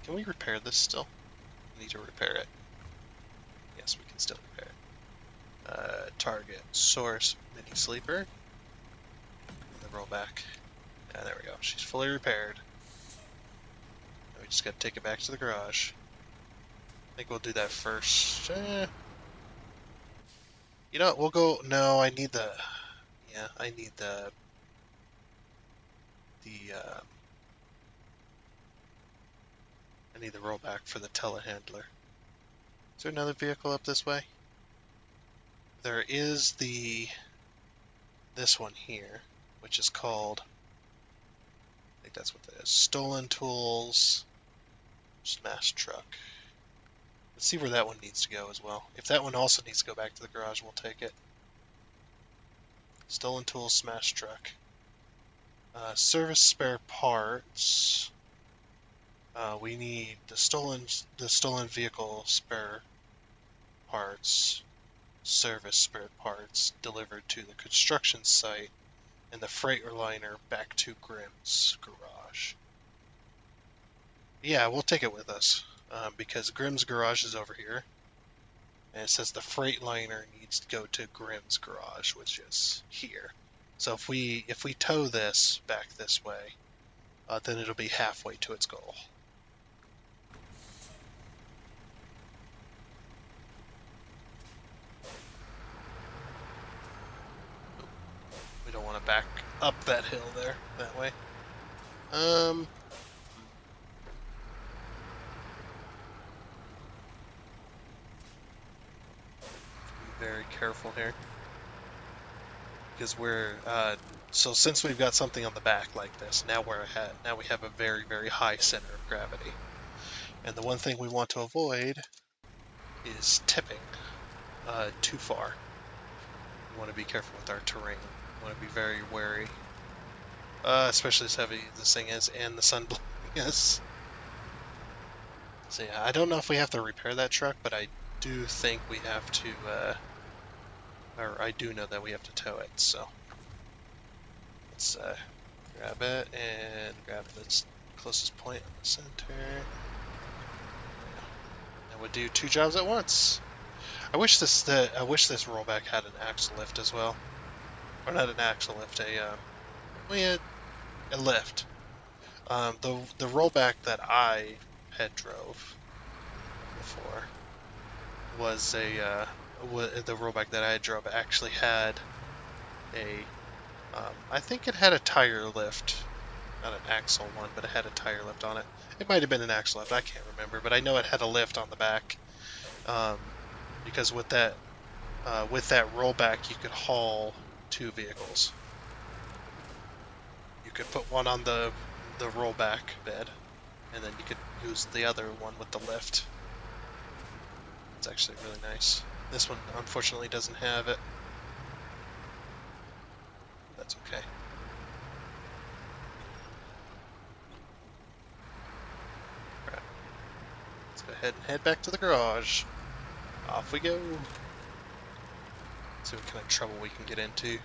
Can we repair this still? We need to repair it. Yes, we can still repair it. Target, source, mini sleeper, and the rollback. Yeah, there we go. She's fully repaired. Now we just got to take it back to the garage. I think we'll do that first. You know what? We'll go. No, I need the. Yeah, I need the. I need the rollback for the telehandler. Is there another vehicle up this way? There is this one here, which is called, I think that's what that is, Stolen Tools Smash Truck. Let's see where that one needs to go as well. If that one also needs to go back to the garage, we'll take it. Stolen Tools Smash Truck. Service spare parts. We need the stolen vehicle spare parts, service spare parts delivered to the construction site, and the freightliner back to Grimm's garage. Yeah, we'll take it with us, because Grimm's garage is over here, and it says the freightliner needs to go to Grimm's garage, which is here. So if we tow this back this way, then it'll be halfway to its goal. We don't want to back up that hill there, that way. Be very careful here. Because so since we've got something on the back like this, now we have a very, very high center of gravity. And the one thing we want to avoid is tipping too far. We want to be careful with our terrain. We want to be very wary. Especially as heavy this thing is, and the sun blowing is. So yeah, I don't know if we have to repair that truck, but I do think we have to, or I do know that we have to tow it, so. Let's grab it and grab the closest point in the center. And we'll do two jobs at once. I wish this rollback had an axle lift as well. Or not an axle lift, a lift. The rollback that I had drove before was the rollback that I had drove actually had I think it had a tire lift, not an axle one, but it had a tire lift on it. It might have been an axle lift, I can't remember, but I know it had a lift on the back, because with that rollback you could haul two vehicles. You could put one on the rollback bed, and then you could use the other one with the lift. It's actually really nice. This one unfortunately doesn't have it. That's okay. ahead and head back to the garage. Off we go. See what kind of trouble we can get into.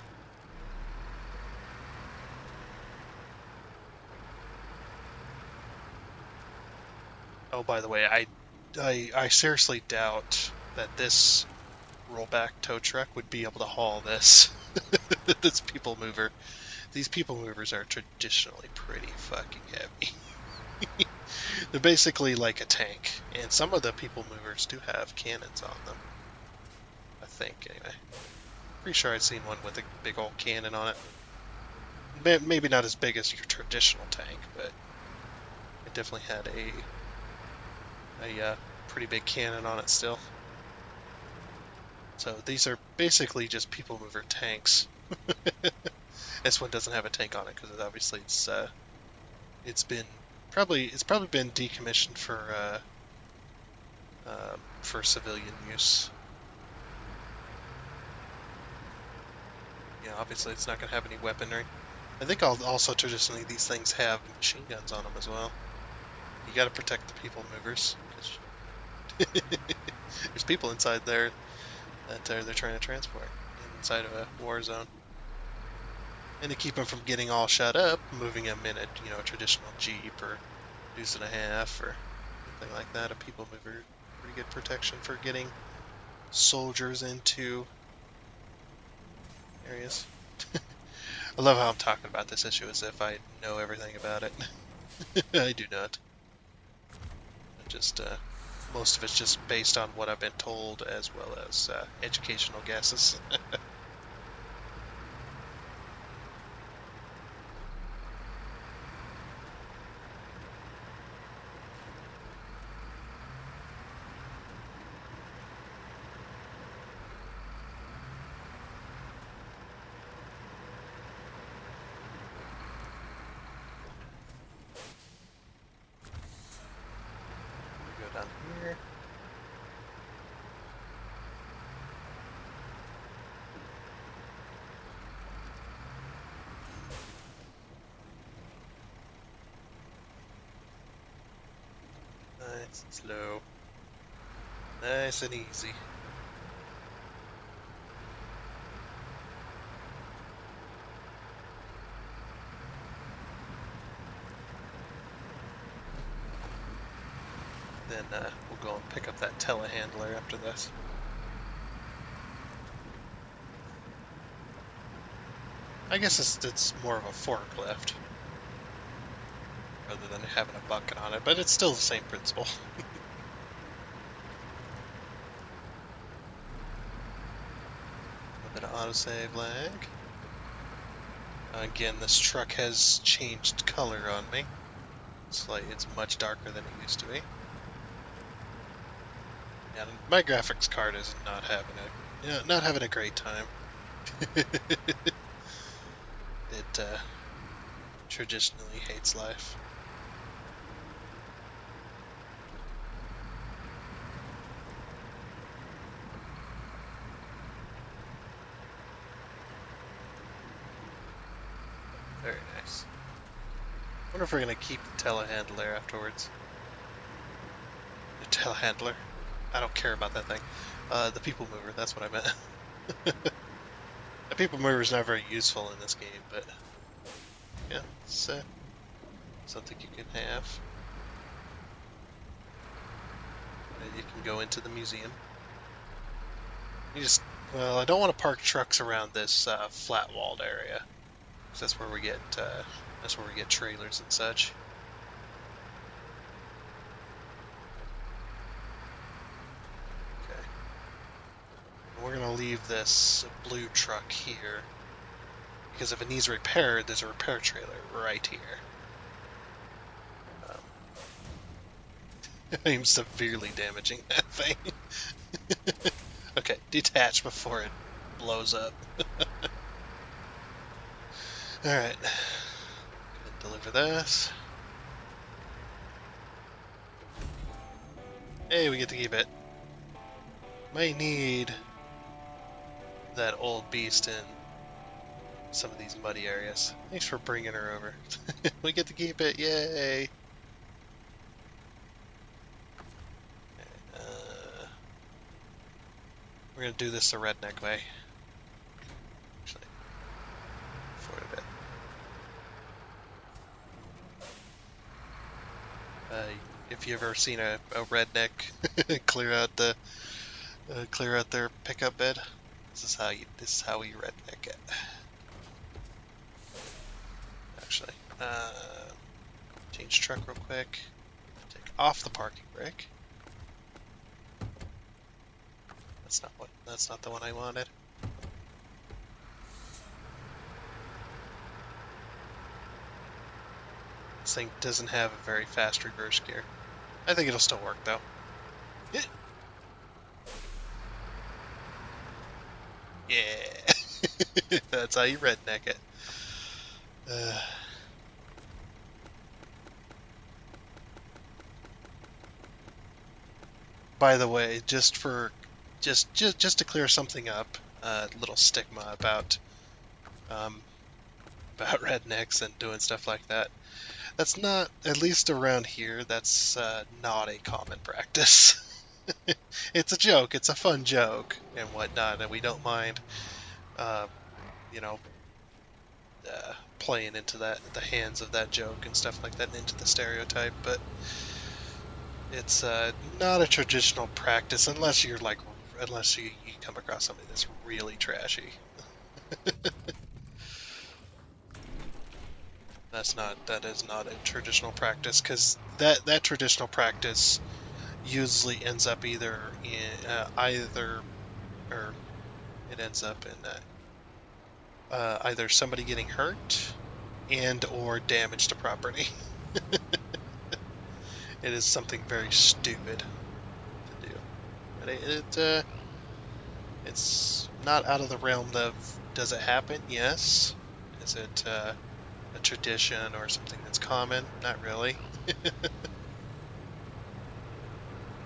Oh, by the way, I seriously doubt that this rollback tow truck would be able to haul this this people mover. These people movers are traditionally pretty fucking heavy. They're basically like a tank, and some of the people movers do have cannons on them. I think, anyway. Pretty sure I've seen one with a big old cannon on it. Maybe not as big as your traditional tank, but it definitely had a pretty big cannon on it still. So these are basically just people mover tanks. This one doesn't have a tank on it because obviously it's probably been decommissioned for civilian use. Yeah, obviously it's not going to have any weaponry. I think also traditionally these things have machine guns on them as well. You got to protect the people movers. There's people inside there that they're trying to transport inside of a war zone. And to keep them from getting all shut up, moving them in a traditional Jeep or deuce and a half or anything like that, a people mover, pretty good protection for getting soldiers into areas. I love how I'm talking about this issue as if I know everything about it. I do not. Just most of it's just based on what I've been told as well as educational guesses. Go down here. Nice and slow. Nice and easy. Then we'll go and pick up that telehandler after this. I guess it's more of a forklift rather than having a bucket on it, but it's still the same principle. A bit of autosave lag. Again, this truck has changed color on me. It's much darker than it used to be. And my graphics card is not having a great time. It traditionally hates life. Very nice. I wonder if we're gonna keep the telehandler afterwards. The telehandler. I don't care about that thing. The people mover, that's what I meant. The people mover is not very useful in this game, but yeah, it's something you can have. And you can go into the museum. Well, I don't want to park trucks around this flat-walled area, because that's where we get trailers and such. We're going to leave this blue truck here, because if it needs repaired, there's a repair trailer right here. I'm severely damaging that thing. Okay, detach before it blows up. Alright, deliver this. Hey, we get to keep it. Might need that old beast in some of these muddy areas. Thanks for bringing her over. We get to keep it, yay! gonna do this the redneck way. Actually, forward a bit. If you've ever seen a redneck clear out their pickup bed, this is how you redneck it. Actually, change truck real quick. Take off the parking brake. That's not the one I wanted. This thing doesn't have a very fast reverse gear. I think it'll still work though. Yeah, that's how you redneck it. By the way, just to clear something up, a little stigma about rednecks and doing stuff like that. That's not, at least around here, that's not a common practice. It's a joke. It's a fun joke and whatnot, and we don't mind, uh, you know, playing into the hands of that joke and stuff like that, and into the stereotype. But it's not a traditional practice unless you come across somebody that's really trashy. That is not a traditional practice, because that traditional practice usually ends up either in or it ends up in either somebody getting hurt and or damage to property. It is something very stupid to do, but it's not out of the realm of, does it happen? Yes. Is it a tradition or something that's common? Not really.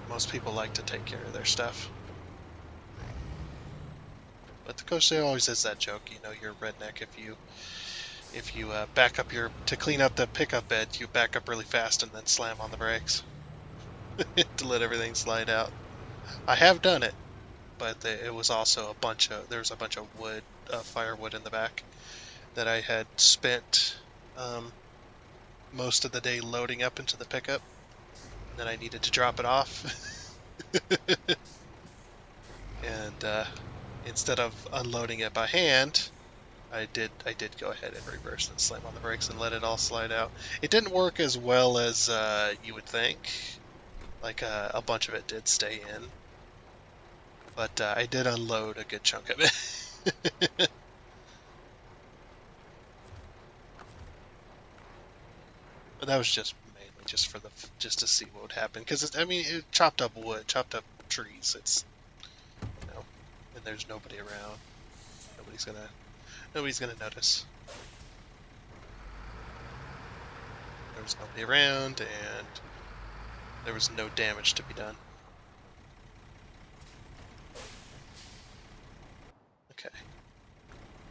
Most people like to take care of their stuff. But of course, there always is that joke, you're a redneck if you back up to clean up the pickup bed, you back up really fast and then slam on the brakes to let everything slide out. I have done it, but it was also there was a bunch of wood, firewood in the back that I had spent most of the day loading up into the pickup, and then I needed to drop it off. And instead of unloading it by hand, I did go ahead and reverse and slam on the brakes and let it all slide out. It didn't work as well as you would think. Like a bunch of it did stay in, but I did unload a good chunk of it. But that was just mainly just to see what would happen, because it chopped up wood, chopped up trees. It's and there's nobody around. Nobody's gonna notice. There was nobody around, and there was no damage to be done. Okay,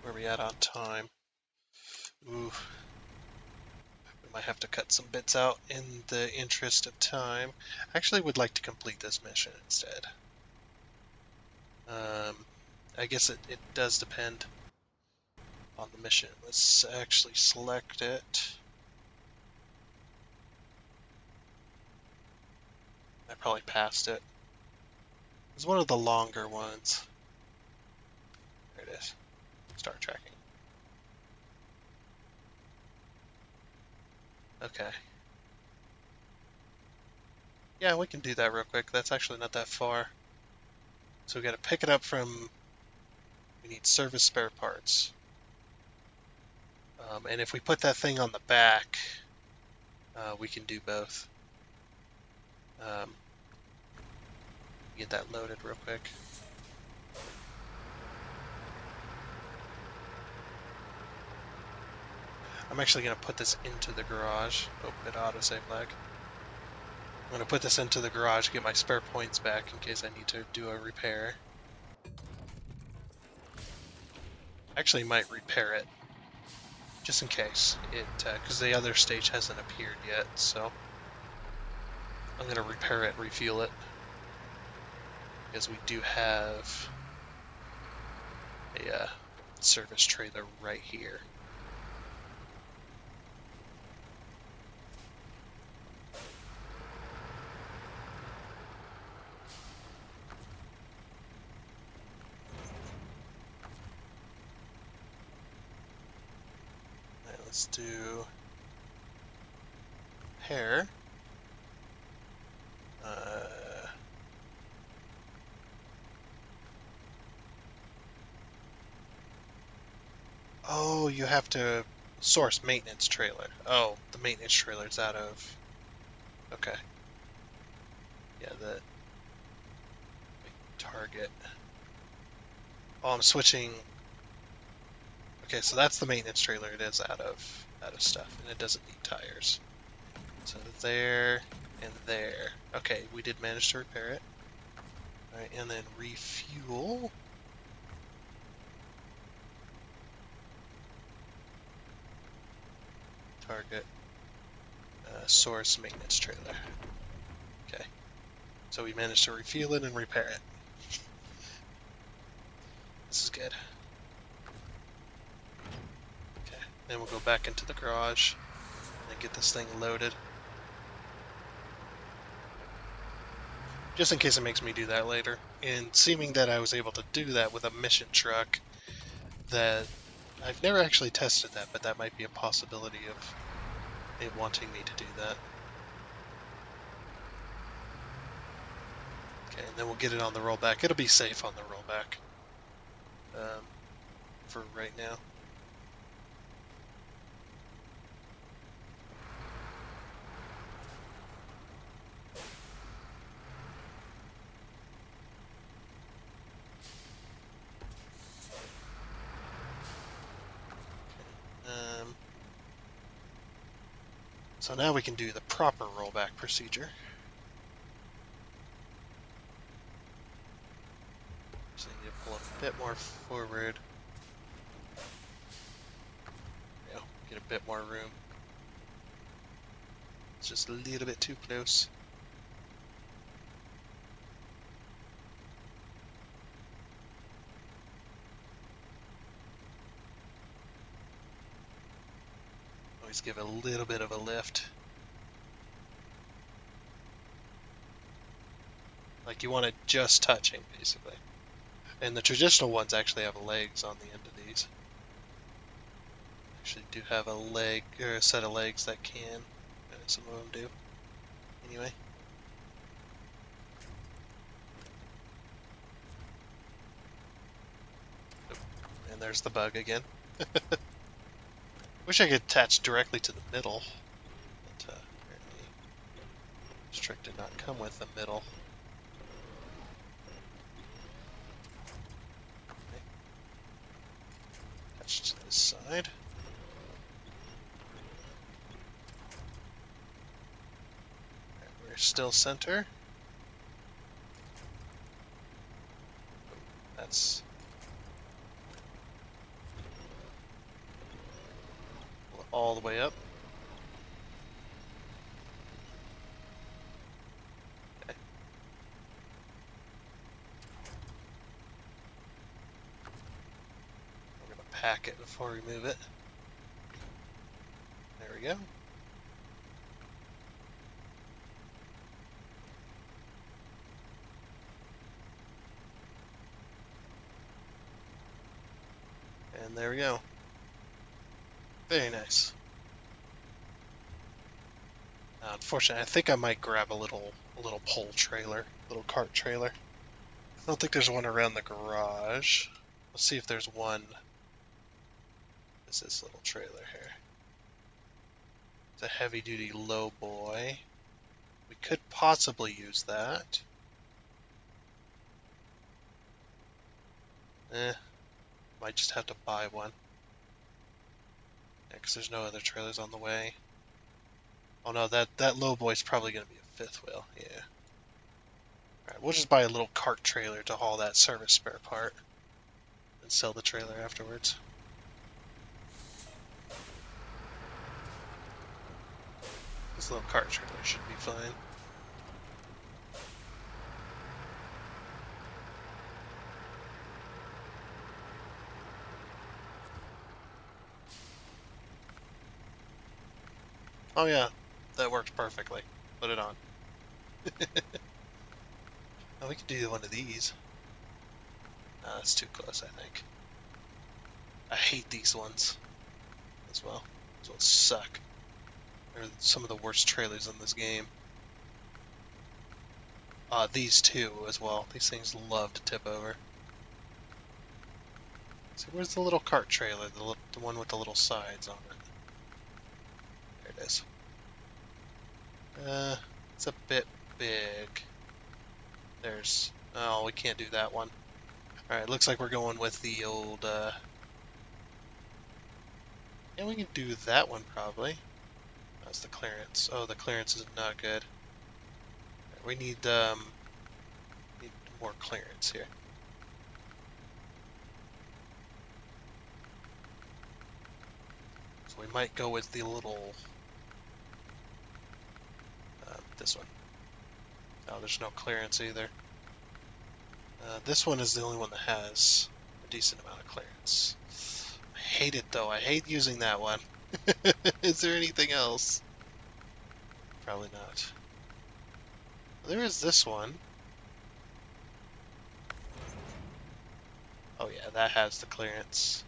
where are we at on time? Ooh. We might have to cut some bits out in the interest of time. I actually would like to complete this mission instead. I guess it does depend on the mission. Let's actually select it. I probably passed it. It's one of the longer ones. There it is. Start tracking. Okay. Yeah, we can do that real quick. That's actually not that far. So we gotta pick it up from... We need service spare parts. And if we put that thing on the back, we can do both. Get that loaded real quick. I'm actually going to put this into the garage. Oh, it autosave lag. I'm going to put this into the garage, get my spare points back in case I need to do a repair. Actually might repair it, just in case. Because the other stage hasn't appeared yet, so I'm going to repair it, refuel it. Because we do have a service trailer right here. Right, let's do hair. Oh, you have to source maintenance trailer. Oh, the maintenance trailer's out of... Okay. Yeah, the target. Oh, I'm switching. Okay, so that's the maintenance trailer. It is out of stuff, and it doesn't need tires. So there and there. Okay, we did manage to repair it. All right, and then refuel. Target. Source maintenance trailer. Okay, so we managed to refuel it and repair it. This is good. Okay, then we'll go back into the garage and get this thing loaded. Just in case it makes me do that later. And seeming that I was able to do that with a mission truck, that I've never actually tested that, but that might be a possibility of it wanting me to do that. Okay, and then we'll get it on the rollback. It'll be safe on the rollback for right now. So now we can do the proper rollback procedure. So you need to pull a bit more forward. Yeah, get a bit more room. It's just a little bit too close. Always give a little bit of a lift. Like you want it just touching, basically. And the traditional ones actually have legs on the end of these. Actually do have a leg, or a set of legs that can. Some of them do. Anyway. And there's the bug again. Wish I could attach directly to the middle. But apparently this trick did not come with the middle. Okay. Attach to this side. Right, we're still center. Oh, that's all the way up. Okay. We're going to pack it before we move it. There we go. And there we go. Very nice. Unfortunately, I think I might grab a little pole trailer, little cart trailer. I don't think there's one around the garage. Let's see if there's one. Is this little trailer here? It's a heavy-duty low boy. We could possibly use that. Might just have to buy one. Yeah, because there's no other trailers on the way. Oh no, that low boy's probably going to be a fifth wheel. Yeah. Alright, we'll just buy a little cart trailer to haul that service spare part. And sell the trailer afterwards. This little cart trailer should be fine. Oh yeah, that works perfectly. Put it on. Oh, we could do one of these. That's too close, I think. I hate these ones as well. These ones suck. They're some of the worst trailers in this game. These two as well. These things love to tip over. So where's the little cart trailer? The one with the little sides on it. There it is. It's a bit big. There's... Oh, we can't do that one. Alright, looks like we're going with the old, Yeah, we can do that one, probably. That's the clearance. Oh, the clearance is not good. Right, we need more clearance here. So we might go with the little... this one. Oh, there's no clearance either. This one is the only one that has a decent amount of clearance. I hate it though. I hate using that one. Is there anything else? Probably not. There is this one. Oh yeah, that has the clearance.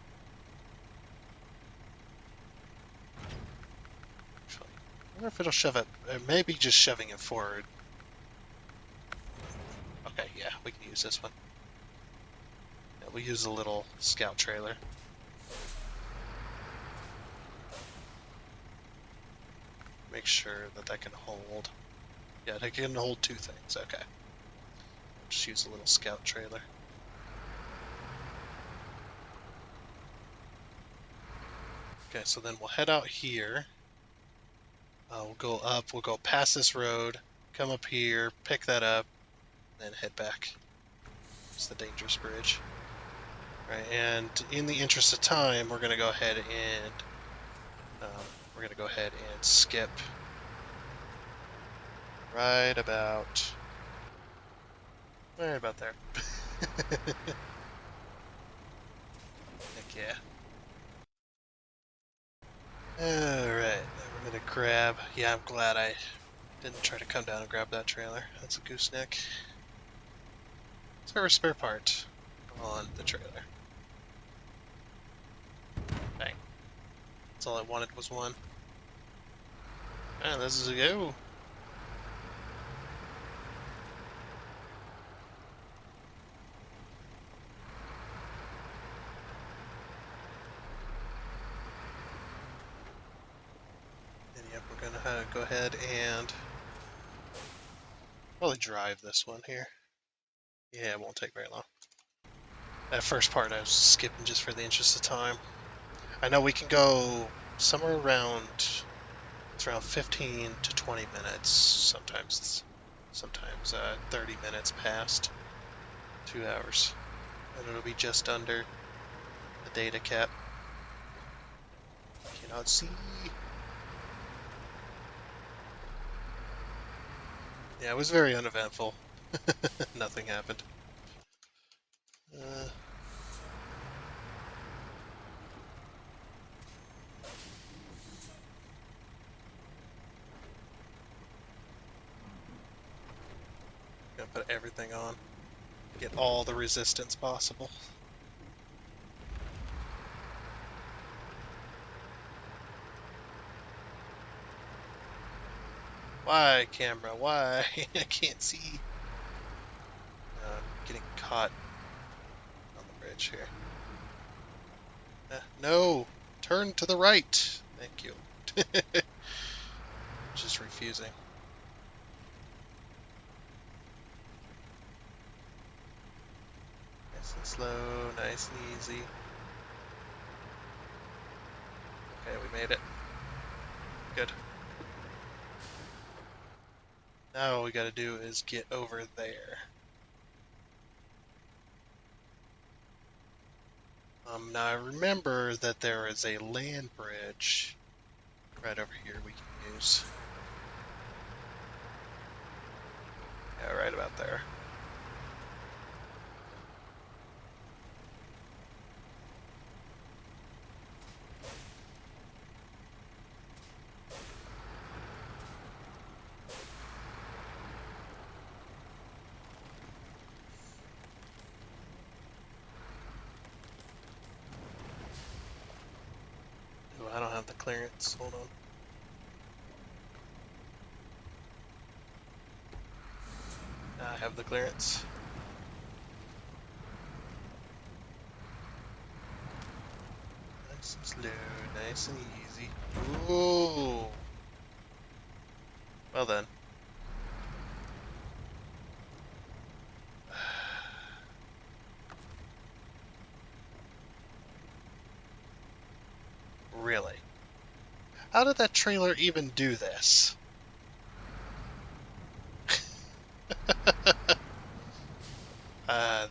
Actually, I wonder if it'll shove it. Maybe just shoving it forward. Okay, yeah, we can use this one. Yeah, we'll use a little scout trailer. Make sure that that can hold. Yeah, it can hold two things. Okay. Just use a little scout trailer. Okay, so then we'll head out here. We'll go up, we'll go past this road, come up here, pick that up, then head back. It's the dangerous bridge. Right, and in the interest of time, we're going to go ahead and skip right about there. Heck yeah. Alright, we're going to grab... Yeah, I'm glad I didn't try to come down and grab that trailer. That's a gooseneck. Let's grab a spare part on the trailer. Bang. That's all I wanted was one. And this is a go. And yep, we're gonna go ahead and probably drive this one here. Yeah, it won't take very long. That first part I was skipping just for the interest of time. I know we can go somewhere around, it's around 15 to 20 minutes, sometimes 30 minutes past 2 hours. And it'll be just under the data cap. Cannot see. Yeah, it was very uneventful. Nothing happened. Gonna put everything on. Get all the resistance possible. Why, camera? Why? I can't see. I'm getting caught on the bridge here. No! Turn to the right! Thank you. Just refusing. Nice and slow, nice and easy. Okay, we made it. Good. Now all we gotta do is get over there. Now I remember that there is a land bridge right over here we can use. Yeah, right about there. have the clearance. Hold on. I have the clearance. Nice and slow, nice and easy. Ooh. Well then. Really? How did that trailer even do this?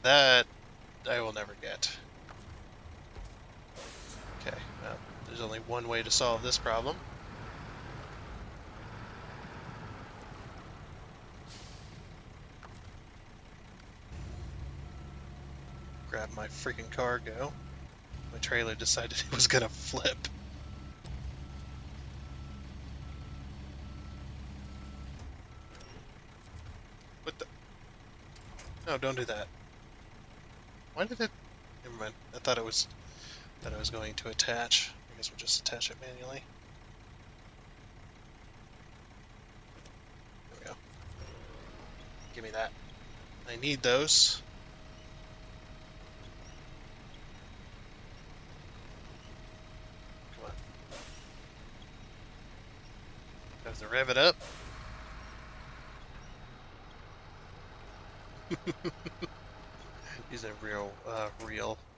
That I will never get. Okay, well, there's only one way to solve this problem. Grab my freaking cargo. My trailer decided it was gonna flip. What the? No, don't do that. Why did it? Never mind. I thought it was going to attach. I guess we'll just attach it manually. There we go. Give me that. I need those. Come on. Have to rev it up. Using real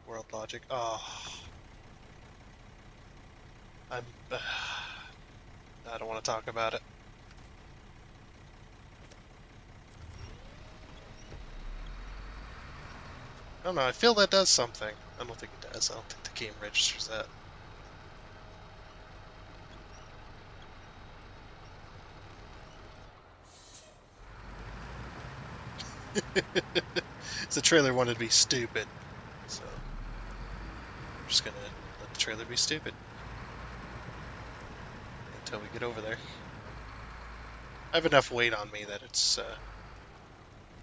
world logic. Oh, I'm. I don't want to talk about it. I don't know. I feel that does something. I don't think it does. I don't think the game registers that. The trailer wanted to be stupid, so I'm just gonna let the trailer be stupid until we get over there. I have enough weight on me that it's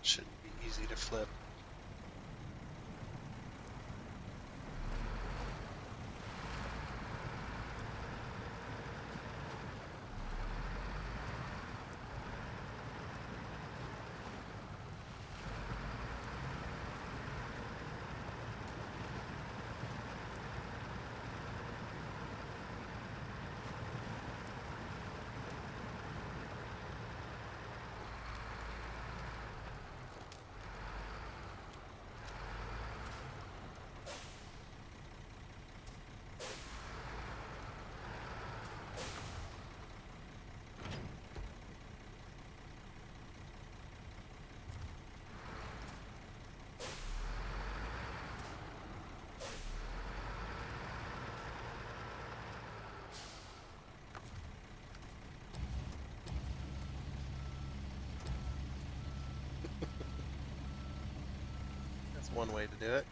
shouldn't be easy to flip. That's one way to do it.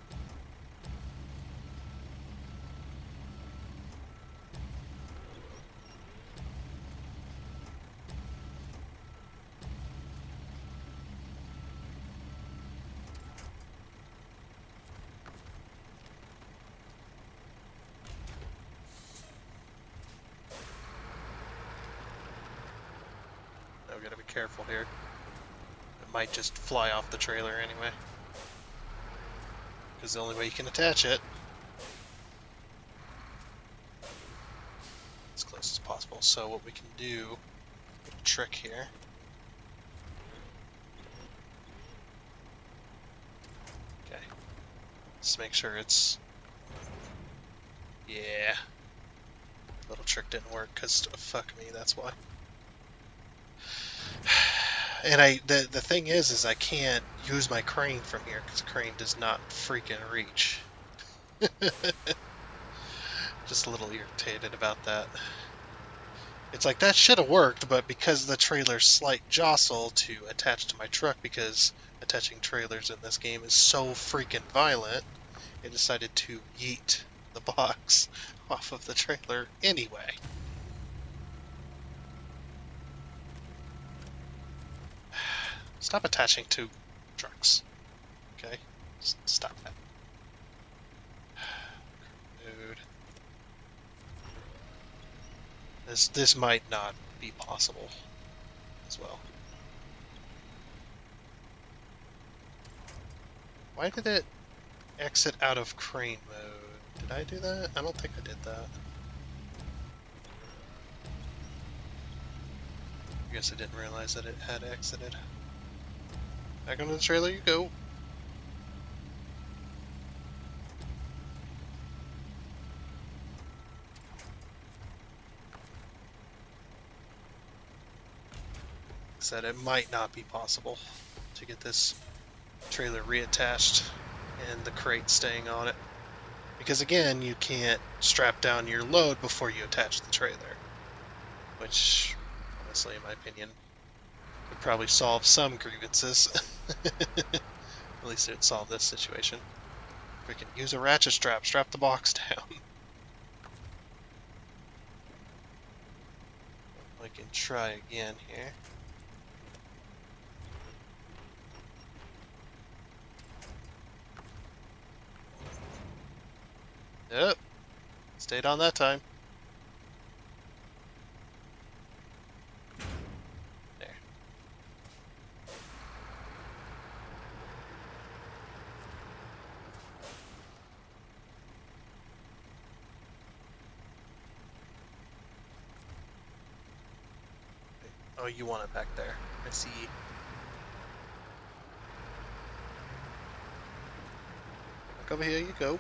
Now we gotta be careful here. It might just fly off the trailer anyway. Because the only way you can attach it as close as possible. So what we can do, a trick here. Okay. Just make sure it's... Yeah. Little trick didn't work because fuck me, that's why. And the thing is I can't use my crane from here because the crane does not freaking reach. Just a little irritated about that. It's like that should have worked, but because the trailer's slight jostle to attach to my truck, because attaching trailers in this game is so freaking violent, it decided to yeet the box off of the trailer anyway. Stop attaching to trucks. Okay? Stop that. Dude. This might not be possible as well. Why did it exit out of crane mode? Did I do that? I don't think I did that. I guess I didn't realize that it had exited. Back onto the trailer you go. Said it might not be possible to get this trailer reattached and the crate staying on it. Because again, you can't strap down your load before you attach the trailer. Which, honestly, in my opinion, would probably solve some grievances. At least it would solve this situation. We can use a ratchet strap, strap the box down. We can try again here. Yep, stayed on that time. There. Oh, you want it back there. I see. Back over here you go.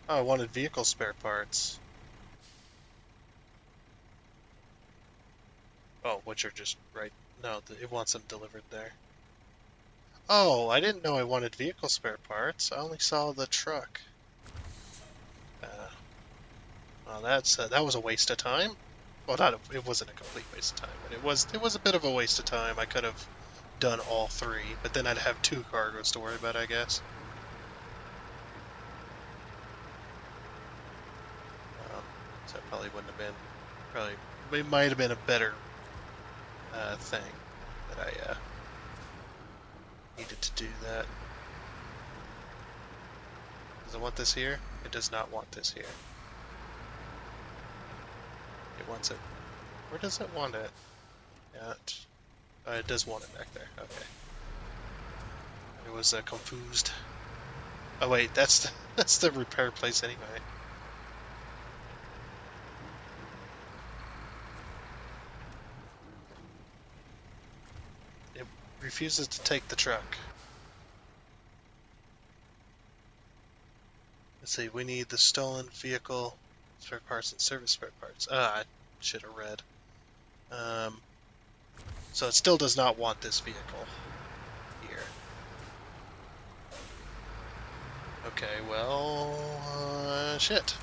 Oh, I wanted vehicle spare parts. Oh, which are just right. No, it wants them delivered there. Oh, I didn't know I wanted vehicle spare parts. I only saw the truck. Well, that was a waste of time. Well, it wasn't a complete waste of time, but it was a bit of a waste of time. I could have done all three, but then I'd have two cargoes to worry about, I guess. So it probably wouldn't have been. It might have been a better thing that I needed to do that. Does it want this here? It does not want this here. It wants it. Where does it want it? Yeah, it does want it back there. Okay. It was confused. Oh wait, that's the repair place anyway. It refuses to take the truck. Let's see, we need the stolen vehicle spare parts and service spare parts. I should have read. So it still does not want this vehicle here. Okay, well, shit.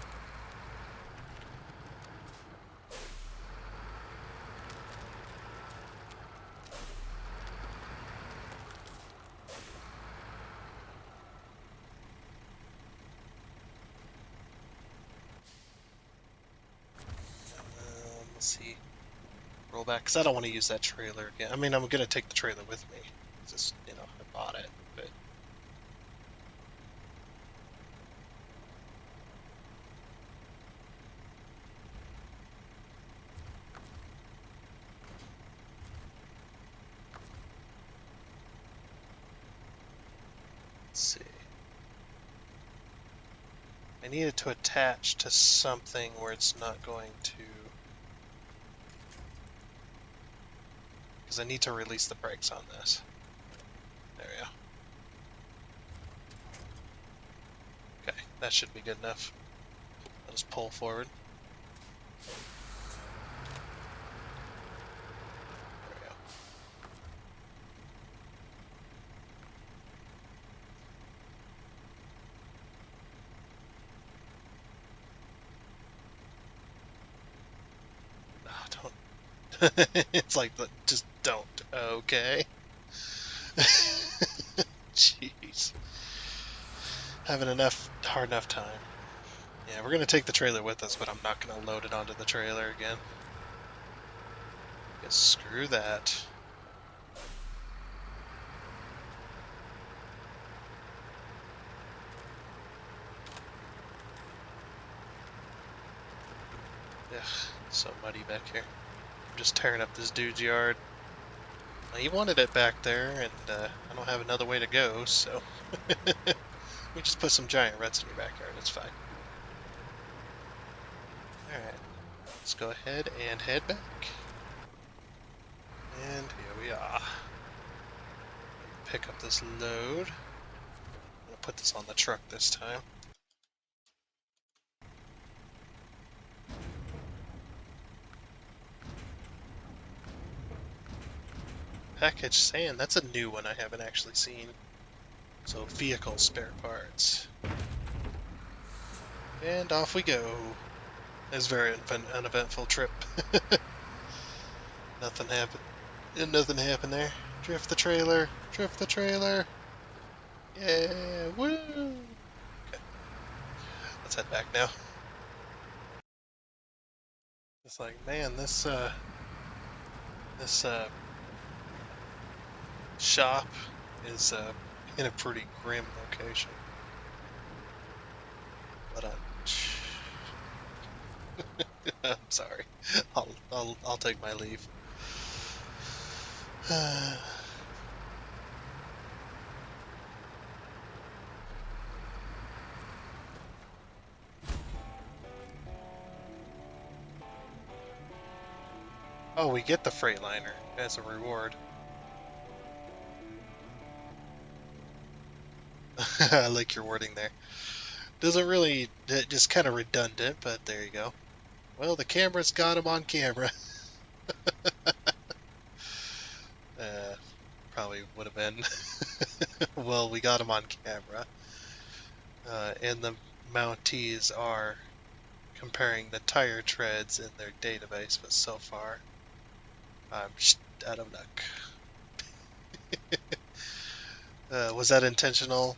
Let's see. Roll back, because I don't want to use that trailer again. I mean, I'm going to take the trailer with me. Just, I bought it, but... Let's see. I need it to attach to something where it's not going to... Because I need to release the brakes on this. There we go. Okay, that should be good enough. I'll just pull forward. There we go. Oh, don't. It's like, just don't. Okay. Jeez. Having hard enough time. Yeah, we're gonna take the trailer with us, but I'm not gonna load it onto the trailer again. Guess screw that. so muddy back here. I'm just tearing up this dude's yard. He wanted it back there, and I don't have another way to go, so we just put some giant ruts in your backyard. It's fine. Alright, let's go ahead and head back. And here we are. Pick up this load. I'm going to put this on the truck this time. Package sand, that's a new one I haven't actually seen. So vehicle spare parts. And off we go. It's a very uneventful trip. Nothing happened. Nothing happened there. Drift the trailer. Drift the trailer. Yeah, woo! Okay, let's head back now. It's like, man, this shop is in a pretty grim location. But I'm sorry. I'll take my leave. Oh, we get the Freightliner as a reward. I like your wording there. Doesn't really, just kind of redundant, but there you go. Well, the camera's got him on camera. Probably would have been. Well, we got him on camera. And the Mounties are comparing the tire treads in their database, but so far, I'm out of luck. Was that intentional?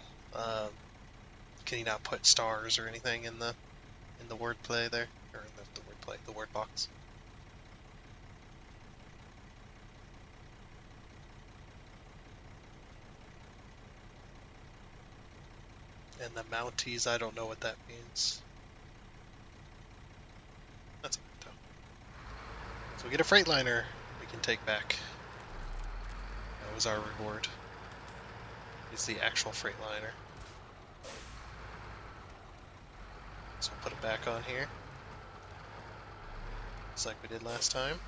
Can you not put stars or anything in the wordplay there, or in the wordplay, the word box? And the Mounties, I don't know what that means. That's okay though. So we get a Freightliner we can take back. That was our reward. It's the actual Freightliner. So we'll put it back on here. Just like we did last time.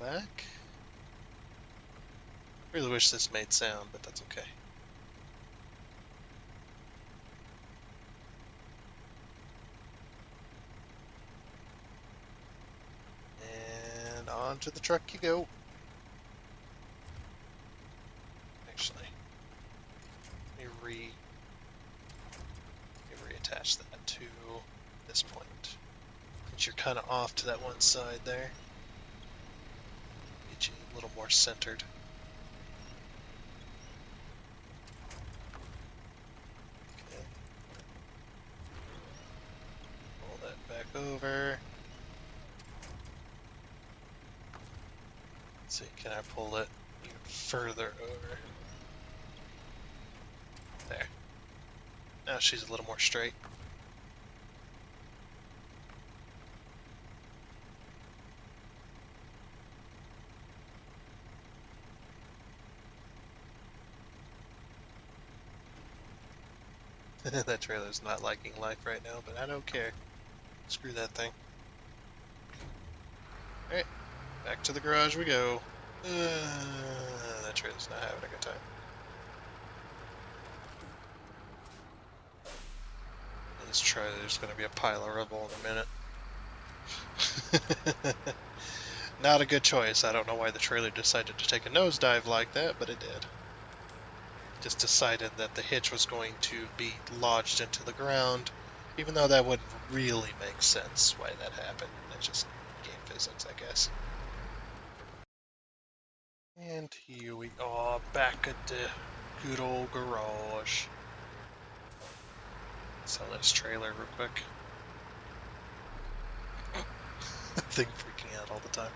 Go back. Really wish this made sound, but that's okay. And onto the truck you go. Actually, let me reattach that to this point. Since you're kind of off to that one side there. Get you a little more centered. Okay. Pull that back over. Let's see, can I pull it even further over? There. Now she's a little more straight. That trailer's not liking life right now, but I don't care. Screw that thing. Alright, back to the garage we go. That trailer's not having a good time. This trailer's going to be a pile of rubble in a minute. Not a good choice. I don't know why the trailer decided to take a nosedive like that, but it did. Just decided that the hitch was going to be lodged into the ground, even though that wouldn't really make sense why that happened. It's just game physics, I guess. And here we are, back at the good old garage. Sell this trailer real quick. Thing freaking out all the time.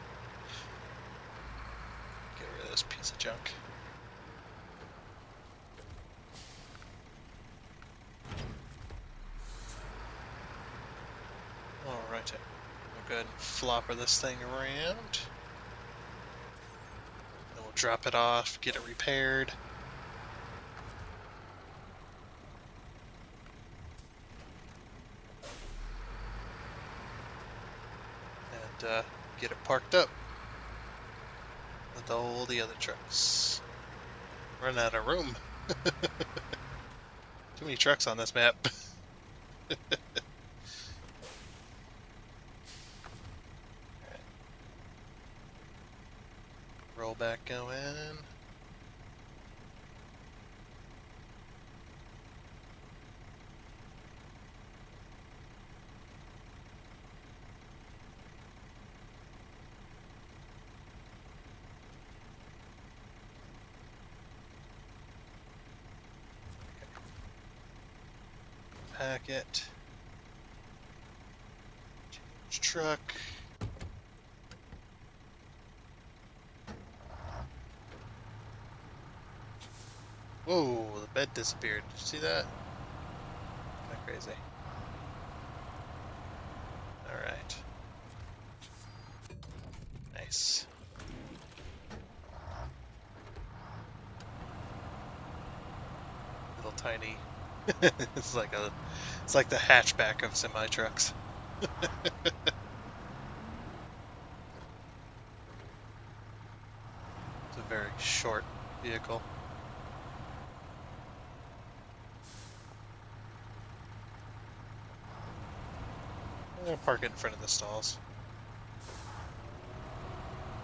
Get rid of this piece of junk. go ahead and flopper this thing around. And we'll drop it off, get it repaired. And get it parked up with all the other trucks. Run out of room. Too many trucks on this map. Rollback going. Packet. Change truck. Whoa, the bed disappeared. Did you see that? Kind of crazy. Alright. Nice. Little tiny. It's like the hatchback of semi trucks. It's a very short vehicle. I'm gonna park it in front of the stalls.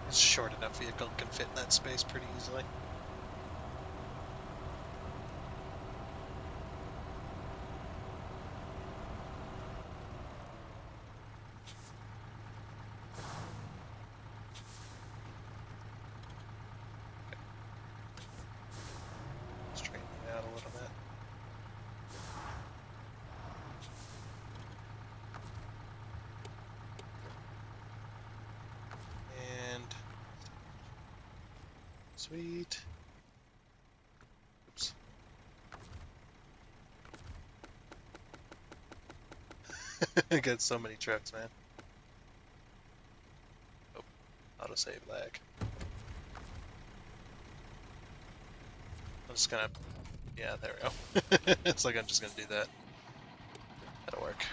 It's a short enough vehicle, can fit in that space pretty easily. Straighten it out a little bit. And sweet. Oops. I got so many trucks, man. Oh, autosave lag. I'm just gonna, yeah, there we go. It's like I'm just gonna do that. That'll work.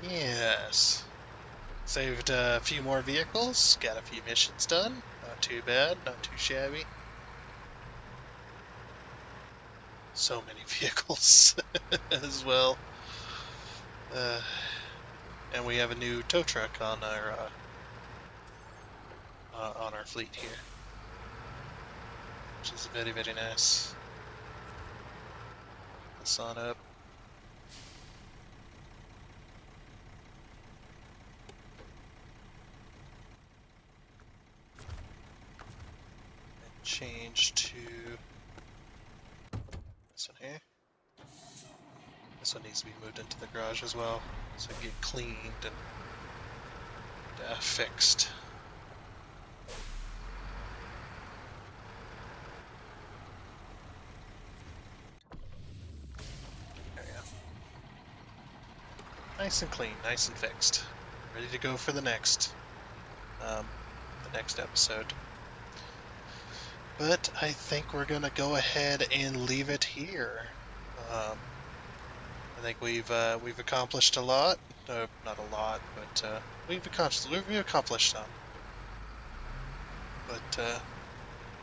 Yes. Saved a few more vehicles, got a few missions done. Not too bad, not too shabby. So many vehicles as well. And we have a new tow truck on our fleet here, which is very, very nice. This on up. And change to this one here. This one needs to be moved into the garage as well, so it can get cleaned and fixed. There we go. Nice and clean, nice and fixed. Ready to go for the next episode. But I think we're gonna go ahead and leave it here. I think we've accomplished a lot. Not a lot, but we've accomplished some. But I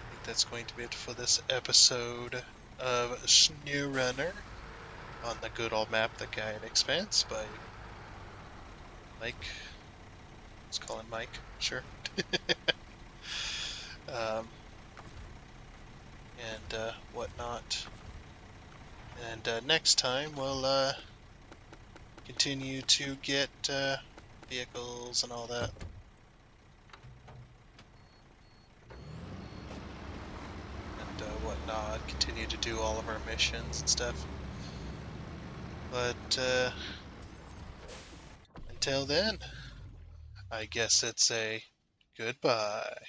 think that's going to be it for this episode of SnowRunner on the good old map, the Guyette Expanse by Mike. Let's call him Mike, sure. And whatnot. And next time we'll continue to get vehicles and all that. And whatnot. Continue to do all of our missions and stuff. But until then, I guess it's a goodbye.